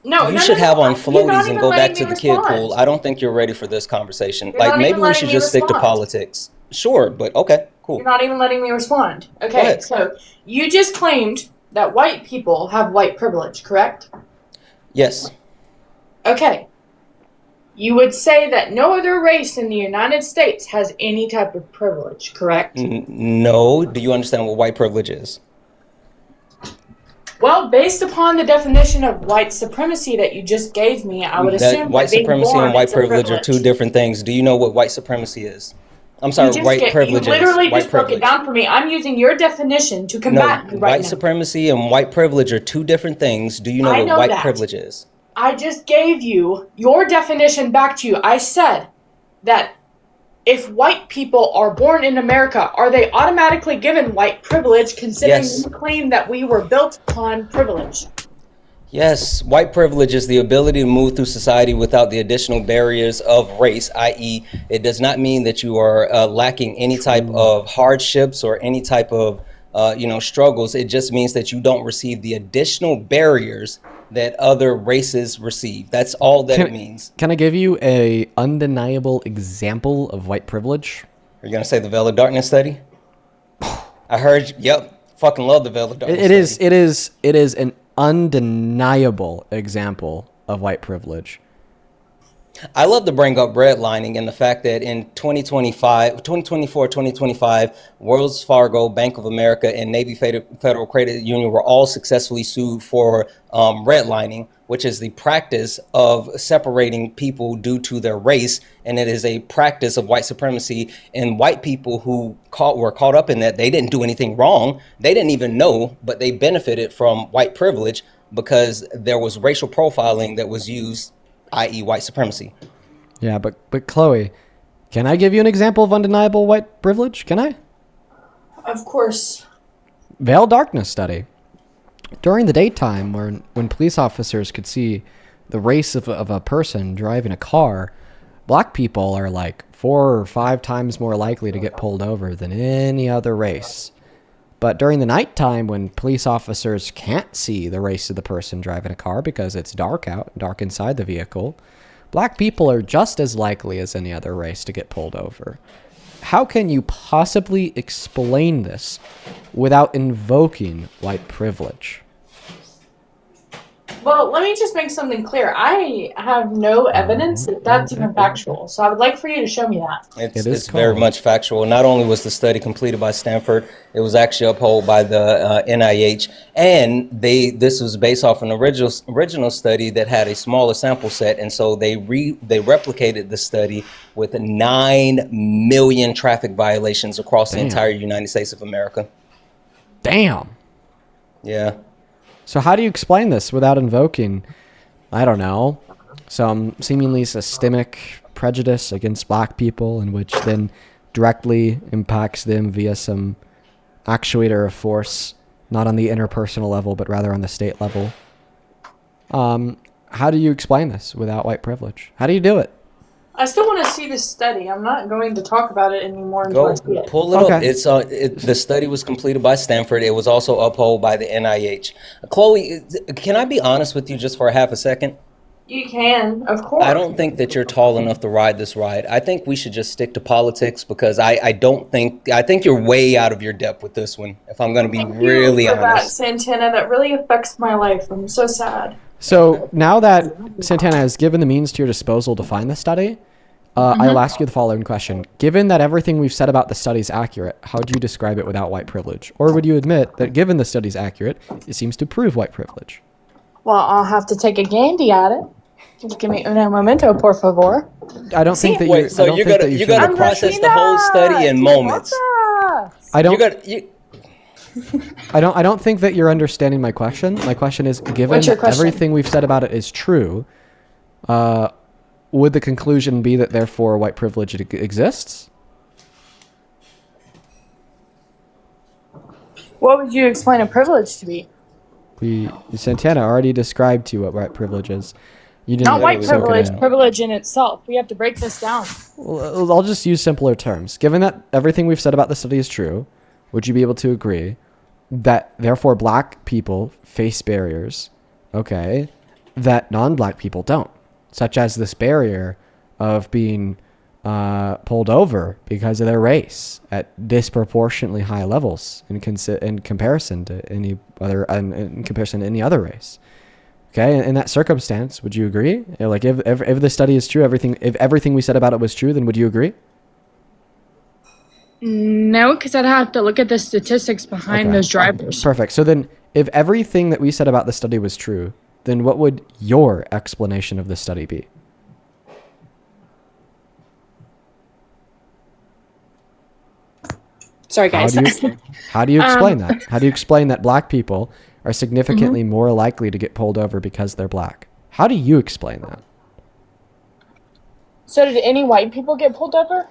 No, you no, should no, have no. on You're not floaties and even go back letting to me the kid respond. pool. I don't think you're ready for this conversation. You're Like not maybe even we letting should me just stick to respond. politics. Sure, but okay, cool. You're not even letting me respond. Go Okay, ahead. so you just claimed that white people have white privilege, correct? Yes. Okay. You would say that no other race in the United States has any type of privilege, correct? No. Do you understand what white privilege is? Well, based upon the definition of white supremacy that you just gave me, I would That assume white that being supremacy born and white is a privilege are privilege. two different things. Do you know what white supremacy is? I'm sorry, You white privilege is. literally White just broke it privilege. down for me. I'm using your definition to No, combat you right white now. supremacy and white privilege are two different things. Do you know I what know white that. privilege is? I just gave you your definition back to you. I said that if white people are born in America, are they automatically given white privilege considering Yes. you claim that we were built upon privilege? Yes, white privilege is the ability to move through society without the additional barriers of race, i.e., it does not mean that you are lacking any type of hardships or any type of struggles. It just means that you don't receive the additional barriers that other races receive. That's all that it means. Can I give you a undeniable example of white privilege? Are you gonna say the Veil of Darkness study? I heard. Yep, fucking love the Veil of Darkness. It is an undeniable example of white privilege. I love to bring up redlining and the fact that in 2024, Wells Fargo, Bank of America, and Navy Federal Credit Union were all successfully sued for redlining, which is the practice of separating people due to their race, and it is a practice of white supremacy. And white people who were caught up in that, they didn't do anything wrong. They didn't even know, but they benefited from white privilege because there was racial profiling that was used, i.e. white supremacy. Yeah, but Chloe, can I give you an example of undeniable white privilege? Can I? Of course. Veil darkness study. During the daytime, when police officers could see the race of a person driving a car, black people are like 4 or 5 times more likely to get pulled over than any other race. But during the nighttime, when police officers can't see the race of the person driving a car because it's dark out, dark inside the vehicle, black people are just as likely as any other race to get pulled over. How can you possibly explain this without invoking white privilege? Well, let me just make something clear. I have no evidence that that's even factual. So I would like for you to show me that. It's very much factual. Not only was the study completed by Stanford, it was actually upheld by the NIH, and this was based off an original study that had a smaller sample set, and so they replicated the study with 9 million traffic violations across the Damn. entire United States of America. Damn. Yeah. So how do you explain this without invoking, I don't know, some seemingly systemic prejudice against black people, in which then directly impacts them via some actuator of force, not on the interpersonal level, but rather on the state level? How do you explain this without white privilege? How do you do it? I still want to see this study. I'm not going to talk about it anymore until I Go see it. pull it up. It's the study was completed by Stanford. It was also upheld by the NIH. Chloe, can I be honest with you just for a half a second? You can, of course. I don't think that you're tall enough to ride this ride. I think we should just stick to politics, because I think you're way out of your depth with this one, if I'm going to be really for that, honest. Santana. That really affects my life. I'm so sad. So now that Santana has given the means to your disposal to find the study, I'll ask you the following question. Given that everything we've said about the study is accurate, how do you describe it without white privilege? Or would you admit that given the study's accurate, it seems to prove white privilege? Well, I'll have to take a gandy at it. Just give me un momento, por favor. I don't think that Wait, so you gotta process the whole study in moments. I don't think that you're understanding my question. My question is, given What's your question? everything we've said about it is true, would the conclusion be that therefore white privilege exists? What would you explain a privilege to be? Santana already described to you what white privilege is. You didn't Not white soak it privilege, in. privilege in itself. We have to break this down. Well, I'll just use simpler terms. Given that everything we've said about the study is true, would you be able to agree that therefore black people face barriers, okay, that non-black people don't, such as this barrier of being pulled over because of their race at disproportionately high levels in comparison to any other race? Okay, in that circumstance, would you agree? Like, if the study is true, if everything we said about it was true, then would you agree? No, because I'd have to look at the statistics behind those drivers. Perfect. So then, if everything that we said about the study was true, then what would your explanation of the study be? Sorry, guys. How do you explain that? How do you explain that black people are significantly more likely to get pulled over because they're black? How do you explain that? So did any white people get pulled over?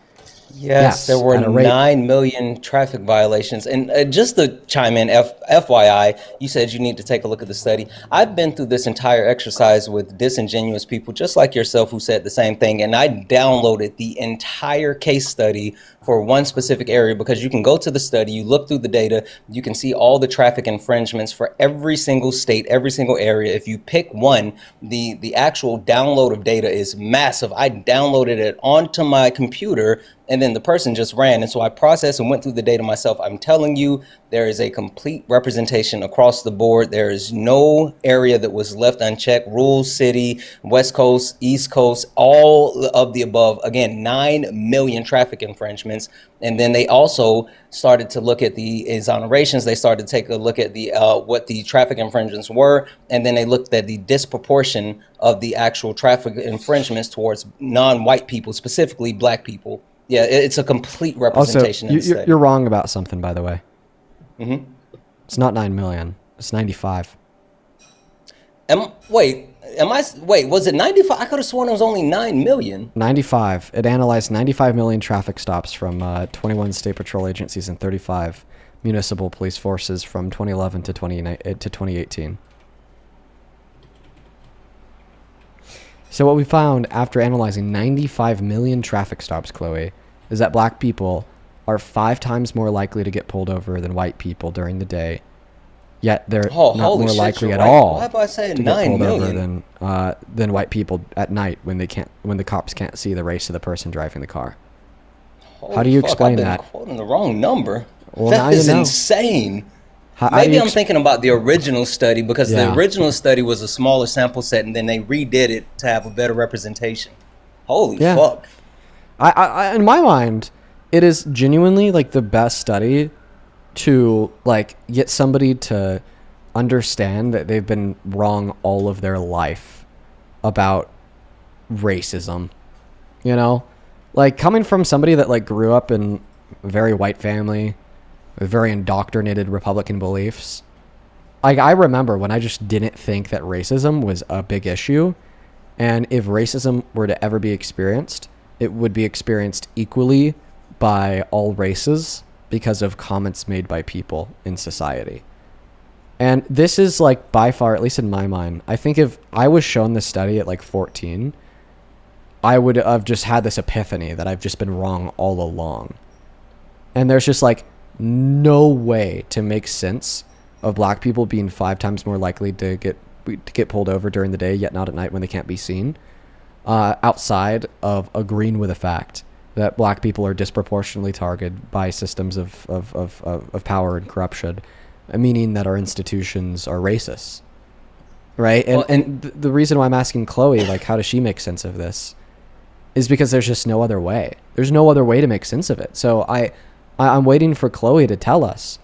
Yes, there were 9 million traffic violations. And just to chime in, FYI, you said you need to take a look at the study. I've been through this entire exercise with disingenuous people just like yourself who said the same thing. And I downloaded the entire case study for one specific area, because you can go to the study, you look through the data, you can see all the traffic infringements for every single state, every single area. If you pick one, the actual download of data is massive. I downloaded it onto my computer, and then the person just ran. And so I processed and went through the data myself. I'm telling you, there is a complete representation across the board. There is no area that was left unchecked. Rural city, West Coast, East Coast, all of the above. Again, 9 million traffic infringements. And then they also started to look at the exonerations. They started to take a look at the what the traffic infringements were. And then they looked at the disproportion of the actual traffic infringements towards non-white people, specifically black people. Yeah, it's a complete representation. Also, you're wrong about something, by the way. Mm-hmm. It's not 9 million. It's 95. Wait, was it 95? I could have sworn it was only 9 million. 95. It analyzed 95 million traffic stops from 21 state patrol agencies and 35 municipal police forces from 2011 to 2018. So what we found after analyzing 95 million traffic stops, Chloe, is that black people are 5 times more likely to get pulled over than white people during the day. Yet they're not more likely at all Why have I said to get 9 pulled million? over than white people at night when the cops can't see the race of the person driving the car. How do you explain I've that? been quoting the wrong number. Well, now That is you know. insane. How do Maybe you I'm thinking about the original study, because Yeah. the original study was a smaller sample set, and then they redid it to have a better representation. Holy Yeah. fuck. I in my mind, it is genuinely like the best study to like get somebody to understand that they've been wrong all of their life about racism. You know, like coming from somebody that like grew up in a very white family with very indoctrinated Republican beliefs, I remember when I just didn't think that racism was a big issue, and if racism were to ever be experienced, it would be experienced equally by all races because of comments made by people in society. And this is like by far, at least in my mind, I think if I was shown this study at like 14, I would have just had this epiphany that I've just been wrong all along. And there's just like no way to make sense of black people being 5 times more likely to get pulled over during the day, yet not at night when they can't be seen, outside of agreeing with the fact that black people are disproportionately targeted by systems of power and corruption, meaning that our institutions are racist, right? And, Well, and the reason why I'm asking Chloe, like, how does she make sense of this, is because there's just no other way. There's no other way to make sense of it. So I'm waiting for Chloe to tell us,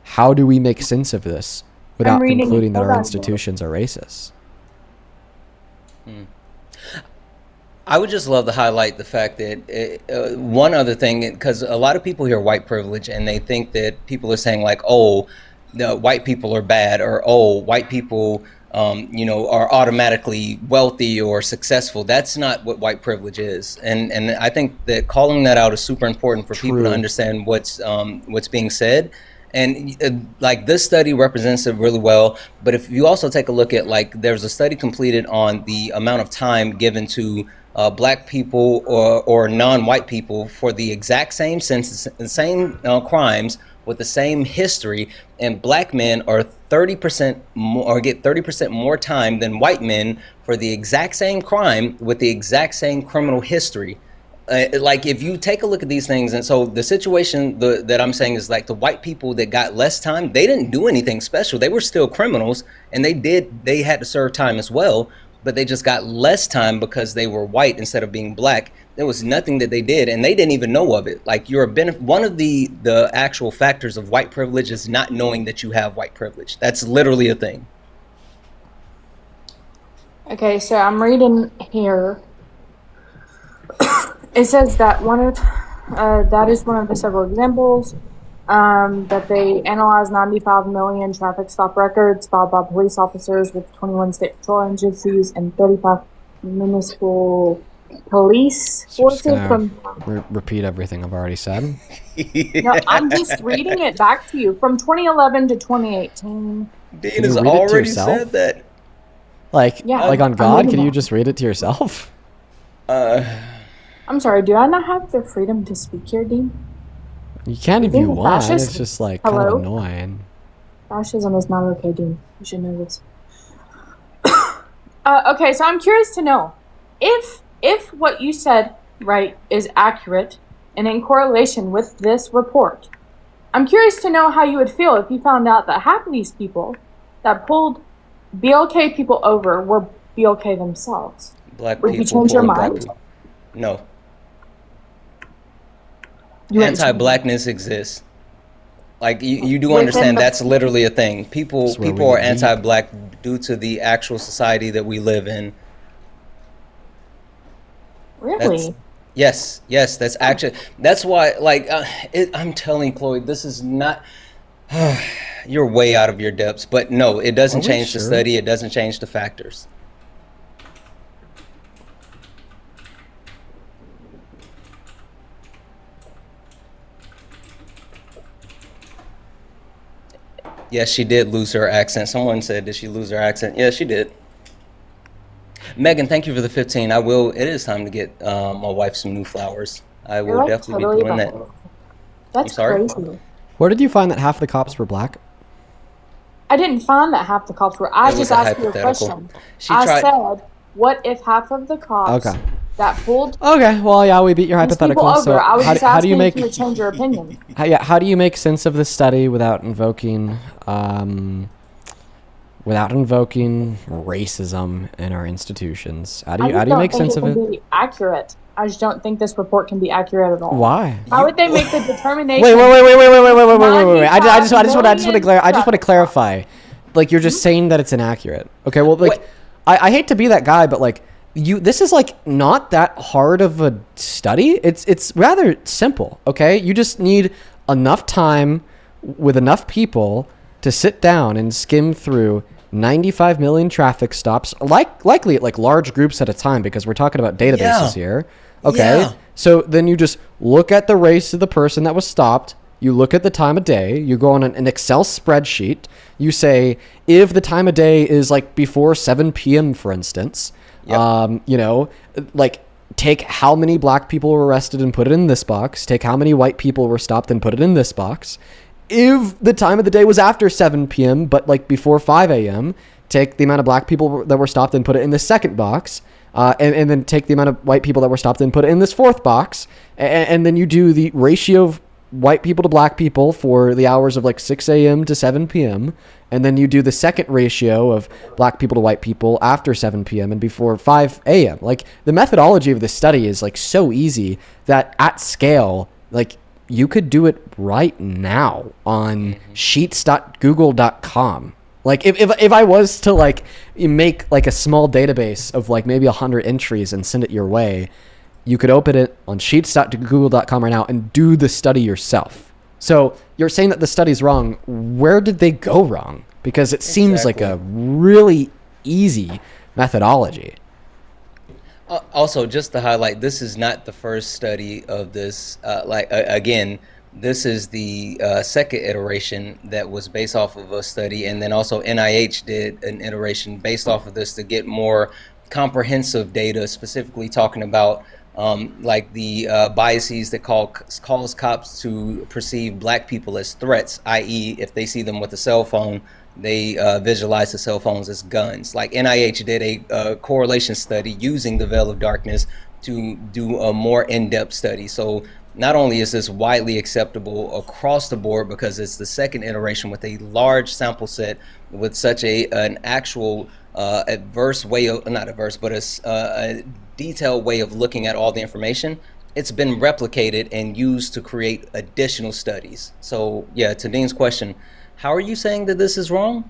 how do we make sense of this without concluding that our institutions are racist? I would just love to highlight the fact that one other thing, because a lot of people hear white privilege and they think that people are saying like, oh, the white people are bad, or oh, white people, are automatically wealthy or successful. That's not what white privilege is, and I think that calling that out is super important for people to understand what's being said. And like this study represents it really well. But if you also take a look at, like, there's a study completed on the amount of time given to black people or non-white people for the exact same crimes with the same history, and black men are 30% more, or get 30% more time than white men for the exact same crime with the exact same criminal history. Like, if you take a look at these things, and so the situation that I'm saying is like the white people that got less time, they didn't do anything special. They were still criminals, and they had to serve time as well, but they just got less time because they were white instead of being black. There was nothing that they did, and they didn't even know of it. Like, one of the actual factors of white privilege is not knowing that you have white privilege. That's literally a thing. Okay, so I'm reading here. It says that that is one of the several examples, that they analyzed 95 million traffic stop records filed by police officers with 21 state patrol agencies and 35 municipal police forces from. Repeat everything I've already said. No, I'm just reading it back to you from 2011 to 2018. Dean has already said that. Like, Yeah, like on I'm God, reading can you that. just read it to yourself? I'm sorry, do I not have the freedom to speak here, Dean? You can if Being you a want. fascist? It's just like kind Hello? of annoying. Fascism is not okay, Dean. You should know this. Okay, so I'm curious to know if what you said, right, is accurate and in correlation with this report. I'm curious to know how you would feel if you found out that half of these people that pulled BLK people over were BLK themselves. Black Would you people change your pulling black mind? people. No. You wouldn't change- Anti-blackness exists. Like, you do Within understand the- that's literally a thing. People That's where we are get deep. anti-black due to the actual society that we live in. Really? Yes, that's actually, that's why, like, I'm telling Chloe, this is not, you're way out of your depths, but no, it doesn't Are we change the sure? study, it doesn't change the factors. Yes, she did lose her accent. Someone said, did she lose her accent? Yeah, she did. Megan, thank you for the 15. It is time to get my wife some new flowers. I will You're, like, definitely totally be doing that. right. That's sorry? crazy. Where did you find that half the cops were black? I didn't find that half the cops were. I It was just a asked you a hypothetical. question. She I tried- said, what if half of the cops Okay. that pulled Okay, well, yeah, we beat your these people hypothetical. over, So I was how, just how do you asking make if you would change your opinion. how do you make sense of this study without invoking racism in our institutions? How do you make sense of I just don't think it it? can be accurate. I just don't think this report can be accurate at all. Why? How would they make the determination? Wait. I just want to clarify. Like, you're just saying that it's inaccurate. Okay, well, like, I hate to be that guy, but like, this is like not that hard of a study. It's rather simple. Okay, you just need enough time with enough people to sit down and skim through 95 million traffic stops, likely at like large groups at a time, because we're talking about databases here. Okay. Yeah. So then you just look at the race of the person that was stopped. You look at the time of day. You go on an Excel spreadsheet. You say, if the time of day is like before 7 p.m., for instance, you know, like take how many black people were arrested and put it in this box. Take how many white people were stopped and put it in this box. If the time of the day was after 7 p.m., but like before 5 a.m., take the amount of black people that were stopped and put it in the second box. And then take the amount of white people that were stopped and put it in this fourth box. And then you do the ratio of white people to black people for the hours of like 6 a.m. to 7 p.m. And then you do the second ratio of black people to white people after 7 p.m. and before 5 a.m. Like, the methodology of this study is like so easy that at scale, like, you could do it right now on sheets.google.com. Like, if I was to like make like a small database of like maybe 100 entries and send it your way, you could open it on sheets.google.com right now and do the study yourself. So you're saying that the study's wrong. Where did they go wrong? Because it seems like a really easy methodology. Also, just to highlight, this is not the first study of this. Again, this is the second iteration that was based off of a study, and then also NIH did an iteration based off of this to get more comprehensive data, specifically talking about like the biases that cause cops to perceive black people as threats, i.e. if they see them with a cell phone, they visualize the cell phones as guns. Like NIH did a correlation study using the veil of darkness to do a more in-depth study. So not only is this widely acceptable across the board because it's the second iteration with a large sample set with such an actual adverse way of, not adverse, but a detailed way of looking at all the information, it's been replicated and used to create additional studies. So yeah, to Dean's question, how are you saying that this is wrong?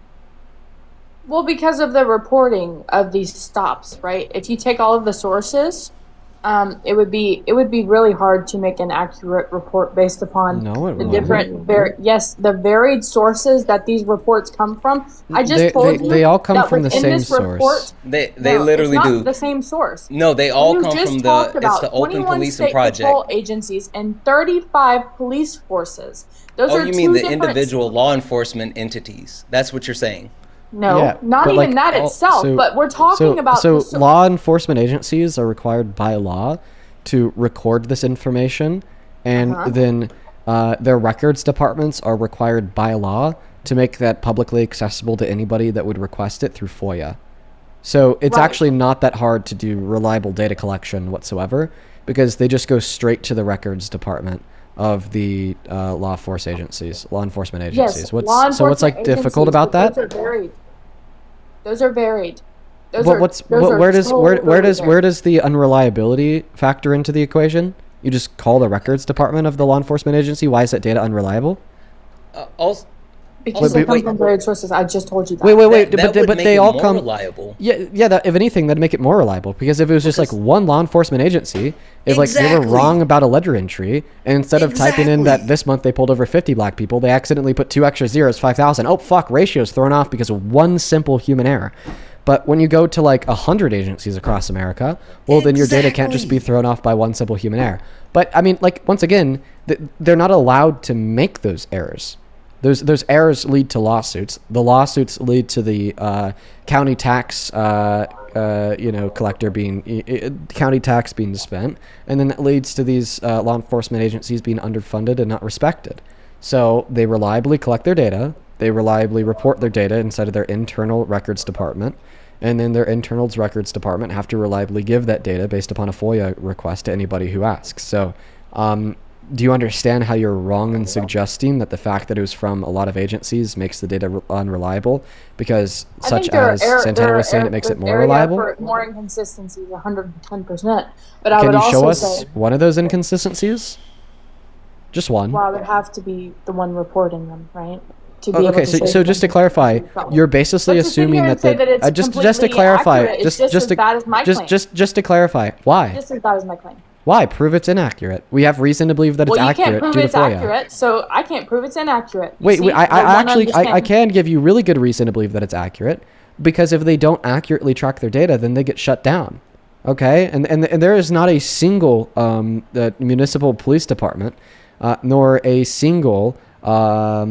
Well, because of the reporting of these stops, right? If you take all of the sources, it would be really hard to make an accurate report based upon the different the varied sources that these reports come from. I just told you they all come from the same report, source. They literally it's not do the same source. No, they all You come just from talked it's about the Open 21 Policing state Project. patrol agencies and 35 police forces. Those are You mean two the different- individual law enforcement entities? That's what you're saying? No, Yeah, not but, even like, that itself. But we're talking about so the law enforcement agencies are required by law to record this information, and then their records departments are required by law to make that publicly accessible to anybody that would request it through FOIA. So it's actually not that hard to do reliable data collection whatsoever, because they just go straight to the records department of the law enforcement agencies. Yes, What's like difficult about that? Those are varied. Those are varied. Where does the unreliability factor into the equation? You just call the records department of the law enforcement agency. Why is that data unreliable? Because they come from varied sources. I just told you that. Wait. That But would make they it all more come. reliable. Yeah. If anything, that'd make it more reliable. Because if it was just like one law enforcement agency, if like they were wrong about a ledger entry, and instead of typing in that this month they pulled over 50 black people, they accidentally put 2 extra zeros, 5,000. Oh fuck, ratio's thrown off because of one simple human error. But when you go to like 100 agencies across America, well, then your data can't just be thrown off by one simple human error. But I mean, like, once again, they're not allowed to make those errors. Those errors lead to lawsuits. The lawsuits lead to the county tax, collector county tax being spent, and then that leads to these law enforcement agencies being underfunded and not respected. So they reliably collect their data. They reliably report their data inside of their internal records department, and then their internal records department have to reliably give that data based upon a FOIA request to anybody who asks. So, do you understand how you're wrong in suggesting that the fact that it was from a lot of agencies makes the data unreliable? Because such as Santana was saying, it makes it more reliable? More inconsistencies, 110%. But I would Can you show also us say, one of those inconsistencies? Just one. well, I would have to be the one reporting them, right? To be Oh, able okay, to say so just to something. clarify, you're basically But to sit assuming here that and say that it's just to completely clarify, accurate is just as bad as my claim. just to clarify, why? Just as bad as my claim. Why? Prove it's inaccurate. We have reason to believe that it's Well, you accurate can't prove due to it's FOIA. accurate, so I can't prove it's inaccurate. You Wait, see? I We're one actually I understanding. can give you really good reason to believe that it's accurate, because if they don't accurately track their data, then they get shut down. Okay, and there is not a single the municipal police department, nor a single law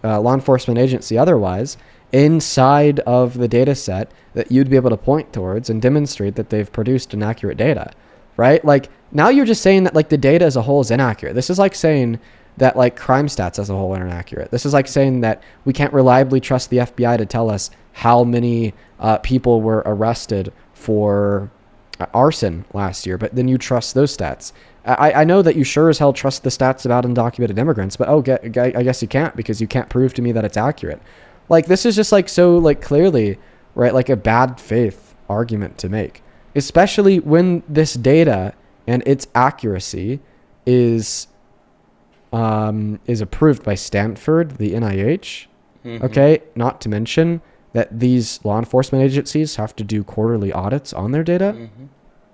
enforcement agency otherwise inside of the data set that you'd be able to point towards and demonstrate that they've produced inaccurate data, right? Like, now you're just saying that like the data as a whole is inaccurate. This is like saying that like crime stats as a whole are inaccurate. This is like saying that we can't reliably trust the FBI to tell us how many people were arrested for arson last year, but then you trust those stats. I know that you sure as hell trust the stats about undocumented immigrants, but I guess you can't, because you can't prove to me that it's accurate. Like, this is just like so like clearly, right, like a bad faith argument to make, especially when this data and its accuracy is approved by Stanford, the NIH. Okay, not to mention that these law enforcement agencies have to do quarterly audits on their data,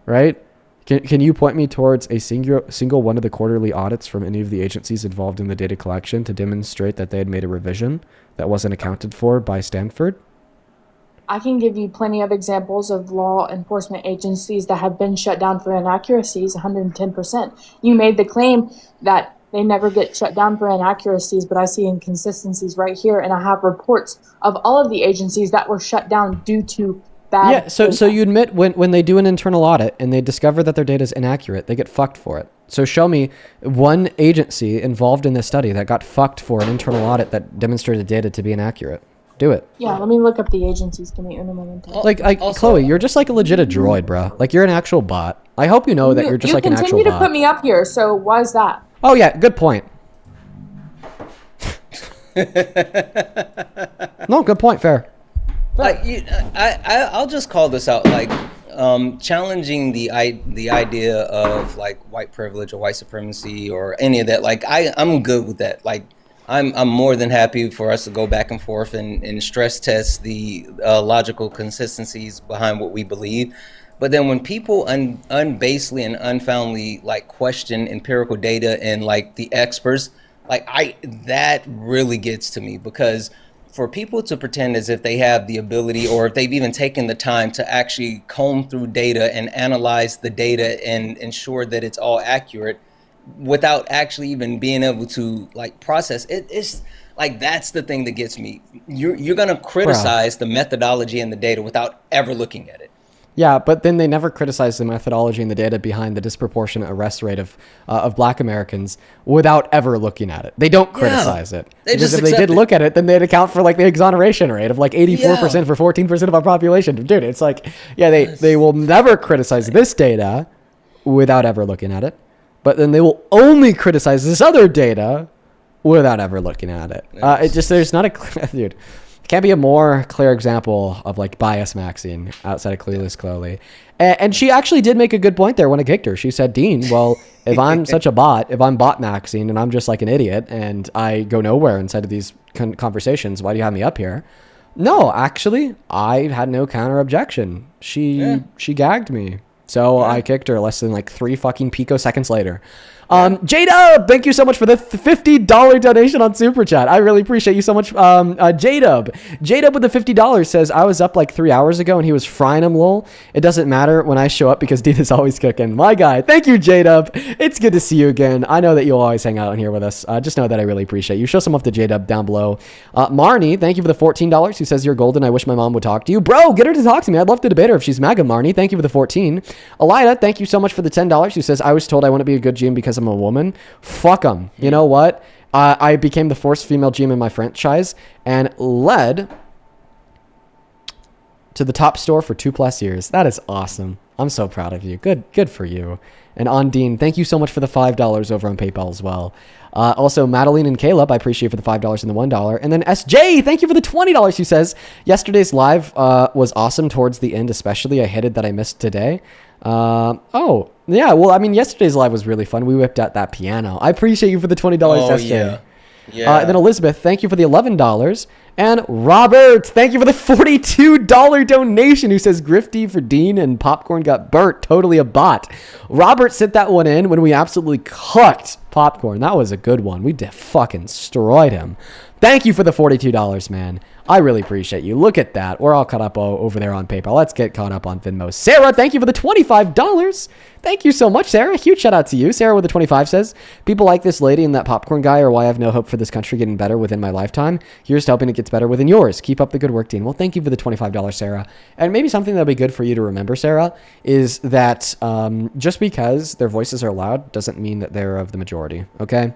right? Can you point me towards a single one of the quarterly audits from any of the agencies involved in the data collection to demonstrate that they had made a revision that wasn't accounted for by Stanford? I can give you plenty of examples of law enforcement agencies that have been shut down for inaccuracies, 110%. You made the claim that they never get shut down for inaccuracies, but I see inconsistencies right here, and I have reports of all of the agencies that were shut down due to bad Yeah, so you admit when they do an internal audit and they discover that their data is inaccurate, they get fucked for it. So show me one agency involved in this study that got fucked for an internal audit that demonstrated data to be inaccurate. Do it. Yeah, let me look up the agencies. Give me un momento. Like Chloe, you're just like a legit droid, bro. Like, you're an actual bot. I hope you know that you're just like an actual You continue to bot. put me up here, so why is that? Oh yeah, good point. No, good point. Fair. Like, I'll just call this out. Like, challenging the idea of like white privilege or white supremacy or any of that. Like, I'm good with that. Like, I'm more than happy for us to go back and forth and stress test the logical consistencies behind what we believe. But then when people unbasedly and unfoundly like question empirical data and like the experts, like that really gets to me, because for people to pretend as if they have the ability, or if they've even taken the time to actually comb through data and analyze the data and ensure that it's all accurate without actually even being able to like process it, it's like, that's the thing that gets me. You're gonna criticize the methodology and the data without ever looking at it. Yeah, but then they never criticize the methodology and the data behind the disproportionate arrest rate of Black Americans without ever looking at it. They don't criticize it. They Because just if they did accept it. look at it, then they'd account for like the exoneration rate of like 84% for 14% of our population. Dude, it's like, yeah, they will never criticize this data without ever looking at it. But then they will only criticize this other data without ever looking at it. It just, there's not a, dude. Can't be a more clear example of like bias maxing outside of Clueless Chloe. And she actually did make a good point there when I kicked her. She said, Dean, well, if I'm such a bot, if I'm bot maxing and I'm just like an idiot and I go nowhere inside of these conversations, why do you have me up here? No, actually, I had no counter objection. She gagged me. So I kicked her less than like 3 fucking picoseconds later. J-Dub, thank you so much for the $50 donation on Super Chat. I really appreciate you so much, J-Dub. J-Dub with the $50 says, I was up like 3 hours ago and he was frying them, lol. It doesn't matter when I show up because Dean is always cooking. My guy. Thank you, J-Dub. It's good to see you again. I know that you'll always hang out in here with us. Just know that I really appreciate you. Show some off to J-Dub down below. Marnie, thank you for the $14, who says, you're golden. I wish my mom would talk to you. Bro, get her to talk to me. I'd love to debate her if she's MAGA, Marnie. Thank you for the 14. Elida, thank you so much for the $10, who says, I was told I want to be a good GM because I'm a woman. Fuck them. You know what? I became the first female GM in my franchise and led to the top store for 2+ years. That is awesome. I'm so proud of you. Good for you. And Ondine, thank you so much for the $5 over on PayPal as well. Also, Madeline and Caleb, I appreciate you for the $5 and the $1. And then SJ, thank you for the $20, who says, yesterday's live was awesome towards the end, especially. I hated that I missed today. Oh, yeah. Well, I mean, yesterday's live was really fun. We whipped out that piano. I appreciate you for the $20, SJ. And then Elizabeth, thank you for the $11. And Robert, thank you for the $42 donation, who says Grifty for Dean and Popcorn got burnt. Totally a bot. Robert sent that one in when we absolutely cooked Popcorn. That was a good one. We fucking destroyed him. Thank you for the $42, man. I really appreciate you. Look at that. We're all caught up over there on PayPal. Let's get caught up on Venmo. Sarah, thank you for the $25. Thank you so much, Sarah. Huge shout out to you. Sarah with the 25 says, people like this lady and that Popcorn guy are why I have no hope for this country getting better within my lifetime. Here's to hoping it gets better within yours. Keep up the good work, Dean. Well, thank you for the $25, Sarah. And maybe something that'll be good for you to remember, Sarah, is that just because their voices are loud doesn't mean that they're of the majority. Okay?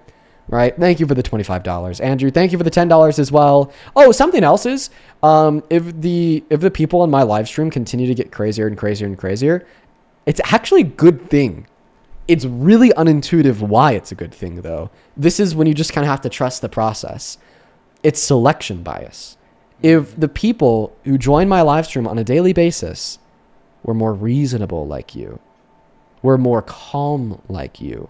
Right. Thank you for the $25. Andrew, thank you for the $10 as well. Oh, something else is, if the people on my live stream continue to get crazier and crazier and crazier, it's actually a good thing. It's really unintuitive why it's a good thing, though. This is when you just kind of have to trust the process. It's selection bias. If the people who join my live stream on a daily basis were more reasonable like you, were more calm like you,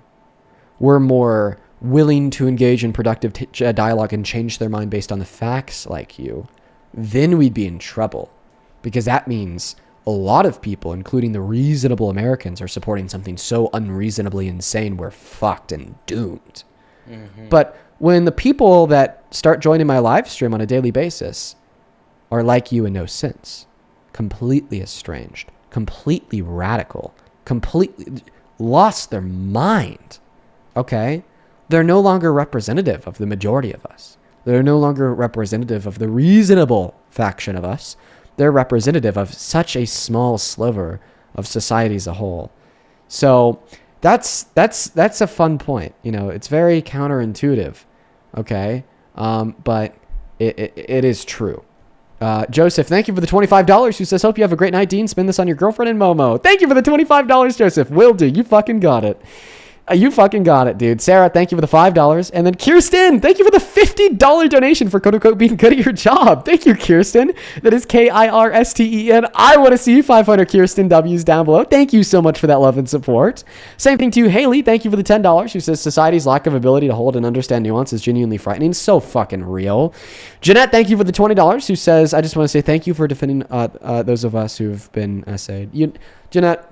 were more willing to engage in productive dialogue and change their mind based on the facts like you, then we'd be in trouble. Because that means a lot of people, including the reasonable Americans, are supporting something so unreasonably insane we're fucked and doomed. Mm-hmm. But when the people that start joining my live stream on a daily basis are like you in no sense, completely estranged, completely radical, completely lost their mind, okay? They're no longer representative of the majority of us. They're no longer representative of the reasonable faction of us. They're representative of such a small sliver of society as a whole. So that's a fun point. You know, it's very counterintuitive, okay? But it is true. Joseph, thank you for the $25. Who says, hope you have a great night, Dean. Spend this on your girlfriend and Momo. Thank you for the $25, Joseph. Will do. You fucking got it. You fucking got it, dude. Sarah, thank you for the $5. And then Kirsten, thank you for the $50 donation for quote-unquote being good at your job. Thank you, Kirsten. That is Kirsten. I want to see 500 Kirsten W's down below. Thank you so much for that love and support. Same thing to you, Haley. Thank you for the $10. Who says society's lack of ability to hold and understand nuance is genuinely frightening. So fucking real. Jeanette, thank you for the $20. Who says, I just want to say thank you for defending those of us who've been essayed. Jeanette,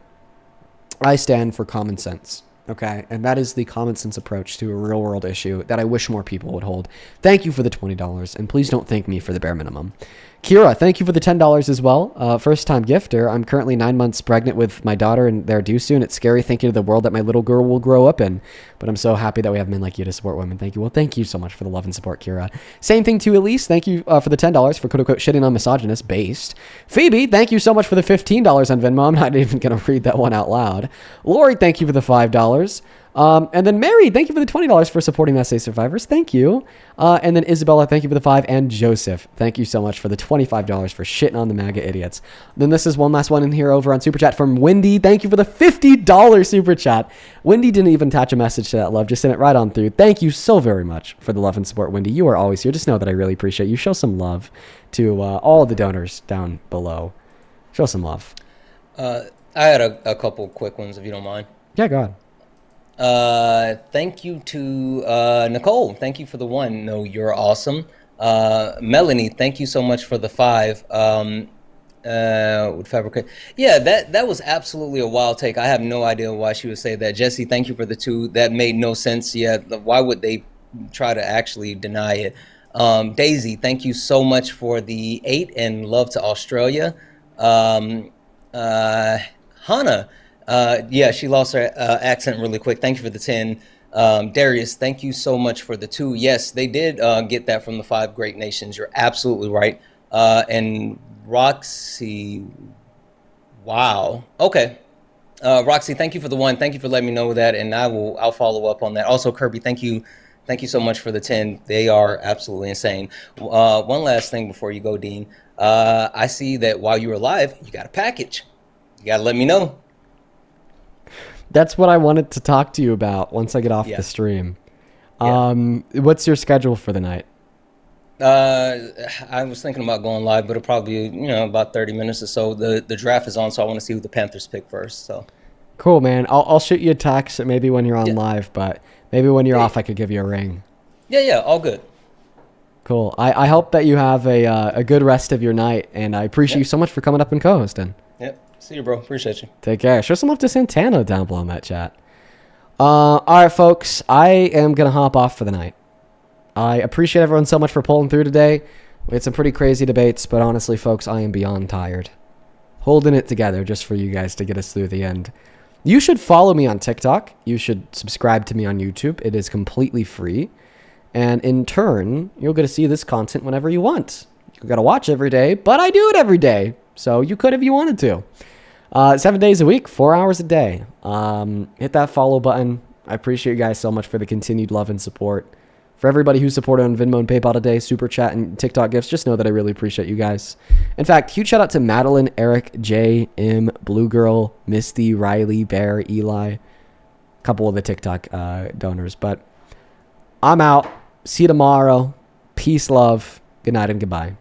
I stand for common sense. Okay, and that is the common sense approach to a real world issue that I wish more people would hold. Thank you for the $20, and please don't thank me for the bare minimum. Kira, thank you for the $10 as well. First time gifter. I'm currently 9 months pregnant with my daughter, and they're due soon. It's scary thinking of the world that my little girl will grow up in, but I'm so happy that we have men like you to support women. Thank you. Well, thank you so much for the love and support, Kira. Same thing to Elise. Thank you for the $10 for quote-unquote shitting on misogynist based. Phoebe, thank you so much for the $15 on Venmo. I'm not even going to read that one out loud. Lori, thank you for the $5. And then Mary, thank you for the $20 for supporting SA Survivors. Thank you. And then Isabella, thank you for the $5. And Joseph, thank you so much for the $25 for shitting on the MAGA idiots. Then this is one last one in here over on Super Chat from Wendy. Thank you for the $50 Super Chat. Wendy didn't even attach a message to that love. Just sent it right on through. Thank you so very much for the love and support, Wendy. You are always here. Just know that I really appreciate you. Show some love to all the donors down below. Show some love. I had a couple quick ones, if you don't mind. Yeah, go ahead. Thank you to Nicole. Thank you for the 1. No, you're awesome. Melanie, thank you so much for the 5. Would fabricate. Yeah, that was absolutely a wild take. I have no idea why she would say that. Jesse, thank you for the 2. That made no sense. Yeah, why would they try to actually deny it? Daisy, thank you so much for the 8 and love to Australia. Hannah, yeah, she lost her accent really quick. Thank you for the 10. Darius, thank you so much for the 2. Yes, they did get that from the 5 great nations. You're absolutely right. And Roxy, wow. Okay. Roxy, thank you for the 1. Thank you for letting me know that, and I'll follow up on that. Also, Kirby, thank you so much for the 10. They are absolutely insane. One last thing before you go, Dean. I see that while you were live, you got a package. You got to let me know. That's what I wanted to talk to you about once I get off the stream. What's your schedule for the night? I was thinking about going live, but it'll probably be, about 30 minutes or so. The draft is on, so I want to see who the Panthers pick first. So cool, man. I'll shoot you a text maybe when you're on live, but maybe when you're off, I could give you a ring. Yeah, all good. Cool. I hope that you have a good rest of your night, and I appreciate you so much for coming up and co-hosting. Yep. See you, bro. Appreciate you. Take care. Show some love to Santana down below in that chat. All right, folks. I am going to hop off for the night. I appreciate everyone so much for pulling through today. We had some pretty crazy debates, but honestly, folks, I am beyond tired. Holding it together just for you guys to get us through the end. You should follow me on TikTok. You should subscribe to me on YouTube. It is completely free. And in turn, you'll get to see this content whenever you want. You got to watch every day, but I do it every day. So you could if you wanted to. 7 days a week, 4 hours a day. Hit that follow button. I appreciate you guys so much for the continued love and support. For everybody who supported on Venmo and PayPal today, Super Chat and TikTok gifts, just know that I really appreciate you guys. In fact, huge shout out to Madeline, Eric, Jay, M, Blue Girl, Misty, Riley, Bear, Eli. A couple of the TikTok donors. But I'm out. See you tomorrow. Peace, love. Good night and goodbye.